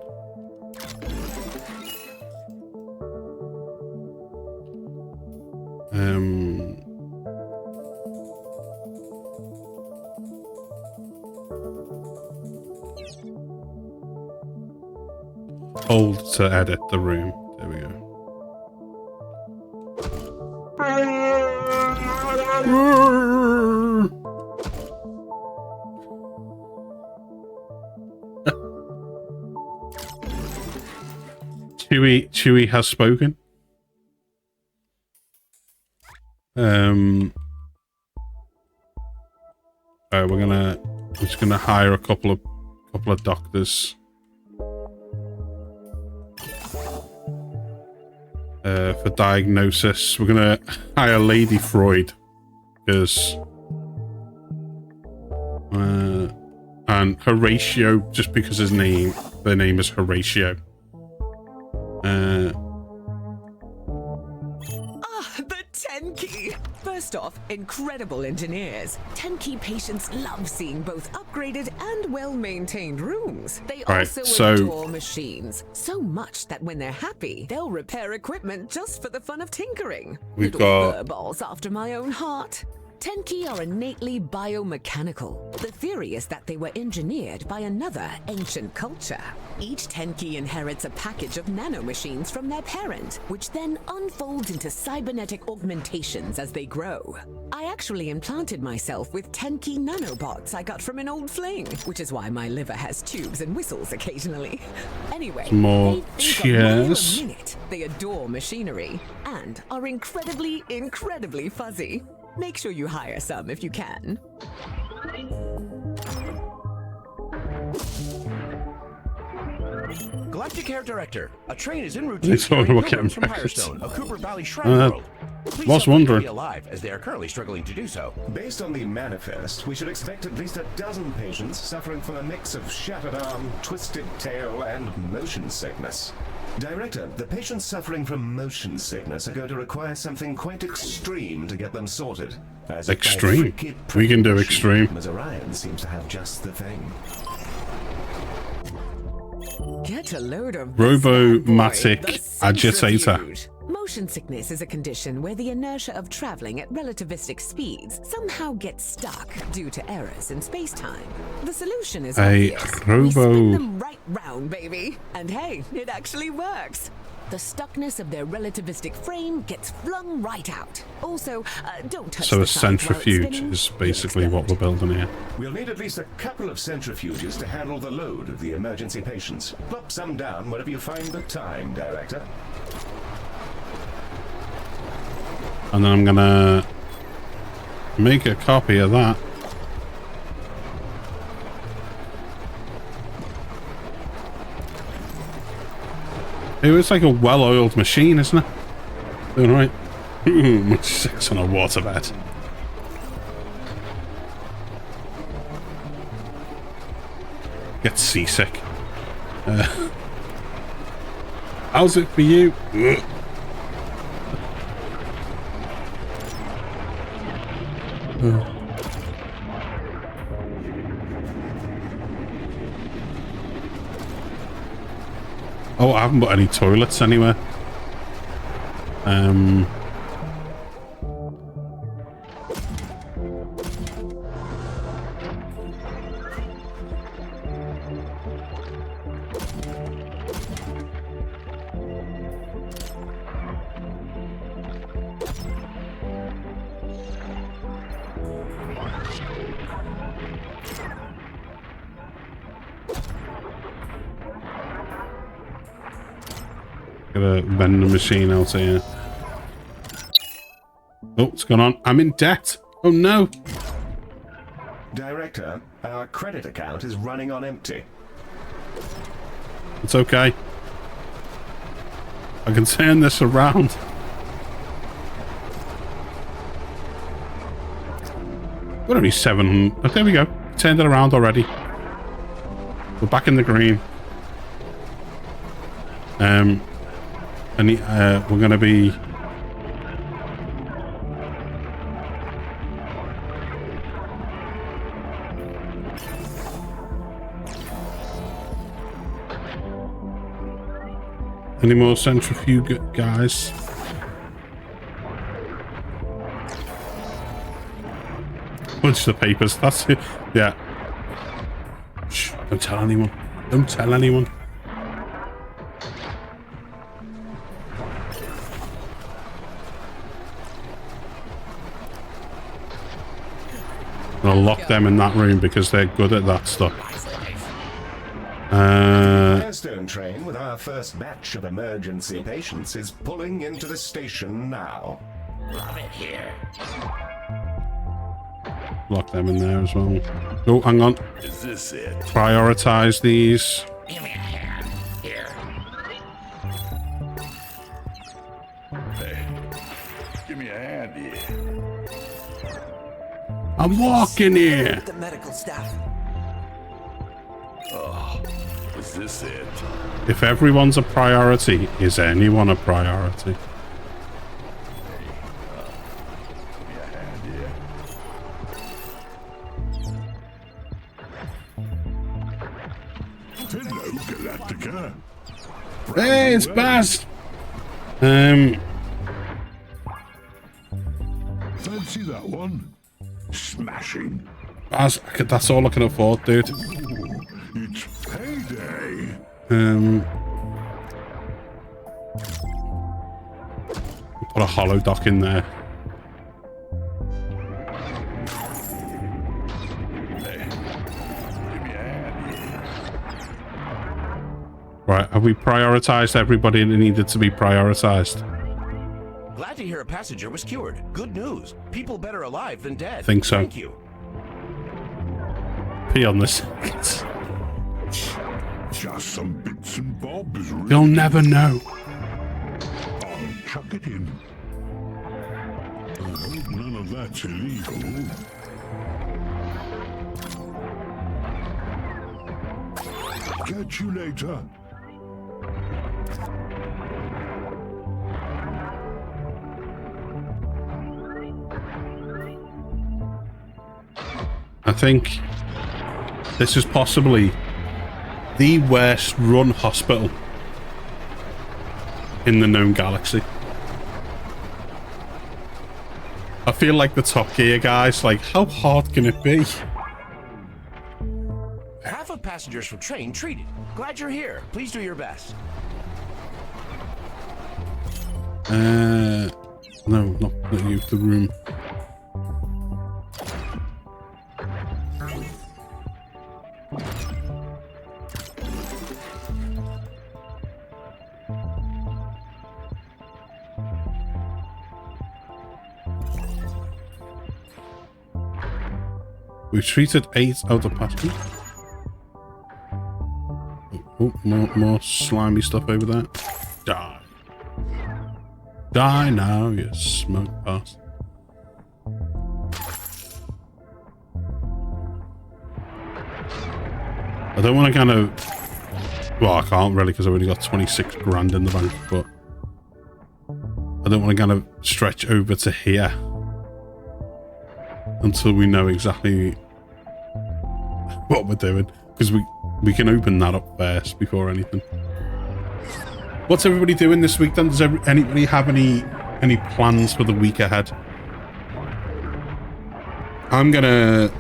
Hold to edit the room. There we go. Chewie has spoken. Alright, we're just gonna hire a couple of doctors. For diagnosis. We're gonna hire Lady Freud because and Horatio, just because their name is Horatio. The 10-key! First off, incredible engineers. 10-key patients love seeing both upgraded and well-maintained rooms. They also adore machines, so much that when they're happy, they'll repair equipment just for the fun of tinkering. We've Little got furballs after my own heart. 10-key are innately biomechanical. The theory is that they were engineered by another ancient culture. Each 10-key inherits a package of nanomachines from their parent, which then unfolds into cybernetic augmentations as they grow. I actually implanted myself with 10-key nanobots I got from an old fling, which is why my liver has tubes and whistles occasionally. Anyway, more they think cheers. a minute. They adore machinery and are incredibly, incredibly fuzzy. Make sure you hire some if you can. Galacticare Director, a train is en route They to told carry me what pilgrims from came back. Firestone, a Cooper Valley Shrine world. Please was help them wondering. to be alive, as they are currently struggling to do so. Based on the manifest, we should expect at least a dozen patients suffering from a mix of shattered arm, twisted tail, and motion sickness. Director, the patients suffering from motion sickness are going to require something quite extreme to get them sorted. As if by Extreme? freaky We can do premonition, extreme. Ms. Orion seems to have just the thing. Get a load of Robomatic agitator. Motion sickness is a condition where the inertia of traveling at relativistic speeds somehow gets stuck due to errors in space-time. The solution is obvious. We spin them right round, baby. And hey, it actually works. The stuckness of their relativistic frame gets flung right out. Also, don't touch So the a side while it's centrifuge spinning. is basically what we're building here. We'll need at least a couple of centrifuges to handle the load of the emergency patients. Plop some down whenever you find the time, Director. And then I'm gonna make a copy of that. It's like a well-oiled machine, isn't it? Doing right. Much sex on a waterbed. Get seasick. How's it for you? Oh, I haven't got any toilets anywhere. Gotta bend the machine out here. Oh, what's going on? I'm in debt. Oh no. Director, our credit account is running on empty. It's okay. I can turn this around. What are we, 700? Oh, there we go. Turned it around already. We're back in the green. And we're going to be... Any more centrifuge, guys? Bunch of papers. That's it. Yeah. Shh, don't tell anyone. Don't tell anyone. I'll lock them in that room because they're good at that stuff. The Airstone train with our first batch of emergency patients is pulling into the station now. Love it here. Lock them in there as well. Oh, hang on. Is this it? Prioritize these. Give me a hand. Here. Hey, give me a hand here. I'm walking here. The medical staff. Oh, is this it? If everyone's a priority, is anyone a priority? Give me a hand here. Hello, Galactica. Hey, it's Baz. Fancy that one? Smashing. Baz, that's all I can afford, dude. Ooh, it's payday. Put a hollow dock in there. Hey, give me a hand here. Right, have we prioritized everybody that needed to be prioritized? Glad to hear a passenger was cured. Good news. People better alive than dead. Think so. Thank you. Pee on this. Just some bits and bobs, really. You'll never know. I'll chuck it in. I hope none of that's illegal. Catch you later. I think this is possibly the worst run hospital in the known galaxy. I feel like the Top Gear guys. Like, how hard can it be? Half of passengers from train treated. Glad you're here. Please do your best. No, not you. The room. We've treated 8 of the passengers. Oh, more slimy stuff over there. Die. Die now, you smoke bastard. I don't want to kind of... Well, I can't really because I've only got 26 grand in the bank, but... I don't want to kind of stretch over to here until we know exactly what we're doing, because we can open that up first before anything. What's everybody doing this week then? Does anybody have any plans for the week ahead? I'm gonna...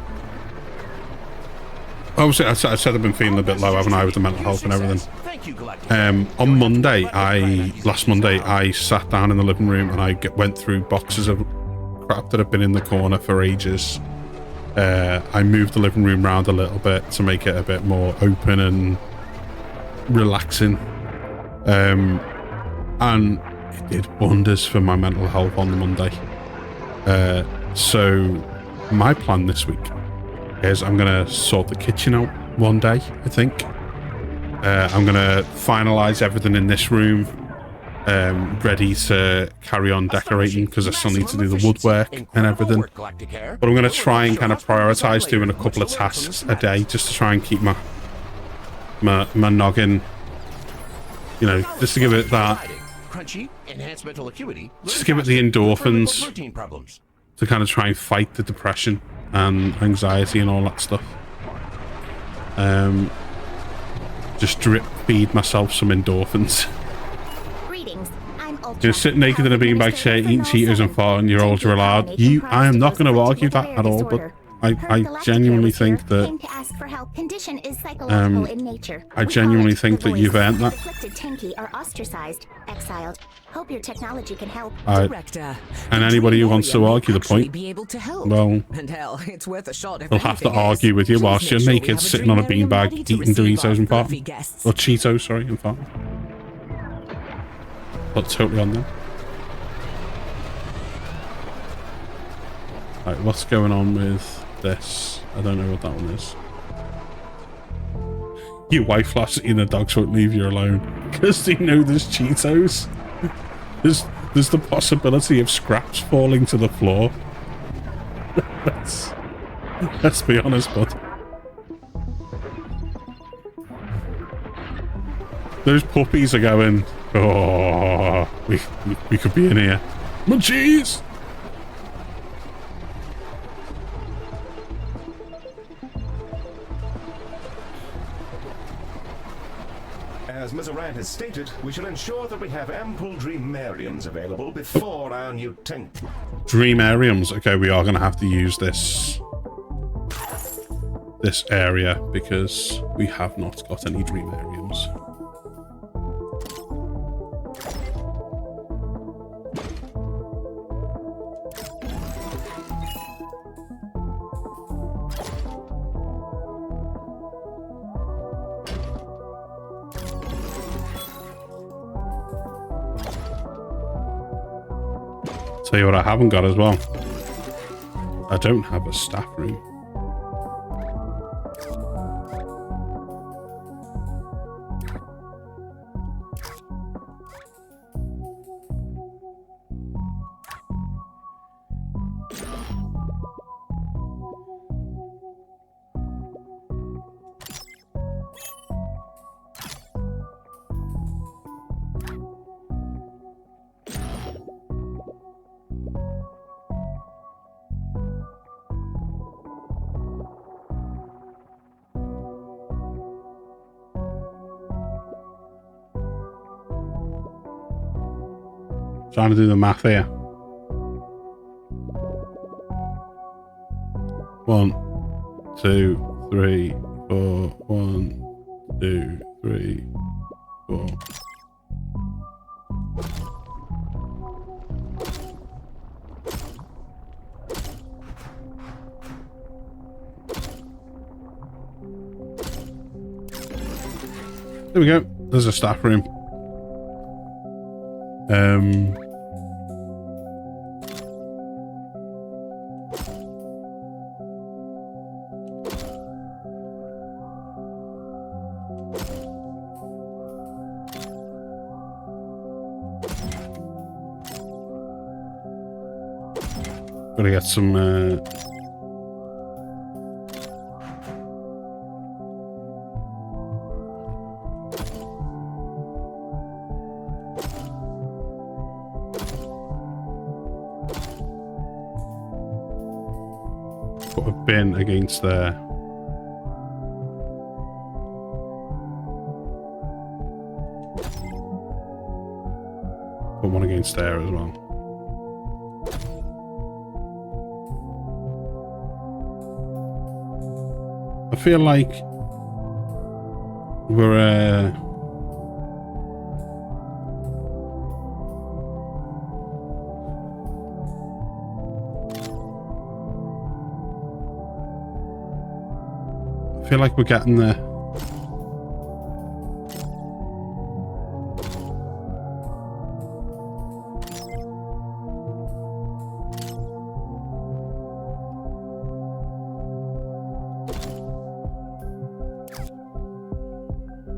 Obviously, I said I've been feeling a bit low, haven't I, with the mental health and everything. On Monday, last Monday, I sat down in the living room and I went through boxes of crap that have been in the corner for ages. I moved the living room around a little bit to make it a bit more open and relaxing. And it did wonders for my mental health on the Monday. So my plan this week is I'm going to sort the kitchen out one day, I think. I'm going to finalize everything in this room, ready to carry on decorating because I still need to do the woodwork and everything. But I'm going to try and kind of prioritize doing a couple of tasks a day just to try and keep my noggin, you know, just to give it that, Crunchy, enhanced mental acuity, just to give it the endorphins to kind of try and fight the depression and anxiety and all that stuff. Just drip feed myself some endorphins. Greetings. I'm Ultra. You know, sit naked in a beanbag chair, eating Cheetos and 14-year-olds are allowed. I am not going to argue that at all, but I genuinely think that Came to ask for help. Condition is psychological in nature. I genuinely think that you've earned that. Afflicted Tinky are ostracized, exiled. Hope your technology can help. Director. And anybody who wants to argue the point, Be able to help. well, And hell, it's worth a shot if they'll have to anything is. argue with you whilst Please you're make sure we naked, have a sitting on a dream area beanbag, ready to eating receive Doritos and our fluffy farting. guests. Or Cheetos, sorry, and farting. But totally on them. Right, what's going on with this? I don't know what that one is. Your wife laughs at you and the dogs won't leave you alone because they know there's Cheetos. There's the possibility of scraps falling to the floor. Let's be honest, bud. Those puppies are going, oh, we could be in here. Munchies! As Mizoran has stated, we shall ensure that we have ample Dreamariums available before our new tank. Dreamariums. Okay, we are going to have to use this area because we have not got any Dreamariums. Tell you what I haven't got as well. I don't have a staff room. Trying to do the math here. 1, 2, 3, 4. 1, 2, 3, 4. There we go. There's a staff room. Gotta get some put a bin against there. Put one against there as well. I feel like we're getting there.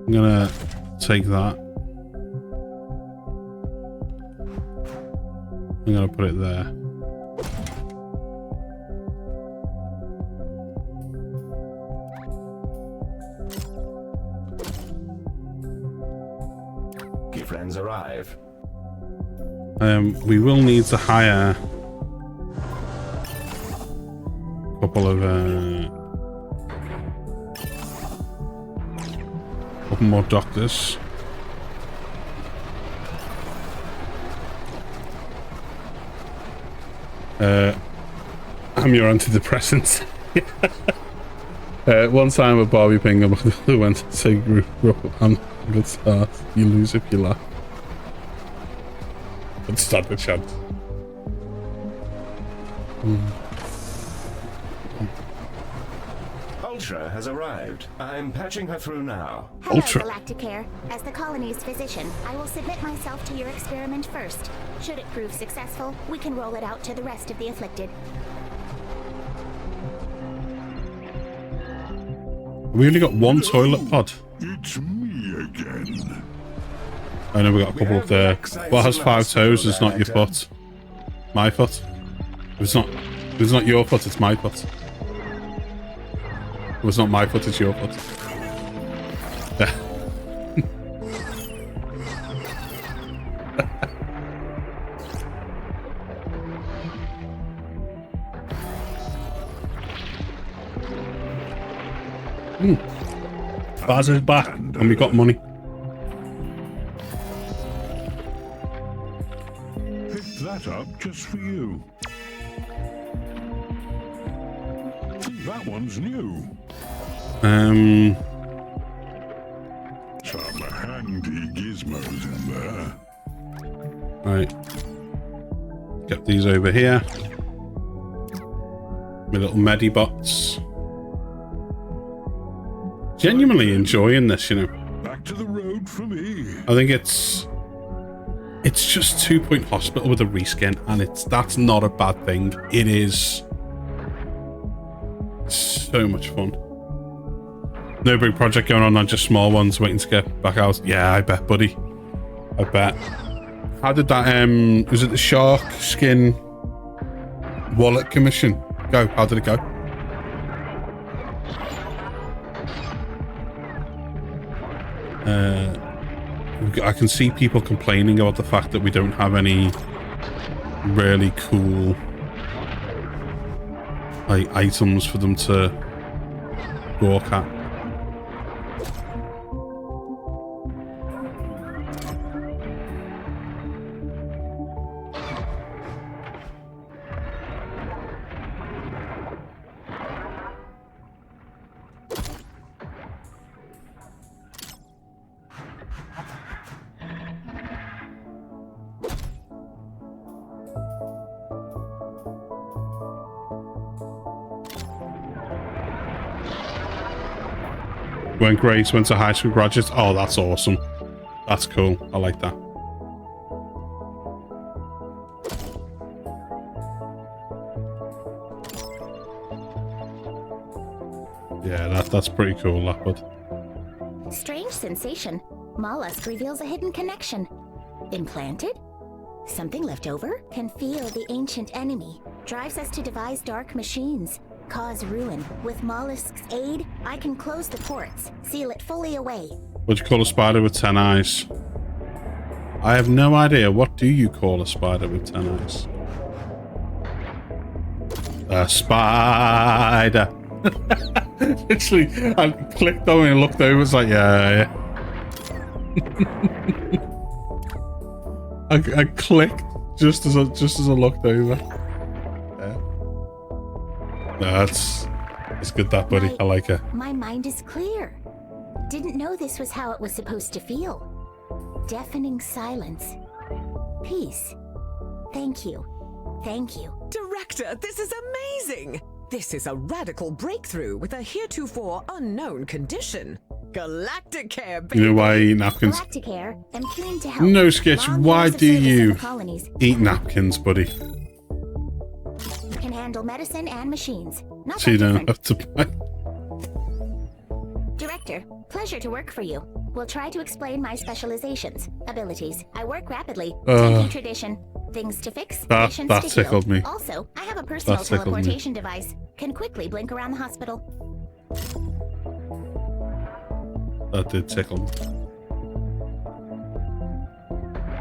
I'm gonna take that. I'm gonna put it there. Key friends arrive. We will need to hire a couple of more doctors. I'm your antidepressant. One time at Barbie Bingham, I went to say group and good start. You lose if you laugh. But start the chant. Ultra has arrived. I'm patching her through now. Hello, Ultra. Galacticare. As the colony's physician, I will submit myself to your experiment first. Should it prove successful, we can roll it out to the rest of the afflicted. We only got one toilet pod. It's me again. I know we got a couple up there. What has 5 toes is not your foot. My foot. If it's not your foot, it's my foot. If it's not my foot, it's your foot. Yeah. Baz is back, and we got money. Picked that up just for you. That one's new. Some handy gizmos in there. Right. Get these over here. My little Medibots. Genuinely enjoying this, you know. Back to the road for me. I think it's just 2 Point Hospital with a reskin, and that's not a bad thing. It is so much fun. No big project going on, just small ones waiting to get back out. Yeah, I bet, buddy. I bet. How did that was it the shark skin wallet commission go? How did it go? I can see people complaining about the fact that we don't have any really cool items for them to walk at. when Grace went to high school graduates. Oh, that's awesome. That's cool. I like that. Yeah, that's pretty cool, that bud. Strange sensation. Mollusk reveals a hidden connection. Implanted? Something left over? Can feel the ancient enemy. Drives us to devise dark machines. Cause ruin. With Mollusk's aid, I can close the ports. Seal it fully away. What do you call a spider with 10 eyes? I have no idea. What do you call a spider with 10 eyes? A spider. Literally, I clicked on it and looked over. It's like, yeah. I clicked just as I looked over. Yeah. No, it's good, that buddy. I like it. My mind is clear. Didn't know this was how it was supposed to feel. Deafening silence. Peace. Thank you. Thank you. Director, this is amazing! This is a radical breakthrough with a heretofore unknown condition. Galacticare, baby! You know why I eat napkins? Galacticare, I'm keen to help. No, Sketch, why do you eat napkins, buddy? Can handle medicine and machines. Not So you that don't different. have to buy. Director, pleasure to work for you. We'll try to explain my specializations, abilities. I work rapidly. Tinky tradition. Things to fix, patients That to tickled heal. me. Also, I have a personal That tickled me. teleportation device. Can quickly blink around the hospital. That did tickle me.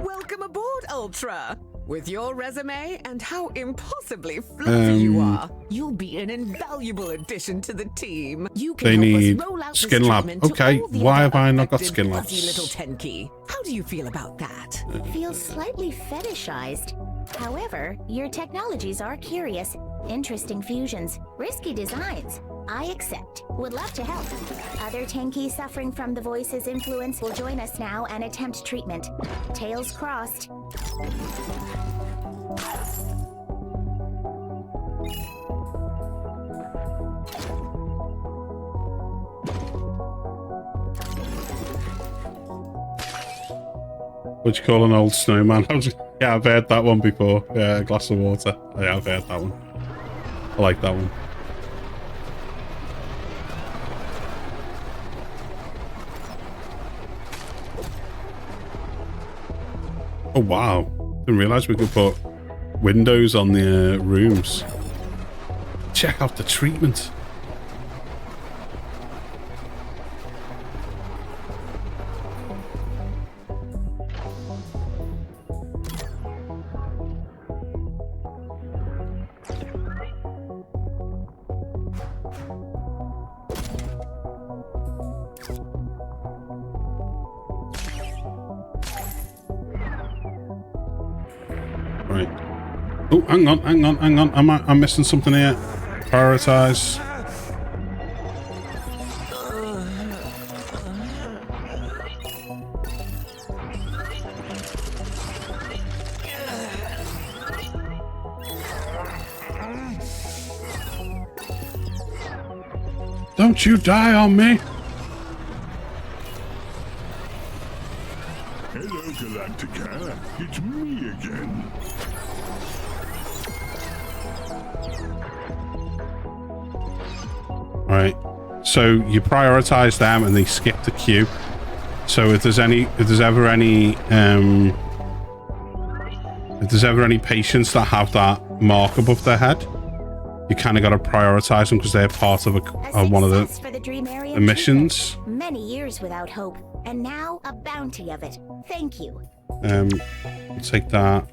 Welcome aboard, Ultra! With your resume and how impossibly fluffy you are, you'll be an invaluable addition to the team. You can They help need us roll out this Skin Lab. treatment to Okay, all the why other have I not got affected Skin fuzzy Labs? little Tenki. How do you feel about that? Feels slightly fetishized. However, your technologies are curious. Interesting fusions. Risky designs. I accept. Would love to help. Other Tenki suffering from the voice's influence will join us now and attempt treatment. Tails crossed. What do you call an old snowman? Yeah, I've heard that one before. Yeah, a glass of water. Yeah, I've heard that one. I like that one. Oh wow! Didn't realize we could put windows on the rooms. Check out the treatment. Right. Oh, hang on. I'm missing something here. Prioritize. Don't you die on me. Hello, Galacticare. It's me again. Right. So you prioritize them and they skip the queue. So if there's ever any patients that have that mark above their head, you kind of got to prioritize them because they're part of one of the missions. Many years without hope, and now a bounty of it. Thank you. I'll take that.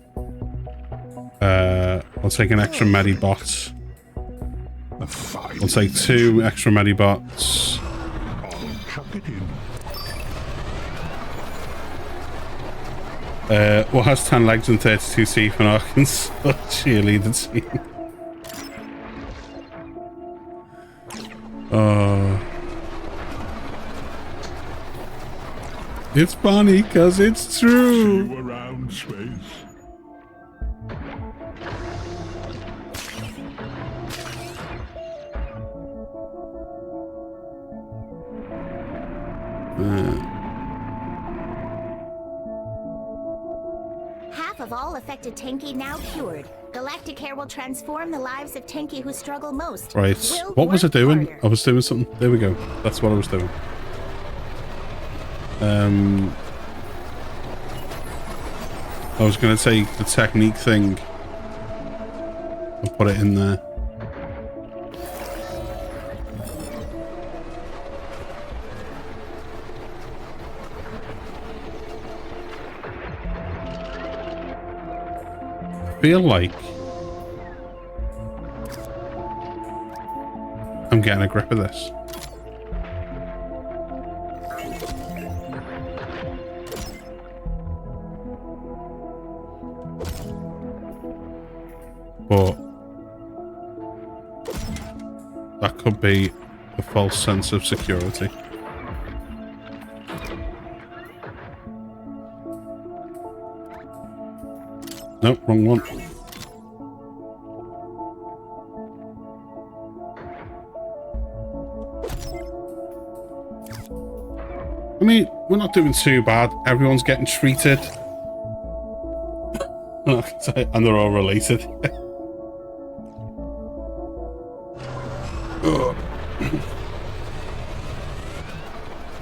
I'll take an extra medibot. I'll take 2 extra medibots. Chuck it in. What has 10 legs and 32 teeth and I can cheerleader team. It's funny because it's true. See you around, space. Half of all affected Tenki now cured. Galacticare will transform the lives of Tenki who struggle most. Right. What was I doing? Harder. I was doing something. There we go. That's what I was doing. I was going to take the technique thing and put it in there. I feel like I'm getting a grip of this. But that could be a false sense of security. Nope, wrong one. I mean, we're not doing too bad. Everyone's getting treated. And they're all related.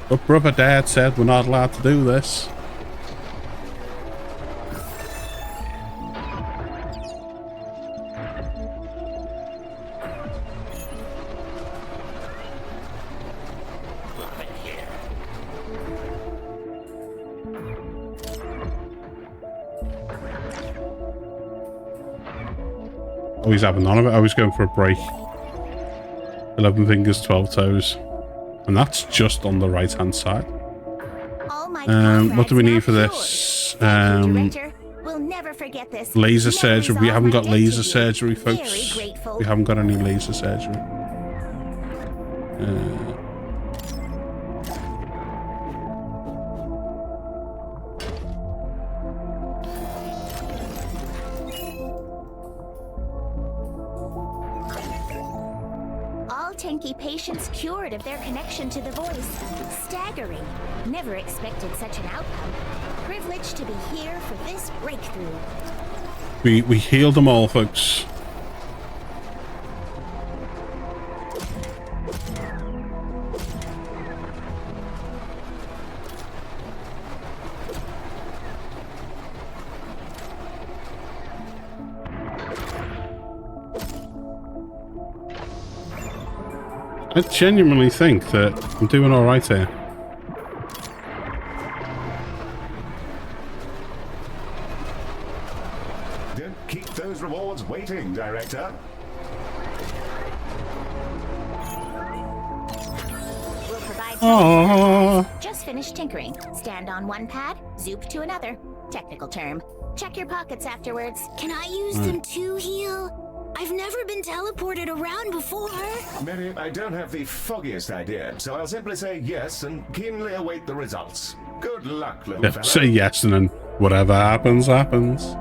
But brother dad said we're not allowed to do this. Oh, he's having none of it. I was going for a break. 11 fingers, 12 toes. And that's just on the right hand side. What do we need for this? We'll never forget this. Laser surgery. We haven't got laser surgery, folks. We haven't got any laser surgery. Tenki patients cured of their connection to the voice. Staggering. Never expected such an outcome. Privileged to be here for this breakthrough. We healed them all, folks. I genuinely think that I'm doing all right here. Don't keep those rewards waiting, Director. We'll provide just finished tinkering. Stand on one pad, zoop to another. Technical term. Check your pockets afterwards. Can I use them to heal? I've never been teleported around before. Mary, I don't have the foggiest idea, so I'll simply say yes and keenly await the results. Good luck, little fella. Say yes and then whatever happens, happens.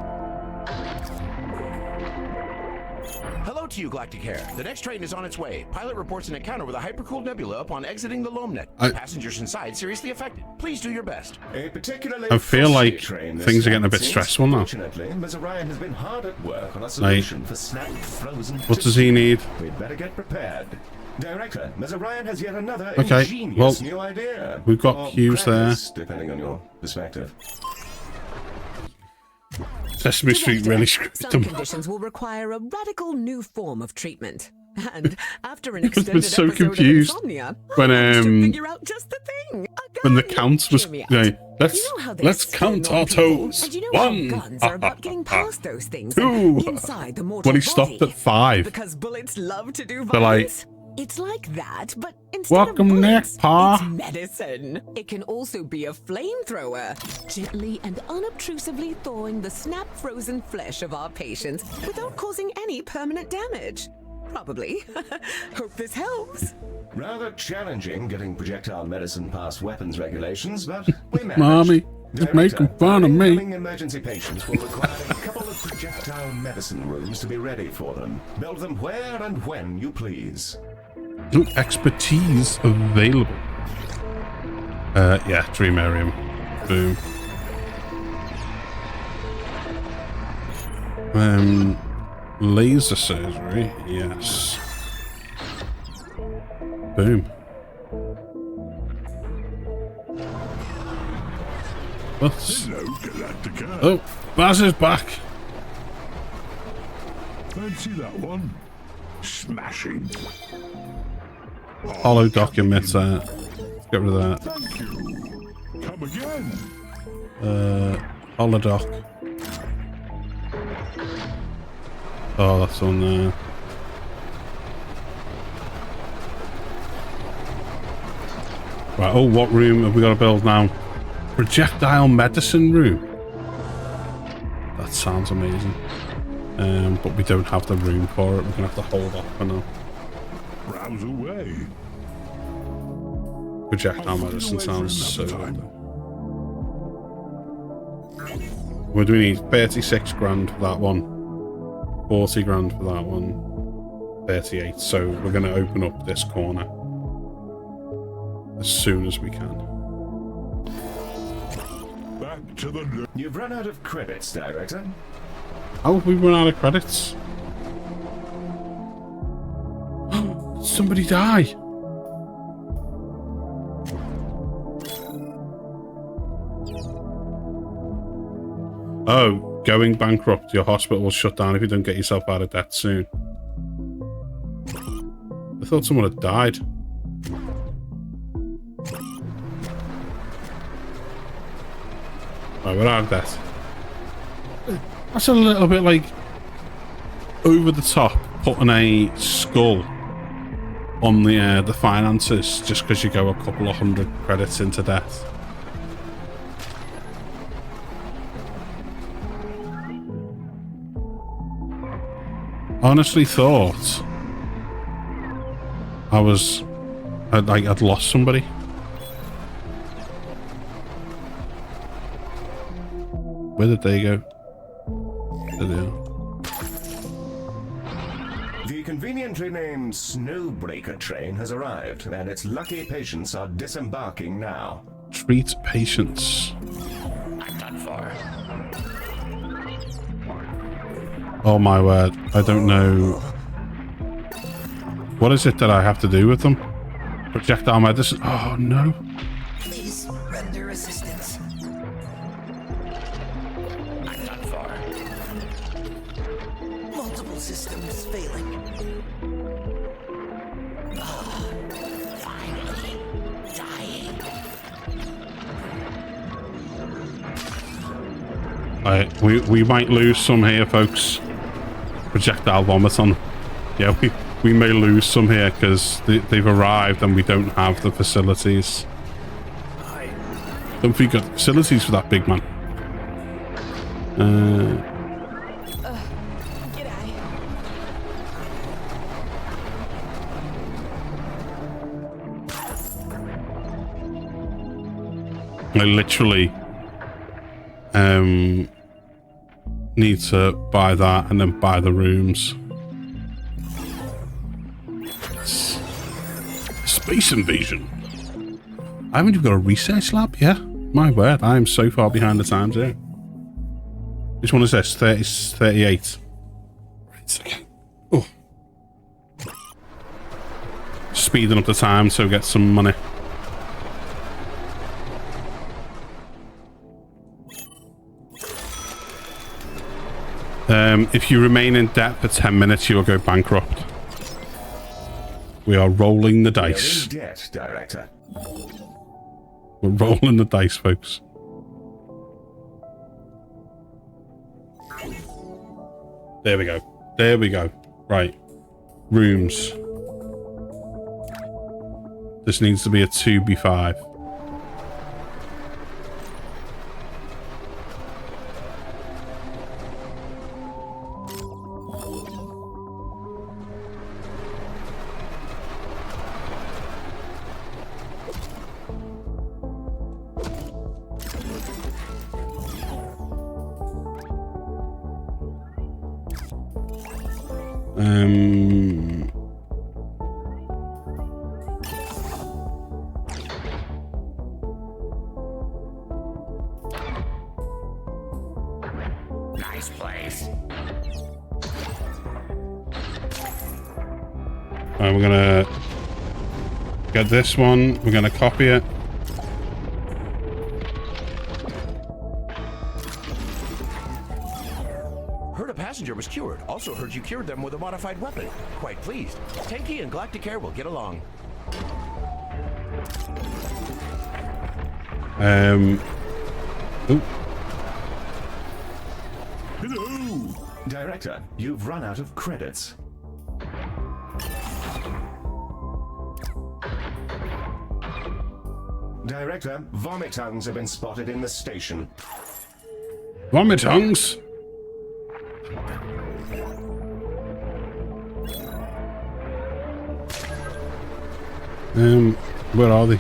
Hello to you, Galacticare. The next train is on its way. Pilot reports an encounter with a hypercooled nebula upon exiting the loam net. Passengers inside seriously affected. Please do your best. I feel like things are getting a bit stressful now. Fortunately, Ms. Orion has been hard at work on a solution for snapped frozen. What does he need? We'd better get prepared. Director, Ms. Orion has yet another okay, ingenious new idea. We've got cues there. Depending on your perspective. Sesame Street really screwed them. Some conditions will require a radical new form of treatment. And after an extended I was so episode confused of insomnia, when figure out just the thing. When the counts was let's count our toes. And you know 1. Guns are about getting past those things 2. inside the mortal When he stopped body. at 5. Because bullets love to do They're like, violence. It's like that, but instead welcome of neck, bullets, Pa. it's medicine. It can also be a flamethrower, gently and unobtrusively thawing the snap-frozen flesh of our patients without causing any permanent damage. Probably. Hope this helps. Rather challenging getting projectile medicine past weapons regulations, but we managed. Mommy, it's making fun of me. Emergency patients will require a couple of projectile medicine rooms to be ready for them. Build them where and when you please. Expertise available. Yeah, Dreamarium. Boom. Laser surgery, yes. Boom. What? Hello, Galacticare. Oh, Baz is back. Fancy that one? Smashing. Hollow documents. Get rid of that. Thank you. Come again. Holodoc. Oh, that's on there. Right, oh, what room have we got to build now? Projectile medicine room. That sounds amazing. But we don't have the room for it. We're going to have to hold off for now. Browse away. Projectile medicine sounds so good. What do we need? 36 grand for that one. 40 grand for that one. 38. So we're going to open up this corner as soon as we can. Back to the... You've run out of credits, Director. How have we run out of credits? Somebody die. Oh, going bankrupt. Your hospital will shut down if you don't get yourself out of debt soon. I thought someone had died. Right, we're out of debt. That's a little bit like over the top, putting a skull on the finances just because you go a couple of 100 credits into debt. Honestly thought I'd lost somebody. Where did they go? There they are. The conveniently named Snowbreaker train has arrived, and its lucky patients are disembarking now. Treat patients. I'm done for. Oh my word. I don't know. What is it that I have to do with them? Projectile medicine. Oh no. Please render assistance. I'm done for. Multiple systems failing. Finally dying. We might lose some here, folks. Projectile vomiton. Yeah, we may lose some here because they've arrived and we don't have the facilities. Don't think we've got facilities for that big man. I literally need to buy that and then buy the rooms. Space invasion. I haven't even got a research lab. Yeah, my word, I am so far behind the times here. Which one is this? 38. Right, okay. Oh. Speeding up the time so we get some money. If you remain in debt for 10 minutes, you will go bankrupt. We are rolling the dice. You're in debt, Director. We're rolling the dice, folks. There we go. There we go. Right. Rooms. This needs to be a 2B5. this place. Alright, we're gonna get this one. We're gonna copy it. Heard a passenger was cured. Also heard you cured them with a modified weapon. Quite pleased. Tanky and Galacticare will get along. Ooh. Hello! Director, you've run out of credits. Director, vomit tongues have been spotted in the station. Vomit tongues? Where are they?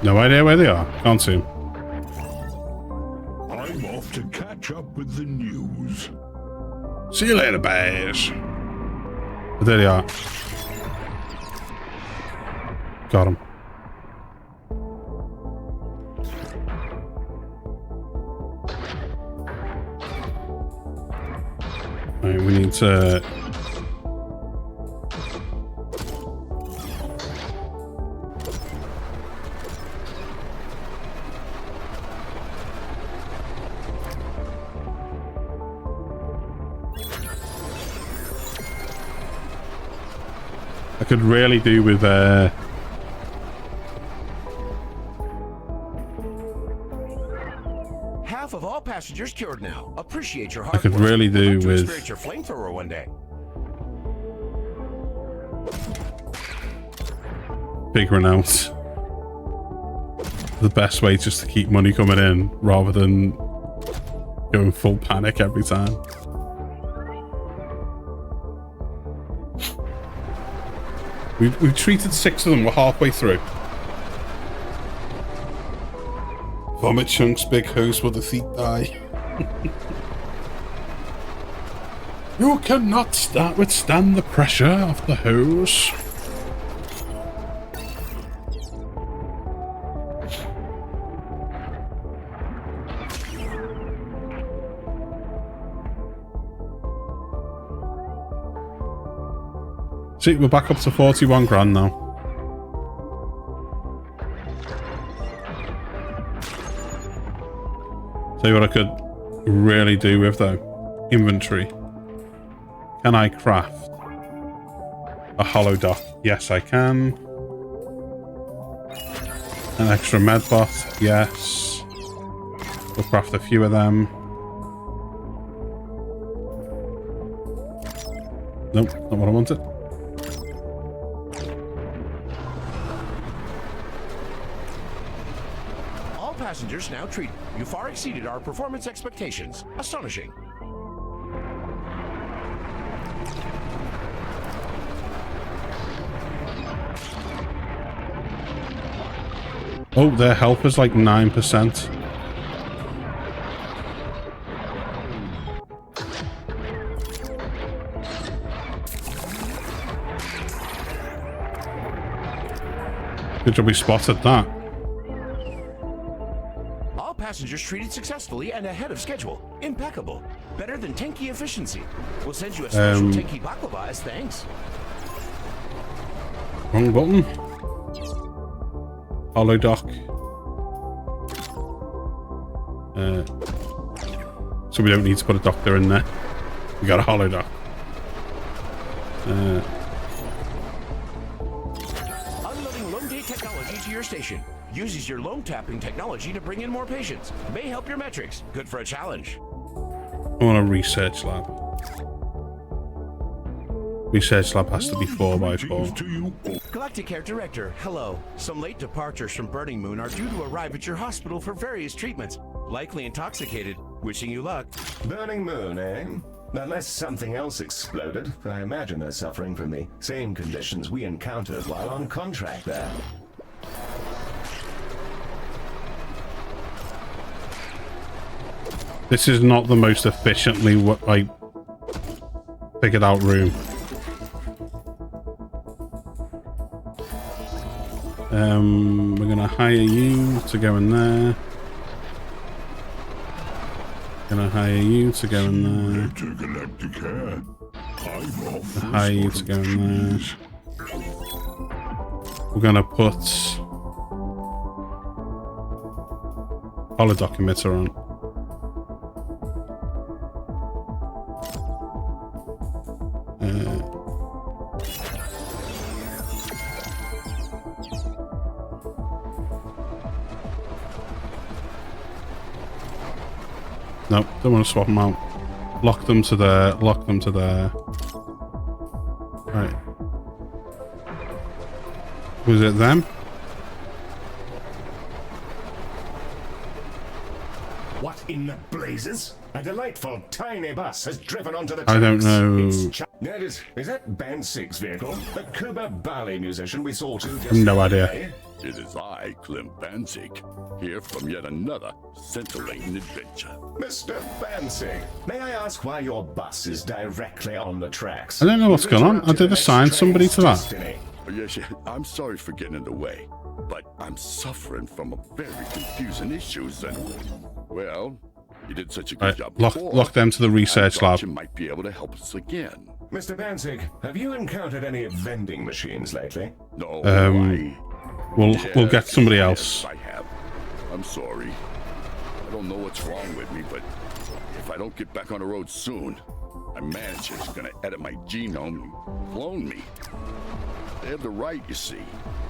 No idea where they are. Can't see them. I'm off to catch up with the news. See you later, bears. But there they are. Got him. Right, we need to... I could really do with Half of all passengers cured now. Appreciate your hard I could work. really do Would like to with experience your flamethrower one day. figuring out the best way just to keep money coming in rather than going full panic every time. We've treated 6 of them. We're halfway through. Vomit chunks, big hose where the feet die. You cannot withstand the pressure of the hose. See, we're back up to 41 grand now. Tell you what I could really do with though. Inventory. Can I craft a hollow dock? Yes, I can. An extra medbot? Yes. We'll craft a few of them. Nope, not what I wanted. Passengers now treated. You far exceeded our performance expectations. Astonishing. Oh, their health is like 9%. Good job we spotted that. Passengers treated successfully and ahead of schedule. Impeccable. Better than tanky efficiency. We'll send you a special tanky baklava as thanks. Wrong button. Hollow dock. So we don't need to put a doctor in there. We got a hollow dock. Unloading loam gate technology to your station. Uses your loam tapping technology to bring in more patients. May help your metrics. Good for a challenge. I want a research lab. Research lab has to be 4x4. Galacticare Director, hello. Some late departures from Burning Moon are due to arrive at your hospital for various treatments. Likely intoxicated. Wishing you luck. Burning Moon, eh? Unless something else exploded, I imagine they're suffering from the same conditions we encountered while on contract there. This is not the most efficiently figured out room. We're gonna hire you to go in there. Gonna hire you to go in there. Galacticare. I'm off. Hire you to go in there. We're gonna put holodoc emitter on. Nope, don't want to swap them out. Lock them to there, lock them to there. Right. Was it them? What in the blazes? A delightful tiny bus has driven onto the I don't tracks. know. That is that Band 6 vehicle? The Cuba ballet musician we saw to just No the idea. other day? It is I, Clem Banzig, here from yet another scintillating adventure. Mr. Banzig, may I ask why your bus is directly on the tracks? I don't know what's You've going on. I interrupted did the assign next somebody train's to that. destiny. Oh, yes, I'm sorry for getting in the way, but I'm suffering from a very confusing issues and, well, you did such a good Right, job lock before. them to the research I thought lab. you might be able to help us again. Mr. Banzig, have you encountered any vending machines lately? No, We'll get somebody else. Yes, I have. I'm sorry. I don't know what's wrong with me, but if I don't get back on the road soon, my manager's gonna edit my genome and clone me. They have the right, you see.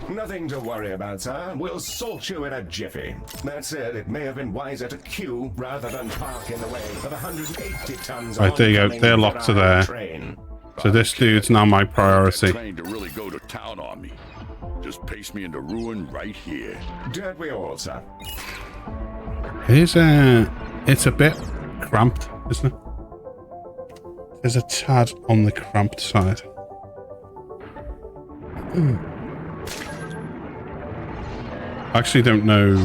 Nothing to worry about, sir. We'll sort you in a jiffy. That said, it may have been wiser to queue rather than park in the way of 180 tons Right, there you go. oncoming They're locked to there. train. So this dude's now my priority. Train to really go to town on me. Just paste me into ruin right here. Don't we all, sir? It's a bit cramped, isn't it? There's a tad on the cramped side. I actually don't know.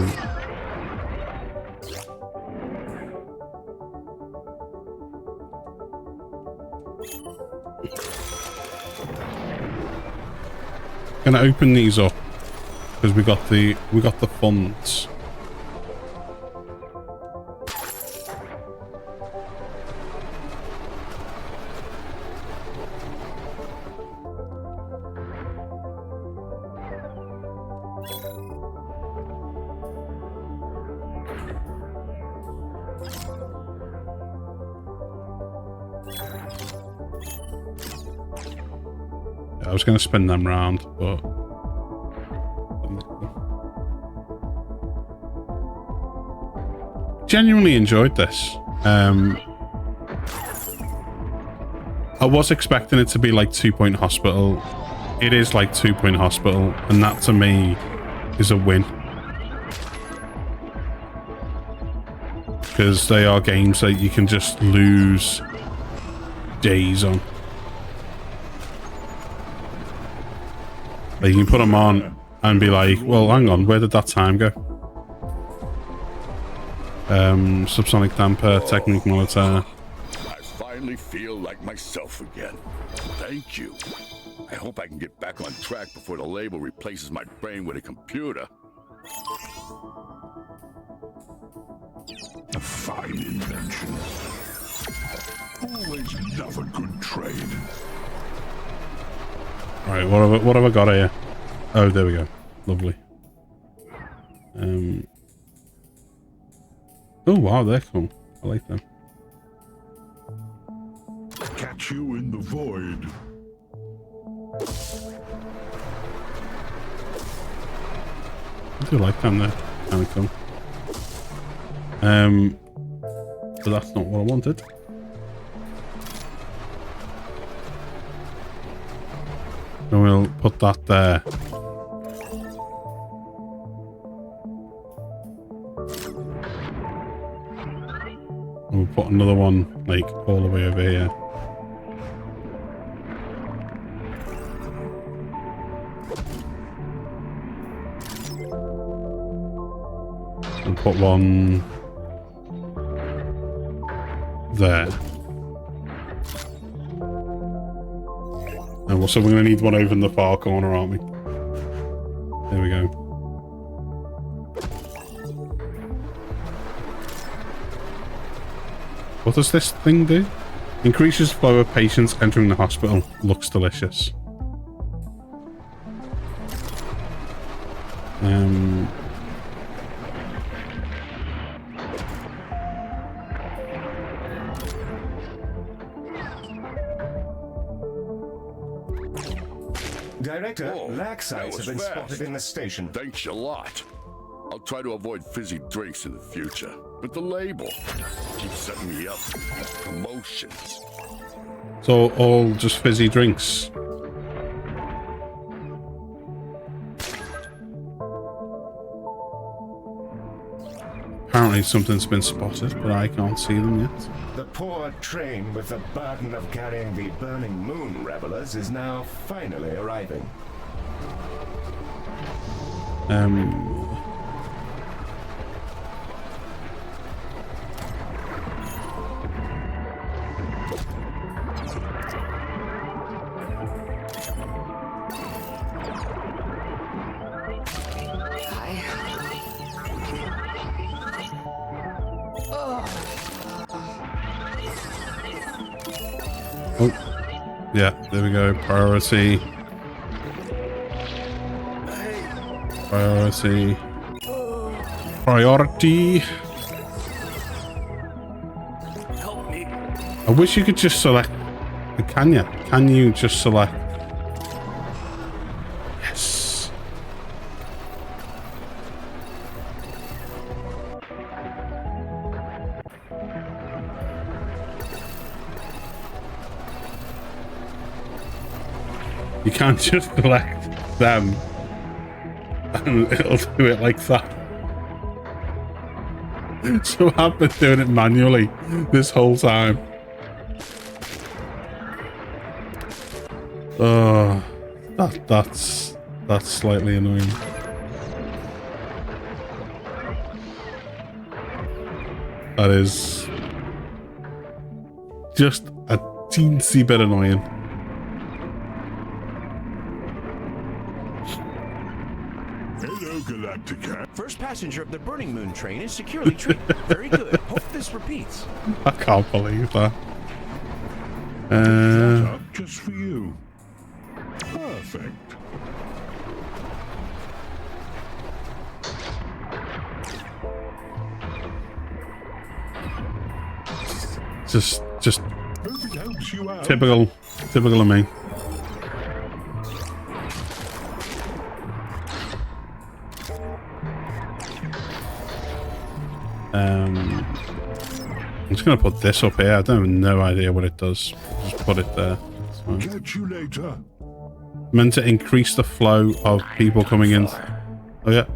Gonna open these up because we got the funds. I was going to spin them round, but genuinely enjoyed this. I was expecting it to be like 2 Point Hospital. It is like 2 Point Hospital, and that to me is a win. Because they are games that you can just lose days on. Like you can put them on and be like, well, hang on, where did that time go? Subsonic damper, technique monitor. I finally feel like myself again. Thank you. I hope I can get back on track before the label replaces my brain with a computer. A fine invention. Always love a good trade. Alright, what have I got here? Oh, there we go. Lovely. Oh wow, they're cool. I like them. Catch you in the void. I do like them, they're kind of cool. But that's not what I wanted. And we'll put that there. And we'll put another one, like, all the way over here. And put one there. So we're going to need one over in the far corner, aren't we? There we go. What does this thing do? Increases flow of patients entering the hospital. Looks delicious. Director, lax sites have been spotted in the station. Thanks a lot. I'll try to avoid fizzy drinks in the future. But the label keeps setting me up for promotions. So all just fizzy drinks. Apparently something's been spotted, but I can't see them yet. The poor train with the burden of carrying the burning moon revelers is now finally arriving. Oh, yeah, there we go. Priority. Priority. Priority. Help me. I wish you could just select. Can you? Can you just select? Yes. You can't just select them and it'll do it like that. So I've been doing it manually this whole time. Oh, that's slightly annoying. That is just a teensy bit annoying. Hello, Galacticare. First passenger of the Burning Moon train is securely treated. Very good. Hope this repeats. I can't believe that. Up just for you. Perfect. Just Hope it helps you out. typical of me. I'm just gonna put this up here. I don't have no idea what it does. Just put it there. Catch you later. Meant to increase the flow of people coming in. Oh yeah.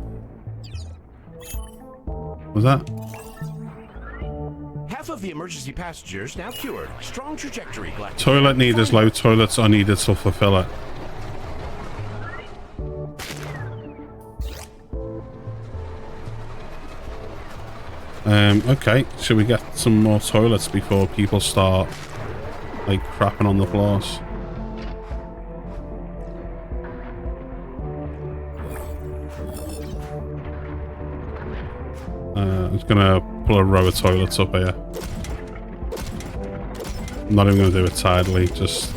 Was that? Half of the emergency passengers now cured. Strong trajectory, Galacticare. Toilet need is low. Toilets are needed to fulfill it. Okay, should we get some more toilets before people start like crapping on the floors? I'm just gonna pull a row of toilets up here. I'm not even gonna do it tidily, just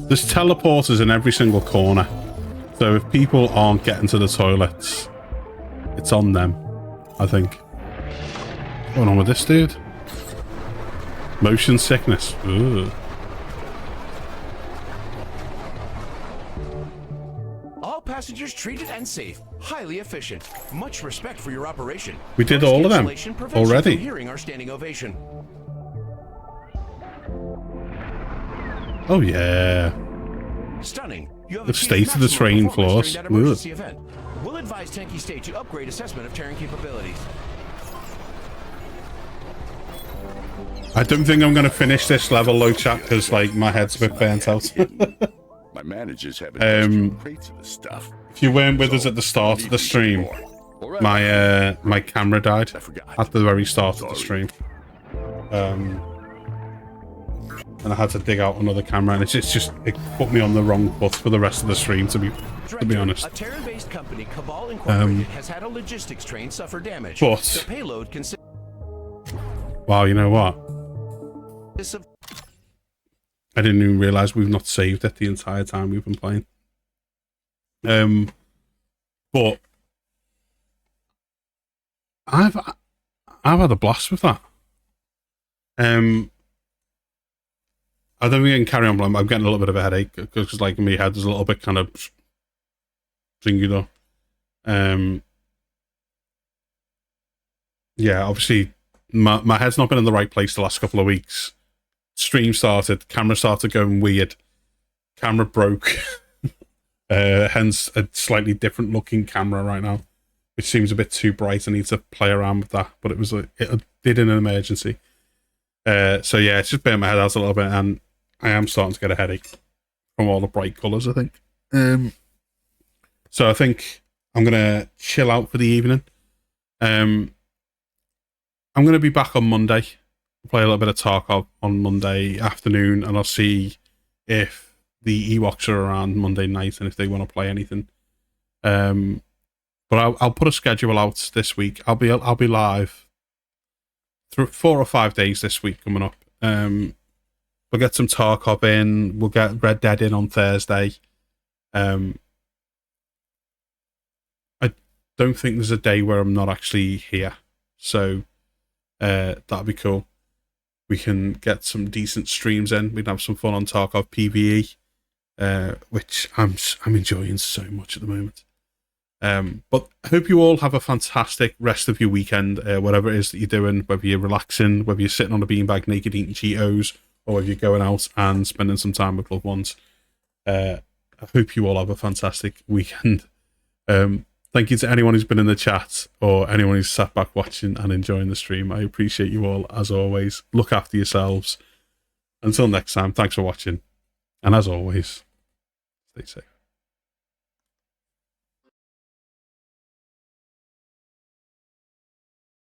there's teleporters in every single corner. So if people aren't getting to the toilets, it's on them, I think. What's going on with this dude? Motion sickness. Ugh. All passengers treated and safe. Highly efficient. Much respect for your operation. We did all of them Cancellation prevents you already. from hearing our standing ovation. Oh yeah. Stunning. You have The achieved state of the maximum train performance floors. during that emergency event. We'll advise Tanky State to upgrade assessment of Terran capabilities. I don't think I'm going to finish this level, low chat, because like my head's a bit burnt out. My managers have industrial crates of this stuff. If you weren't with us at the start of the stream, my camera died at the very start of the stream. And I had to dig out another camera, and it put me on the wrong foot for the rest of the stream, to be honest. A Terran-based company, Cabal Incorporated, has had a logistics train suffer damage. But the payload consists. Wow, you know what? I didn't even realize we've not saved it the entire time we've been playing. But I've had a blast with that. I don't think I can carry on, but I'm getting a little bit of a headache because, like, my head is a little bit kind of singular. Yeah, obviously, my head's not been in the right place the last couple of weeks. Stream started, camera started going weird, camera broke. Hence a slightly different looking camera right now, which seems a bit too bright. I need to play around with that, but it did in an emergency. So yeah, it's just burnt my head out a little bit, and I am starting to get a headache from all the bright colours, I think. So I think I'm gonna chill out for the evening. I'm gonna be back on Monday. Play a little bit of Tarkov on Monday afternoon, and I'll see if the Ewoks are around Monday night and if they want to play anything. But I'll put a schedule out this week. I'll be live through 4 or 5 days this week coming up. We'll get some Tarkov in. We'll get Red Dead in on Thursday. I don't think there's a day where I'm not actually here, so that'll be cool. We can get some decent streams in. We can have some fun on Tarkov PvE, which I'm enjoying so much at the moment. But I hope you all have a fantastic rest of your weekend, whatever it is that you're doing, whether you're relaxing, whether you're sitting on a beanbag naked eating Cheetos, or whether you're going out and spending some time with loved ones. I hope you all have a fantastic weekend. Thank you to anyone who's been in the chat or anyone who's sat back watching and enjoying the stream. I appreciate you all, as always. Look after yourselves. Until next time, thanks for watching. And as always, stay safe.